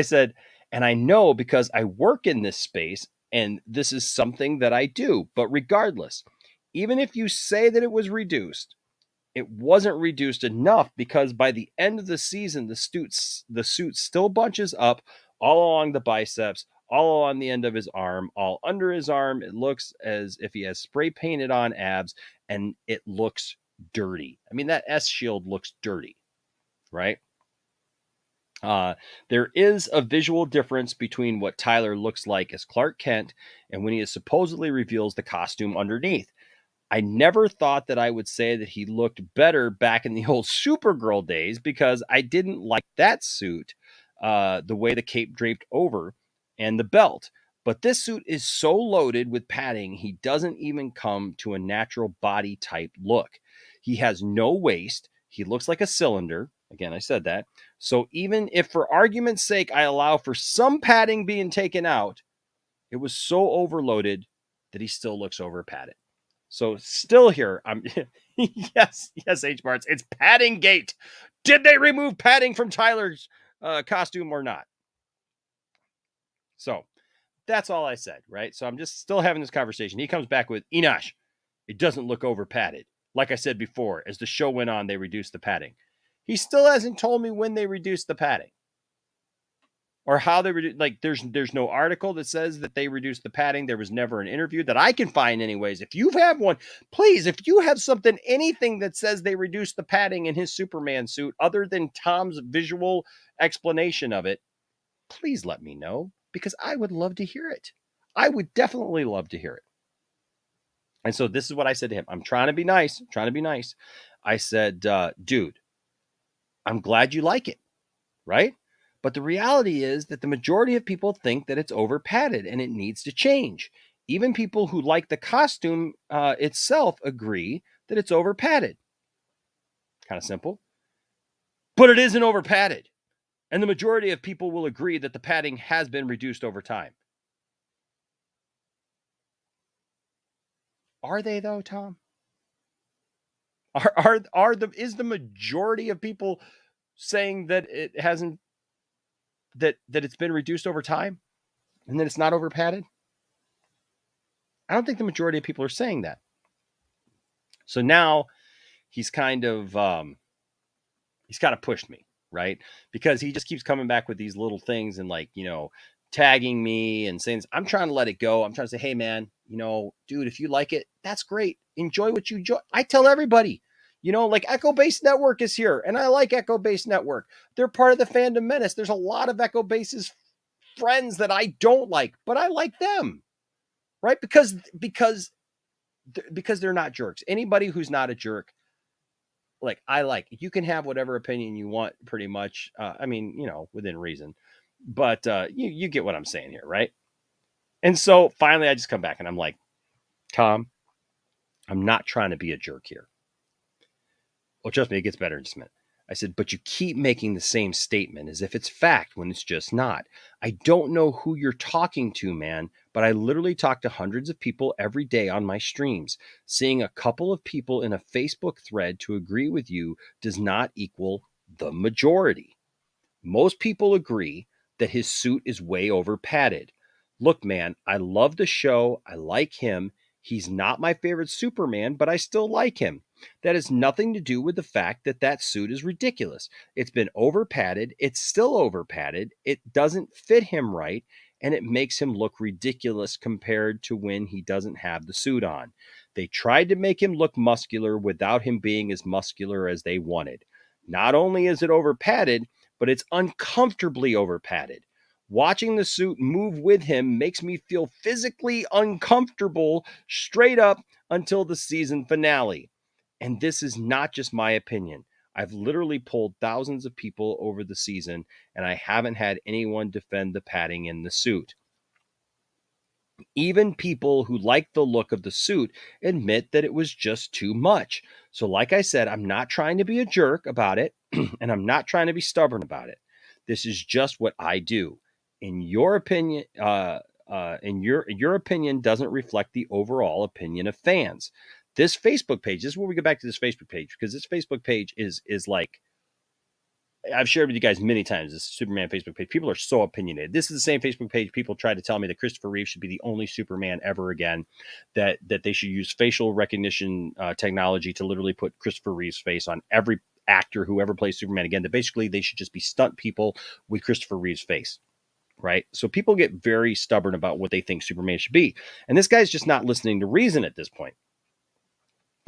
said, and I know because I work in this space, and this is something that I do. But regardless, even if you say that it was reduced, it wasn't reduced enough, because by the end of the season, the suit still bunches up all along the biceps, all along the end of his arm, all under his arm. It looks as if he has spray painted on abs, and it looks dirty. I mean, that S shield looks dirty, right? There is a visual difference between what Tyler looks like as Clark Kent and when he supposedly reveals the costume underneath. I never thought that I would say that he looked better back in the old Supergirl days, because I didn't like that suit, the way the cape draped over and the belt. But this suit is so loaded with padding, he doesn't even come to a natural body type look. He has no waist. He looks like a cylinder. Again, I said that. So even if for argument's sake, I allow for some padding being taken out, it was so overloaded that he still looks over padded. So still here, I'm yes, H Barts, it's padding gate. Did they remove padding from Tyler's costume or not? So That's all I said, right? So I'm just still having this conversation. He comes back with, Enosh, it doesn't look over padded. Like I said before, as the show went on, they reduced the padding. He still hasn't told me when they reduced the padding. Or how they reduced, like there's no article that says that they reduced the padding. There was never an interview that I can find anyways. If you have one, please, if you have something, anything that says they reduced the padding in his Superman suit, other than Tom's visual explanation of it, please let me know, because I would love to hear it. I would definitely love to hear it. And so this is what I said to him. I'm trying to be nice. I said, dude, I'm glad you like it, right? But the reality is that the majority of people think that it's over padded and it needs to change. Even people who like the costume itself agree that it's over padded. Kind of simple. But it isn't over padded. And the majority of people will agree that the padding has been reduced over time. Are they though, Tom? Is the majority of people saying that it hasn't, that it's been reduced over time and that it's not over padded? I don't think the majority of people are saying that. So now he's kind of pushed me, right? Because he just keeps coming back with these little things and like, tagging me and saying, I'm trying to let it go. I'm trying to say, hey man, dude, if you like it, that's great. Enjoy what you enjoy. I tell everybody, like Echo Base Network is here and I like Echo Base Network. They're part of the Fandom Menace. There's a lot of Echo Base's friends that I don't like, but I like them, right? Because they're not jerks. Anybody who's not a jerk, like I like, you can have whatever opinion you want pretty much. Within reason, but you get what I'm saying here, right? And so finally I just come back and I'm like, Tom, I'm not trying to be a jerk here. Well, trust me, it gets better in just a minute. I said, but you keep making the same statement as if it's fact when it's just not. I don't know who you're talking to, man, but I literally talk to hundreds of people every day on my streams. Seeing a couple of people in a Facebook thread to agree with you does not equal the majority. Most people agree that his suit is way over padded. Look, man, I love the show. I like him. He's not my favorite Superman, but I still like him. That has nothing to do with the fact that that suit is ridiculous. It's been over padded. It's still over padded. It doesn't fit him right, and it makes him look ridiculous compared to when he doesn't have the suit on. They tried to make him look muscular without him being as muscular as they wanted. Not only is it over padded, but it's uncomfortably over padded. Watching the suit move with him makes me feel physically uncomfortable straight up until the season finale. And this is not just my opinion. I've literally polled thousands of people over the season, and I haven't had anyone defend the padding in the suit. Even people who like the look of the suit admit that it was just too much. So like I said, I'm not trying to be a jerk about it, and I'm not trying to be stubborn about it. This is just what I do. In your opinion, your opinion doesn't reflect the overall opinion of fans. This Facebook page, this is where we go back to this Facebook page, because this Facebook page is like, I've shared with you guys many times, this Superman Facebook page. People are so opinionated. This is the same Facebook page people tried to tell me that Christopher Reeve should be the only Superman ever again, that they should use facial recognition technology to literally put Christopher Reeve's face on every actor who ever plays Superman again, that basically they should just be stunt people with Christopher Reeve's face. Right? So people get very stubborn about what they think Superman should be. And this guy's just not listening to reason at this point.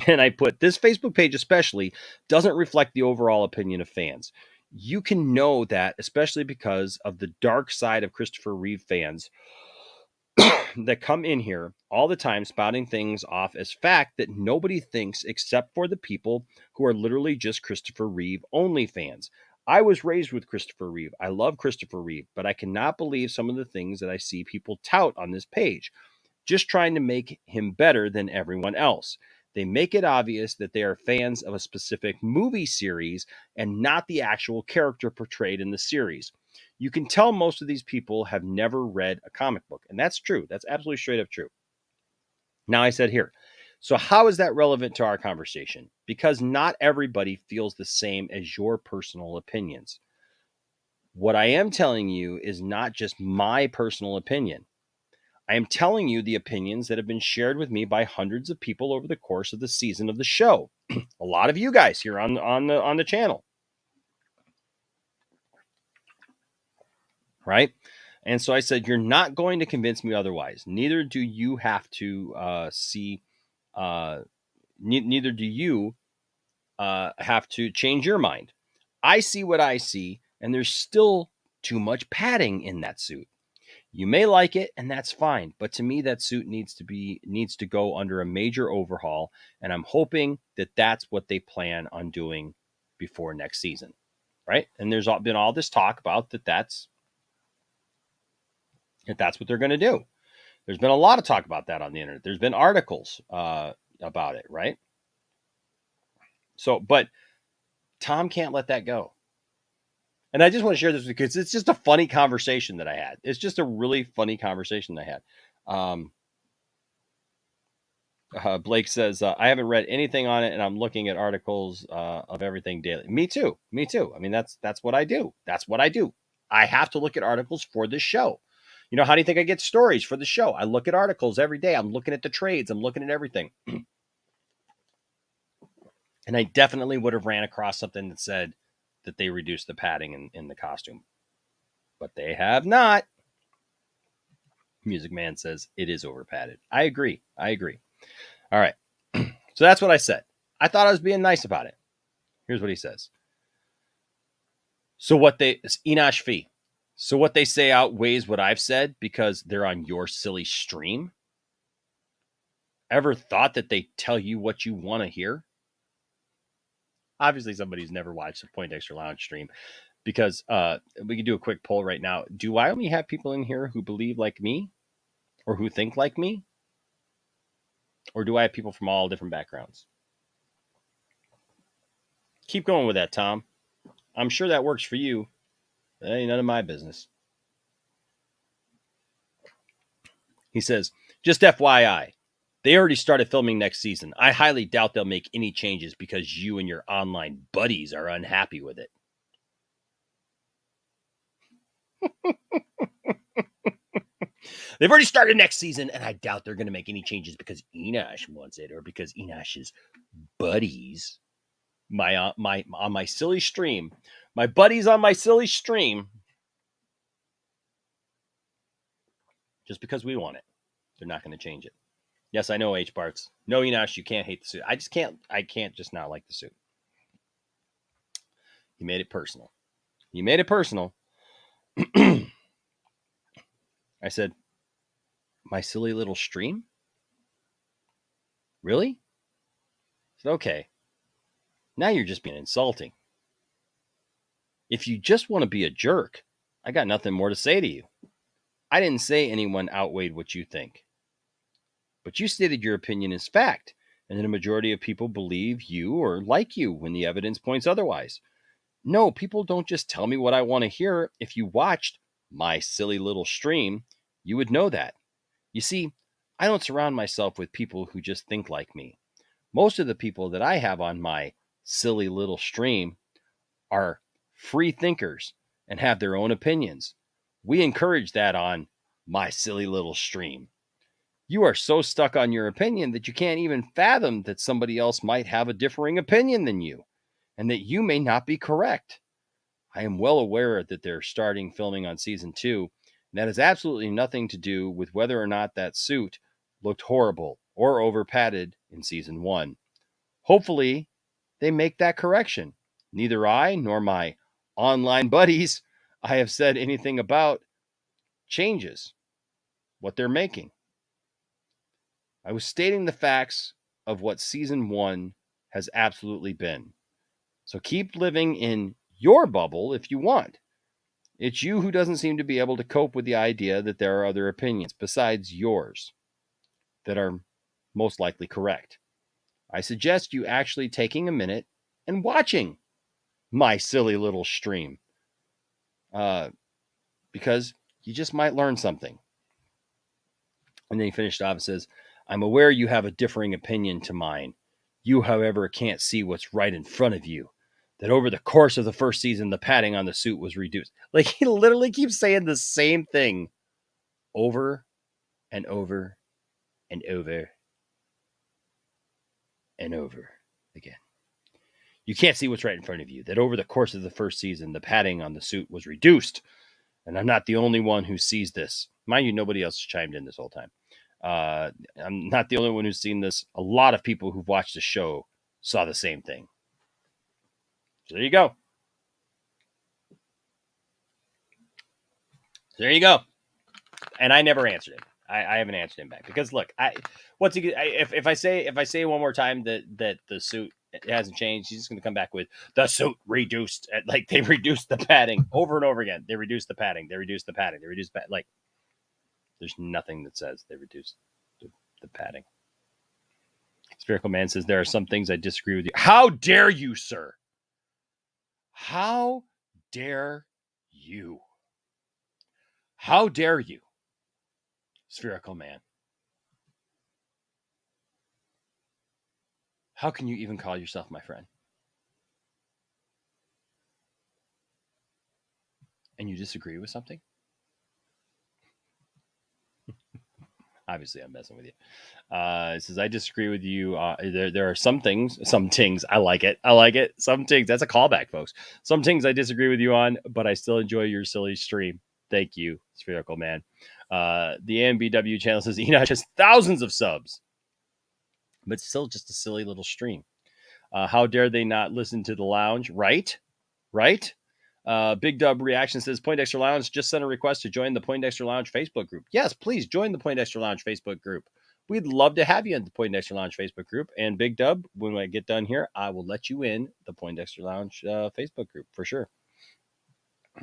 And I put, this Facebook page especially doesn't reflect the overall opinion of fans. You can know that, especially because of the dark side of Christopher Reeve fans that come in here all the time spouting things off as fact that nobody thinks except for the people who are literally just Christopher Reeve only fans. I was raised with Christopher Reeve. I love Christopher Reeve, but I cannot believe some of the things that I see people tout on this page, just trying to make him better than everyone else. They make it obvious that they are fans of a specific movie series and not the actual character portrayed in the series. You can tell most of these people have never read a comic book, and that's true. That's absolutely straight up true. Now I said here, so how is that relevant to our conversation? Because not everybody feels the same as your personal opinions. What I am telling you is not just my personal opinion. I am telling you the opinions that have been shared with me by hundreds of people over the course of the season of the show. A lot of you guys here on the channel. Right? And so I said, you're not going to convince me otherwise. Neither do you have to neither do you have to change your mind. I see what I see, and there's still too much padding in that suit. You may like it, and that's fine. But to me, that suit needs to go under a major overhaul, and I'm hoping that that's what they plan on doing before next season, right? And there's been all this talk about that's what they're going to do. There's been a lot of talk about that on the internet. There's been articles about it, right? So, but Tom can't let that go. And I just want to share this because it's just a funny conversation that I had. It's just a really funny conversation I had. Blake says, I haven't read anything on it, and I'm looking at articles of everything daily. Me too. I mean, that's what I do. That's what I do. I have to look at articles for this show. You know, how do you think I get stories for the show? I look at articles every day. I'm looking at the trades. I'm looking at everything. And I definitely would have ran across something that said that they reduced the padding in the costume. But they have not. Music Man says it is over padded. I agree. All right. So that's what I said. I thought I was being nice about it. Here's what he says. Enosh Fee. So what they say outweighs what I've said because they're on your silly stream? Ever thought that they tell you what you want to hear? Obviously, somebody's never watched a Poindexter Lounge stream because we can do a quick poll right now. Do I only have people in here who believe like me or who think like me? Or do I have people from all different backgrounds? Keep going with that, Tom. I'm sure that works for you. That ain't none of my business. He says, just FYI, they already started filming next season. I highly doubt they'll make any changes because you and your online buddies are unhappy with it. They've already started next season, and I doubt they're going to make any changes because Enosh wants it or because Enosh's buddies, on my silly stream, my buddies on my silly stream, just because we want it, they're not going to change it. Yes, I know, H. Barts. No, Enosh, you can't hate the suit. I can't just not like the suit. He made it personal. I said, my silly little stream? Really? I said, okay. Now you're just being insulting. If you just want to be a jerk, I got nothing more to say to you. I didn't say anyone outweighed what you think. But you stated your opinion is fact, and that a majority of people believe you or like you when the evidence points otherwise. No, people don't just tell me what I want to hear. If you watched my silly little stream, you would know that. You see, I don't surround myself with people who just think like me. Most of the people that I have on my silly little stream are free thinkers and have their own opinions. We encourage that on my silly little stream. You are so stuck on your opinion that you can't even fathom that somebody else might have a differing opinion than you, and that you may not be correct. I am well aware that they're starting filming on season 2, and that has absolutely nothing to do with whether or not that suit looked horrible or over padded in season 1. Hopefully, they make that correction. Neither I nor my online buddies I have said anything about changes, what they're making. I was stating the facts of what season 1 has absolutely been. So keep living in your bubble if you want. It's you who doesn't seem to be able to cope with the idea that there are other opinions besides yours that are most likely correct. I suggest you actually taking a minute and watching my silly little stream. Because you just might learn something. And then he finished off and says, I'm aware you have a differing opinion to mine. You, however, can't see what's right in front of you. That over the course of the first season, the padding on the suit was reduced. Like, he literally keeps saying the same thing over and over and over and over again. You can't see what's right in front of you, that over the course of the first season, the padding on the suit was reduced. And I'm not the only one who sees this. Mind you, nobody else has chimed in this whole time. I'm not the only one who's seen this. A lot of people who've watched the show saw the same thing. So there you go. There you go. And I never answered him. I haven't answered him back because look, if I say one more time that the suit hasn't changed, he's just going to come back with the suit reduced. Like they reduced the padding over and over again. They reduced the padding. They reduced the padding. They reduced like there's nothing that says they reduced the padding. Spherical Man says there are some things I disagree with you. How dare you, sir? How dare you? How dare you? Spherical Man. How can you even call yourself my friend? And you disagree with something? Obviously, I'm messing with you. It says, I disagree with you. There are some things. I like it. Some things. That's a callback, folks. Some things I disagree with you on, but I still enjoy your silly stream. Thank you, Spherical Man. The AMBW channel says Enoch has thousands of subs, but still just a silly little stream. How dare they not listen to the lounge? Right? Big Dub Reaction says Poindexter Lounge just sent a request to join the Poindexter Lounge Facebook group. Yes, please join the Poindexter Lounge Facebook group. We'd love to have you in the Poindexter Lounge Facebook group. And Big Dub, when I get done here, I will let you in the Poindexter Lounge Facebook group for sure.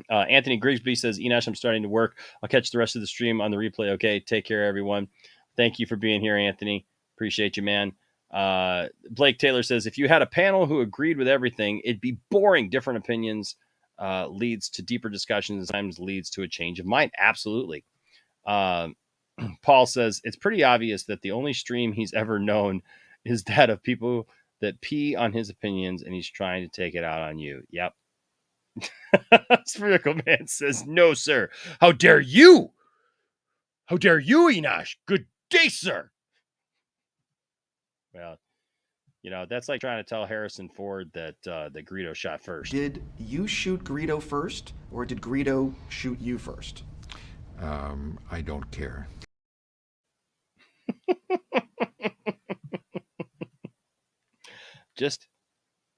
Anthony Grigsby says, Enosh, I'm starting to work. I'll catch the rest of the stream on the replay. Okay, take care, everyone. Thank you for being here, Anthony. Appreciate you, man. Blake Taylor says, if you had a panel who agreed with everything, it'd be boring. Different opinions leads to deeper discussions and sometimes leads to a change of mind. Absolutely. Paul says, it's pretty obvious that the only stream he's ever known is that of people that pee on his opinions, and he's trying to take it out on you. Yep. Spherical Man says, no, sir. How dare you? How dare you, Enosh? Good day, sir. Well, that's like trying to tell Harrison Ford that Greedo shot first. Did you shoot Greedo first, or did Greedo shoot you first? I don't care. Just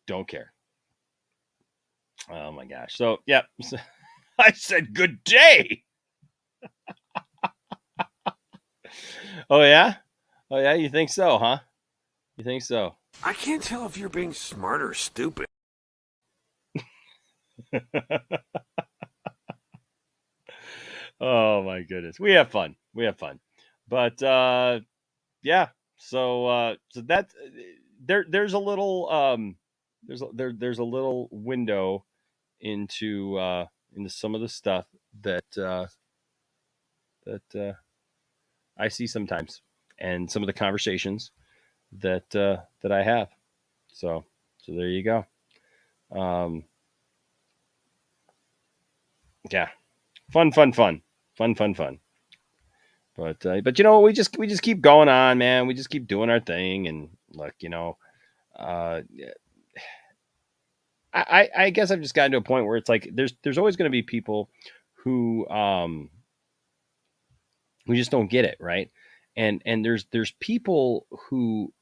don't care. Oh my gosh. So, yeah. I said good day. Oh, yeah? Oh, yeah? You think so, huh? You think so? I can't tell if you're being smart or stupid. Oh, my goodness. We have fun. But, yeah. So that there's a little there's a little window into some of the stuff that I see sometimes, and some of the conversations that I have. So there you go. Yeah, fun. But we just keep going on, man. We just keep doing our thing, and look, I guess I've just gotten to a point where it's like there's always going to be people who just don't get it, right? And there's people who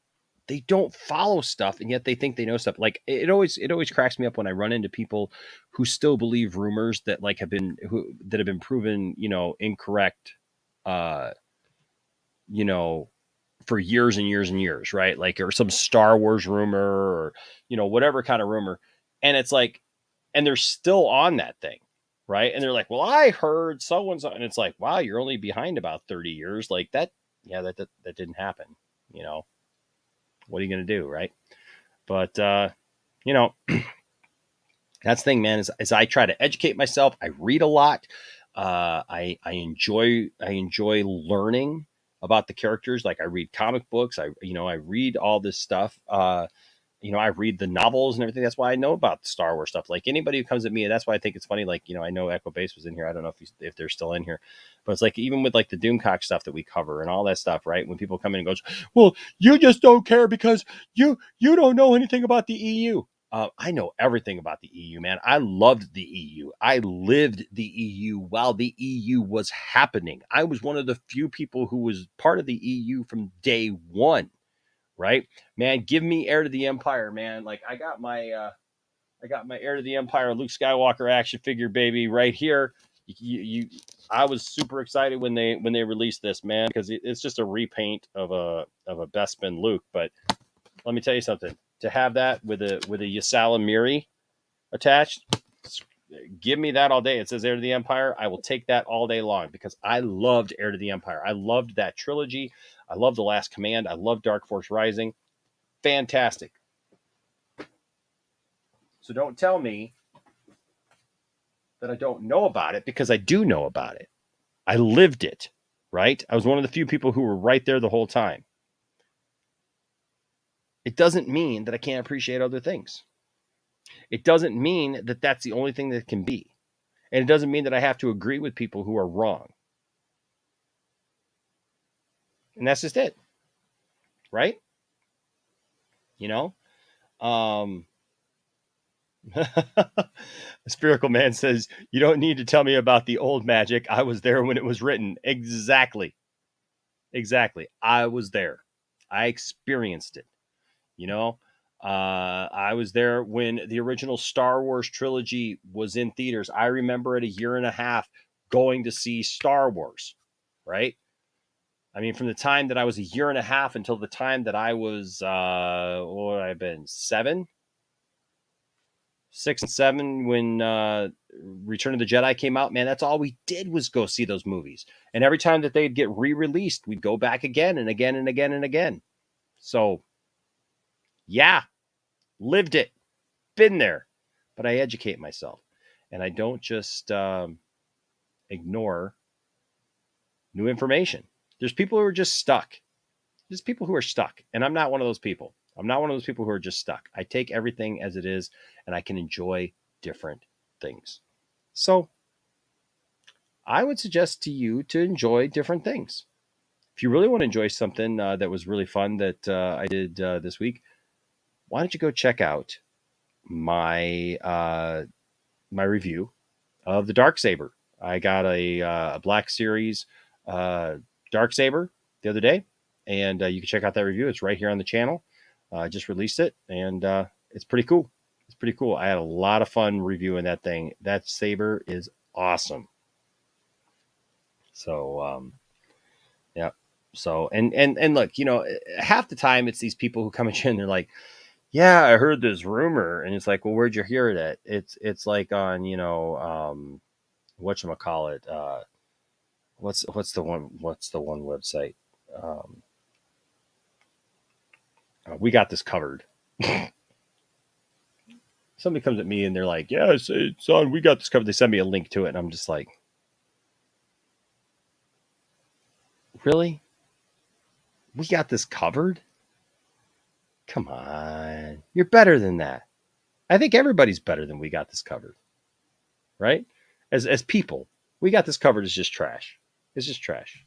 they don't follow stuff, and yet they think they know stuff. Like it always cracks me up when I run into people who still believe rumors that have been proven, incorrect, for years and years and years, right? Like, or some Star Wars rumor, or whatever kind of rumor, and it's like, and they're still on that thing, right? And they're like, well, I heard someone's, and it's like, wow, you're only behind about 30 years, like that. Yeah, that didn't happen. What are you going to do, right? But, that's the thing, man, is I try to educate myself. I read a lot. I enjoy learning about the characters. Like I read comic books. I read all this stuff. I read the novels and everything. That's why I know about Star Wars stuff. Like anybody who comes at me, that's why I think it's funny. Like, I know Echo Base was in here. I don't know if they're still in here, but it's like, even with like the Doomcock stuff that we cover and all that stuff, right? When people come in and goes, well, you just don't care because you don't know anything about the EU. I know everything about the EU, man. I loved the EU. I lived the EU while the EU was happening. I was one of the few people who was part of the EU from day one, right? Man, give me Heir to the Empire, man. Like I got my Heir to the Empire Luke Skywalker action figure, baby, right here. I was super excited when they released this, man, because it's just a repaint of a Bespin Luke. But let me tell you something. To have that with a Yasala Miri attached, give me that all day. It says Heir to the Empire. I will take that all day long because I loved Heir to the Empire. I loved that trilogy. I loved The Last Command. I loved Dark Force Rising. Fantastic. So don't tell me that I don't know about it, because I do know about it. I lived it, right? I was one of the few people who were right there the whole time. It doesn't mean that I can't appreciate other things. It doesn't mean that that's the only thing that can be. And it doesn't mean that I have to agree with people who are wrong. And that's just it. Right? Spherical Man says, you don't need to tell me about the old magic. I was there when it was written. Exactly. I was there. I experienced it. I was there when the original Star Wars trilogy was in theaters. I remember at 1.5 years going to see Star Wars, right? I mean, from the time that I was 1.5 years until the time that I was, what would I have been, 6 and 7 when Return of the Jedi came out, man, that's all we did was go see those movies. And every time that they'd get re-released, we'd go back again and again and again and again. So, yeah, lived it, been there, but I educate myself. And I don't just ignore new information. There's people who are just stuck. There's people who are stuck, and I'm not one of those people. I'm not one of those people who are just stuck. I take everything as it is, and I can enjoy different things. So I would suggest to you to enjoy different things. If you really want to enjoy something that was really fun that I did this week, why don't you go check out my my review of the Darksaber. I got a Black Series Darksaber the other day, and you can check out that review. It's right here on the channel. I just released it, and it's pretty cool. It's pretty cool. I had a lot of fun reviewing that thing. That saber is awesome. So, yeah. So, and look, half the time it's these people who come at you and they're like, yeah, I heard this rumor. And it's like, well, where'd you hear it at? It's like on, whatchamacallit, what's the one website? We got this covered. Somebody comes at me and they're like, yeah, it's on, we got this covered. They send me a link to it. And I'm just like, really? We got this covered? Come on. You're better than that. I think everybody's better than we got this covered. Right? As people, we got this covered is just trash. It's just trash.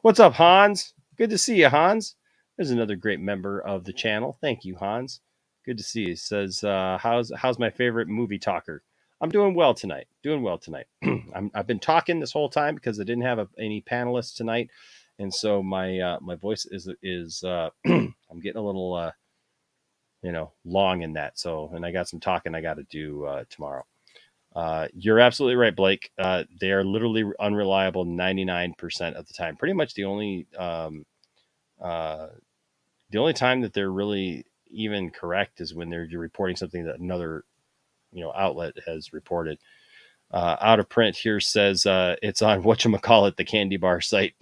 What's up, Hans? Good to see you, Hans. There's another great member of the channel. Thank you, Hans. Good to see you. He says, how's my favorite movie talker? I'm doing well tonight. I've been talking this whole time because I didn't have any panelists tonight. And so my voice is I'm getting a little, long in that. So, and I got some talking I got to do tomorrow. You're absolutely right, Blake. They are literally unreliable 99% of the time. Pretty much the only time that they're really even correct is when they're reporting something that another, outlet has reported. Out of Print here says it's on whatchamacallit, the candy bar site.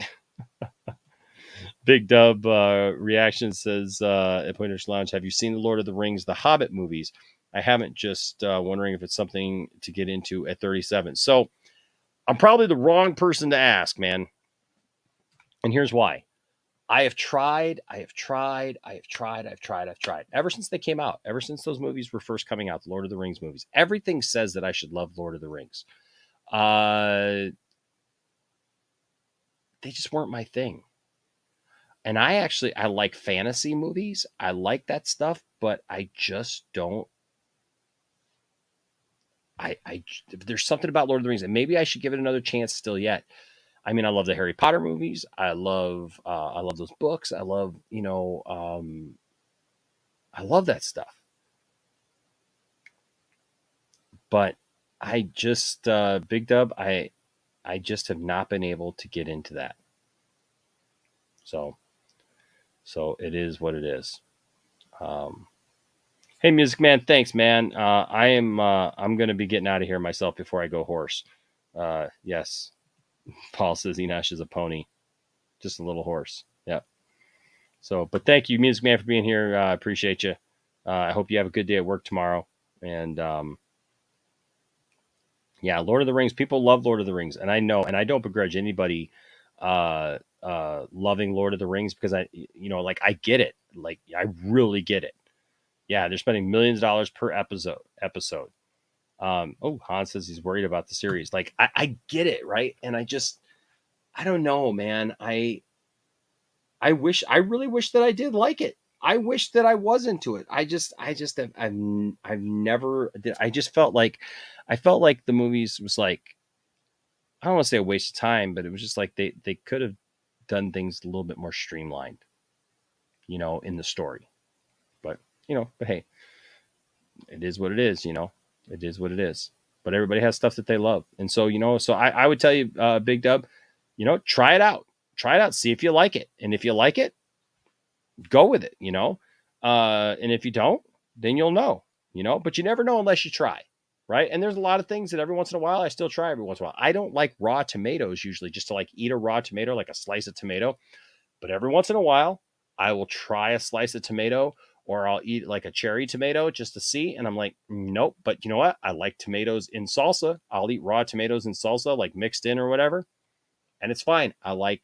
Big Dub reaction says at Pointers Lounge, have you seen the Lord of the Rings, the Hobbit movies? I haven't, just wondering if it's something to get into at 37. So I'm probably the wrong person to ask, man. And here's why. I've tried. Ever since they came out, ever since those movies were first coming out, the Lord of the Rings movies, everything says that I should love Lord of the Rings. They just weren't my thing. And I like fantasy movies. I like that stuff, but I just don't. There's something about Lord of the Rings, and maybe I should give it another chance still yet. I mean, I love the Harry Potter movies. I love those books. I love, I love that stuff. But I just, Big Dub, I just have not been able to get into that. So it is what it is. Hey, Music Man, thanks, man. I'm going to be getting out of here myself before I go hoarse. Yes. Paul says Enosh is a pony. Just a little horse. Yep. So, but thank you, Music Man, for being here. I appreciate you. I hope you have a good day at work tomorrow. And yeah, Lord of the Rings. People love Lord of the Rings, and I know, and I don't begrudge anybody loving Lord of the Rings, because I get it. Like, I really get it. Yeah, they're spending millions of dollars per episode. Hans says he's worried about the series. Like, I get it, right? And I don't know, man. I really wish that I did like it. I wish that I was into it. I've never did. I felt like the movies was like, I don't want to say a waste of time, but it was just like they could have done things a little bit more streamlined, in the story. But hey, it is what it is, It is what it is. But everybody has stuff that they love. And so, so I would tell you, Big Dub, try it out. Try it out. See if you like it. And if you like it, go with it, and if you don't, then you'll know, but you never know unless you try. Right. And there's a lot of things that every once in a while, I still try every once in a while. I don't like raw tomatoes usually, just to like eat a raw tomato, like a slice of tomato. But every once in a while, I will try a slice of tomato, or I'll eat like a cherry tomato just to see. And I'm like, nope. But you know what? I like tomatoes in salsa. I'll eat raw tomatoes in salsa, like mixed in or whatever. And it's fine. I like,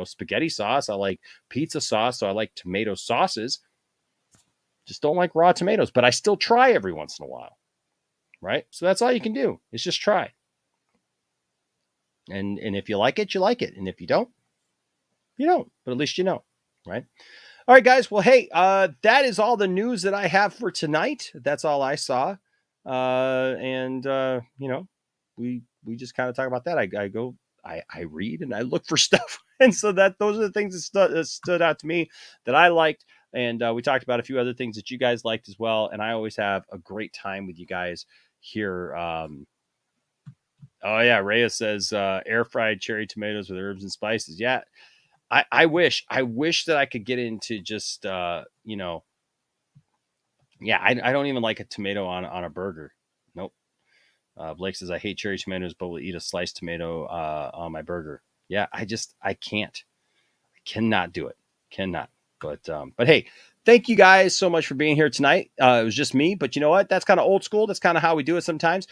spaghetti sauce. I like pizza sauce. So I like tomato sauces. Just don't like raw tomatoes, but I still try every once in a while. Right. So that's all you can do, is just try. And if you like it, you like it. And if you don't, you don't, but at least you know. Right. All right, guys. Well, hey, that is all the news that I have for tonight. That's all I saw. We just kind of talk about that. I read and I look for stuff. And so those are the things that stood out to me that I liked. And we talked about a few other things that you guys liked as well. And I always have a great time with you guys here. Rhea says air fried cherry tomatoes with herbs and spices. Yeah. I wish that I could get into just, I don't even like a tomato on a burger. Nope. Blake says, I hate cherry tomatoes, but will eat a sliced tomato on my burger. Yeah, I can't. I cannot do it. Cannot. But hey, thank you guys so much for being here tonight. It was just me, but you know what? That's kind of old school. That's kind of how we do it sometimes.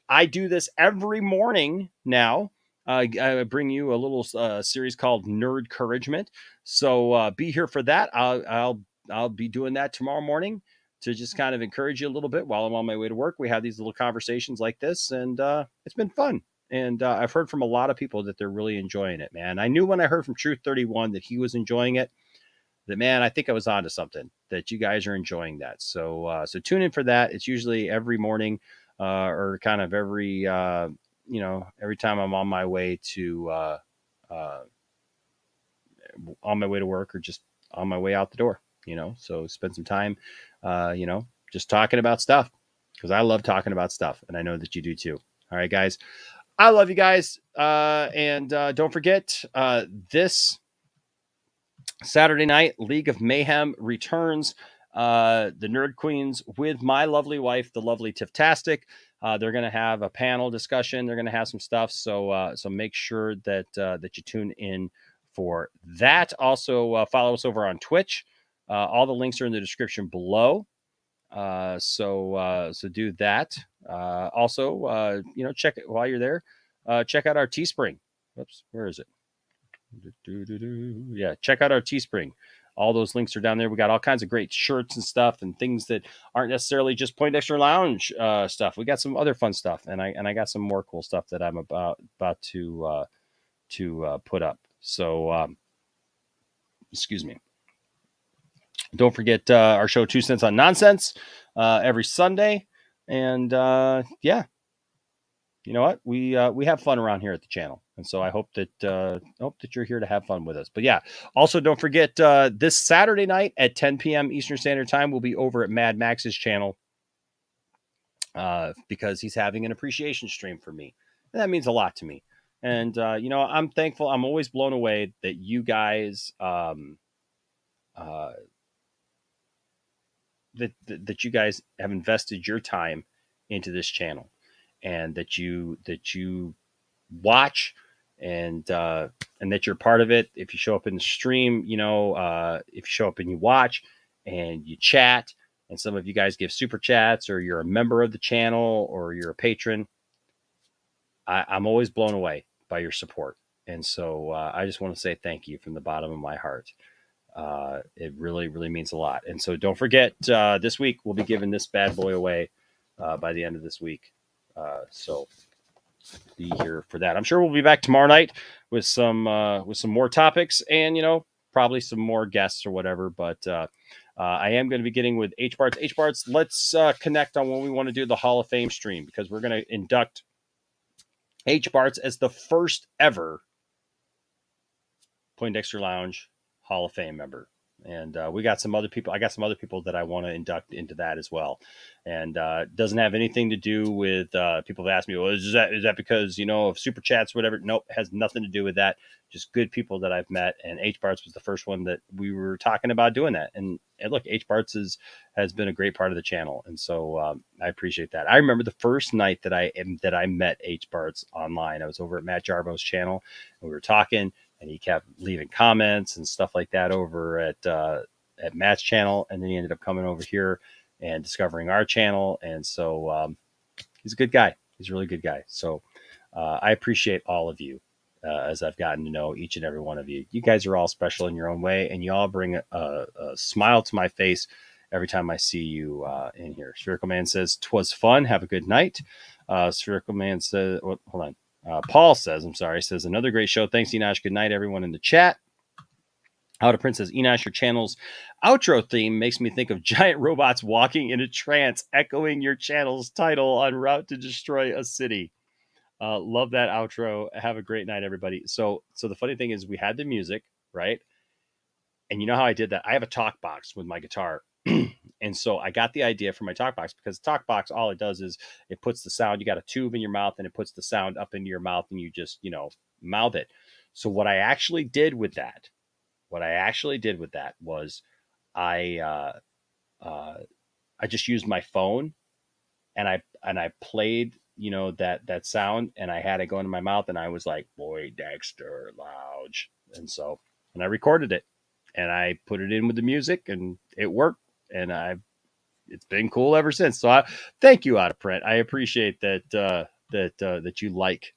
I do this every morning now. I bring you a little series called Nerd Encouragement. So be here for that. I'll be doing that tomorrow morning to just kind of encourage you a little bit while I'm on my way to work. We have these little conversations like this, and it's been fun. And I've heard from a lot of people that they're really enjoying it, man. I knew when I heard from Truth 31 that he was enjoying it, that, man, I think I was onto something, that you guys are enjoying that. So tune in for that. It's usually every morning or kind of every time I'm on my way to work, or just on my way out the door, so spend some time, just talking about stuff, because I love talking about stuff. And I know that you do too. All right, guys, I love you guys. And don't forget, this Saturday night, League of Mayhem returns. The Nerd Queens with my lovely wife, the lovely Tifftastic. They're going to have a panel discussion. They're going to have some stuff. So make sure that you tune in for that. Also, follow us over on Twitch. All the links are in the description below. So do that. Also, check it while you're there. Check out our Teespring. Whoops, where is it? Yeah, check out our Teespring. All those links are down there. We got all kinds of great shirts and stuff and things that aren't necessarily just Poindexter Lounge stuff. We got some other fun stuff, and I got some more cool stuff that I'm about to put up. So excuse me. Don't forget our show 2 Cents on Nonsense every Sunday, and yeah. You know what? We have fun around here at the channel, and so I hope that you're here to have fun with us. But yeah, also don't forget this Saturday night at 10 p.m. Eastern Standard Time, we'll be over at Mad Max's channel because he's having an appreciation stream for me, and that means a lot to me. And you know, I'm thankful. I'm always blown away that you guys that you guys have invested your time into this channel. And that you watch and that you're part of it. If you show up in the stream, you know, if you show up and you watch and you chat, and some of you guys give super chats, or you're a member of the channel, or you're a patron, I'm always blown away by your support. And so I just want to say thank you from the bottom of my heart. It really, really means a lot. And so don't forget, this week we'll be giving this bad boy away by the end of this week. So be here for that. I'm sure we'll be back tomorrow night with some more topics, and, you know, probably some more guests or whatever. But I am going to be getting with H-Barts. H-Barts, let's connect on when we want to do the Hall of Fame stream, because we're going to induct H-Barts as the first ever Poindexter Lounge Hall of Fame member. And we got some other people. I got some other people that I want to induct into that as well. And doesn't have anything to do with people have asked me, well, is that because, you know, of super chats, whatever? Nope, has nothing to do with that. Just good people that I've met. And H-Barts was the first one that we were talking about doing that. And look, H-Barts has been a great part of the channel. And so I appreciate that. I remember the first night that I met H-Barts online. I was over at Matt Jarbo's channel, and we were talking. And he kept leaving comments and stuff like that over at Matt's channel. And then he ended up coming over here and discovering our channel. And so he's a good guy. He's a really good guy. So I appreciate all of you as I've gotten to know each and every one of you. You guys are all special in your own way, and you all bring a smile to my face every time I see you in here. Spherical Man says, "'Twas fun. Have a good night." Spherical Man says, hold on. Paul says, another great show. Thanks, Enosh. Good night, everyone in the chat. How to Prince says, Enosh, your channel's outro theme makes me think of giant robots walking in a trance, echoing your channel's title, En Route to Destroy a City. Love that outro. Have a great night, everybody. So the funny thing is, we had the music, right? And you know how I did that? I have a talk box with my guitar. And so I got the idea for my talk box, because the talk box, all it does is it puts the sound, you got a tube in your mouth, and it puts the sound up into your mouth, and you just, you know, mouth it. So what I actually did with that was I just used my phone, and I played, you know, that sound, and I had it go into my mouth, and I was like, Poindexter Lounge. And I recorded it, and I put it in with the music, and it worked. And it's been cool ever since. So thank you, Out of Print. I appreciate that that you like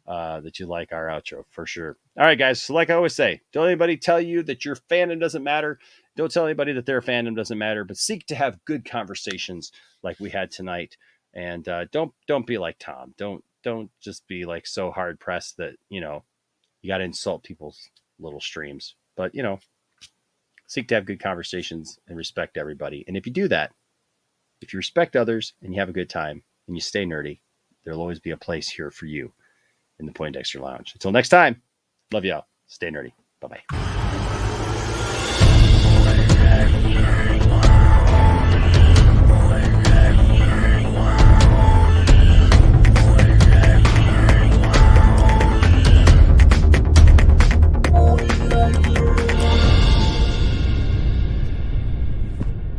our outro for sure. All right, guys. So like I always say, don't anybody tell you that your fandom doesn't matter. Don't tell anybody that their fandom doesn't matter. But seek to have good conversations like we had tonight. And don't be like Tom. Don't just be like so hard pressed that, you know, you got to insult people's little streams. But, you know, seek to have good conversations and respect everybody. And if you do that, if you respect others and you have a good time and you stay nerdy, there'll always be a place here for you in the Poindexter Lounge. Until next time, love y'all. Stay nerdy. Bye-bye.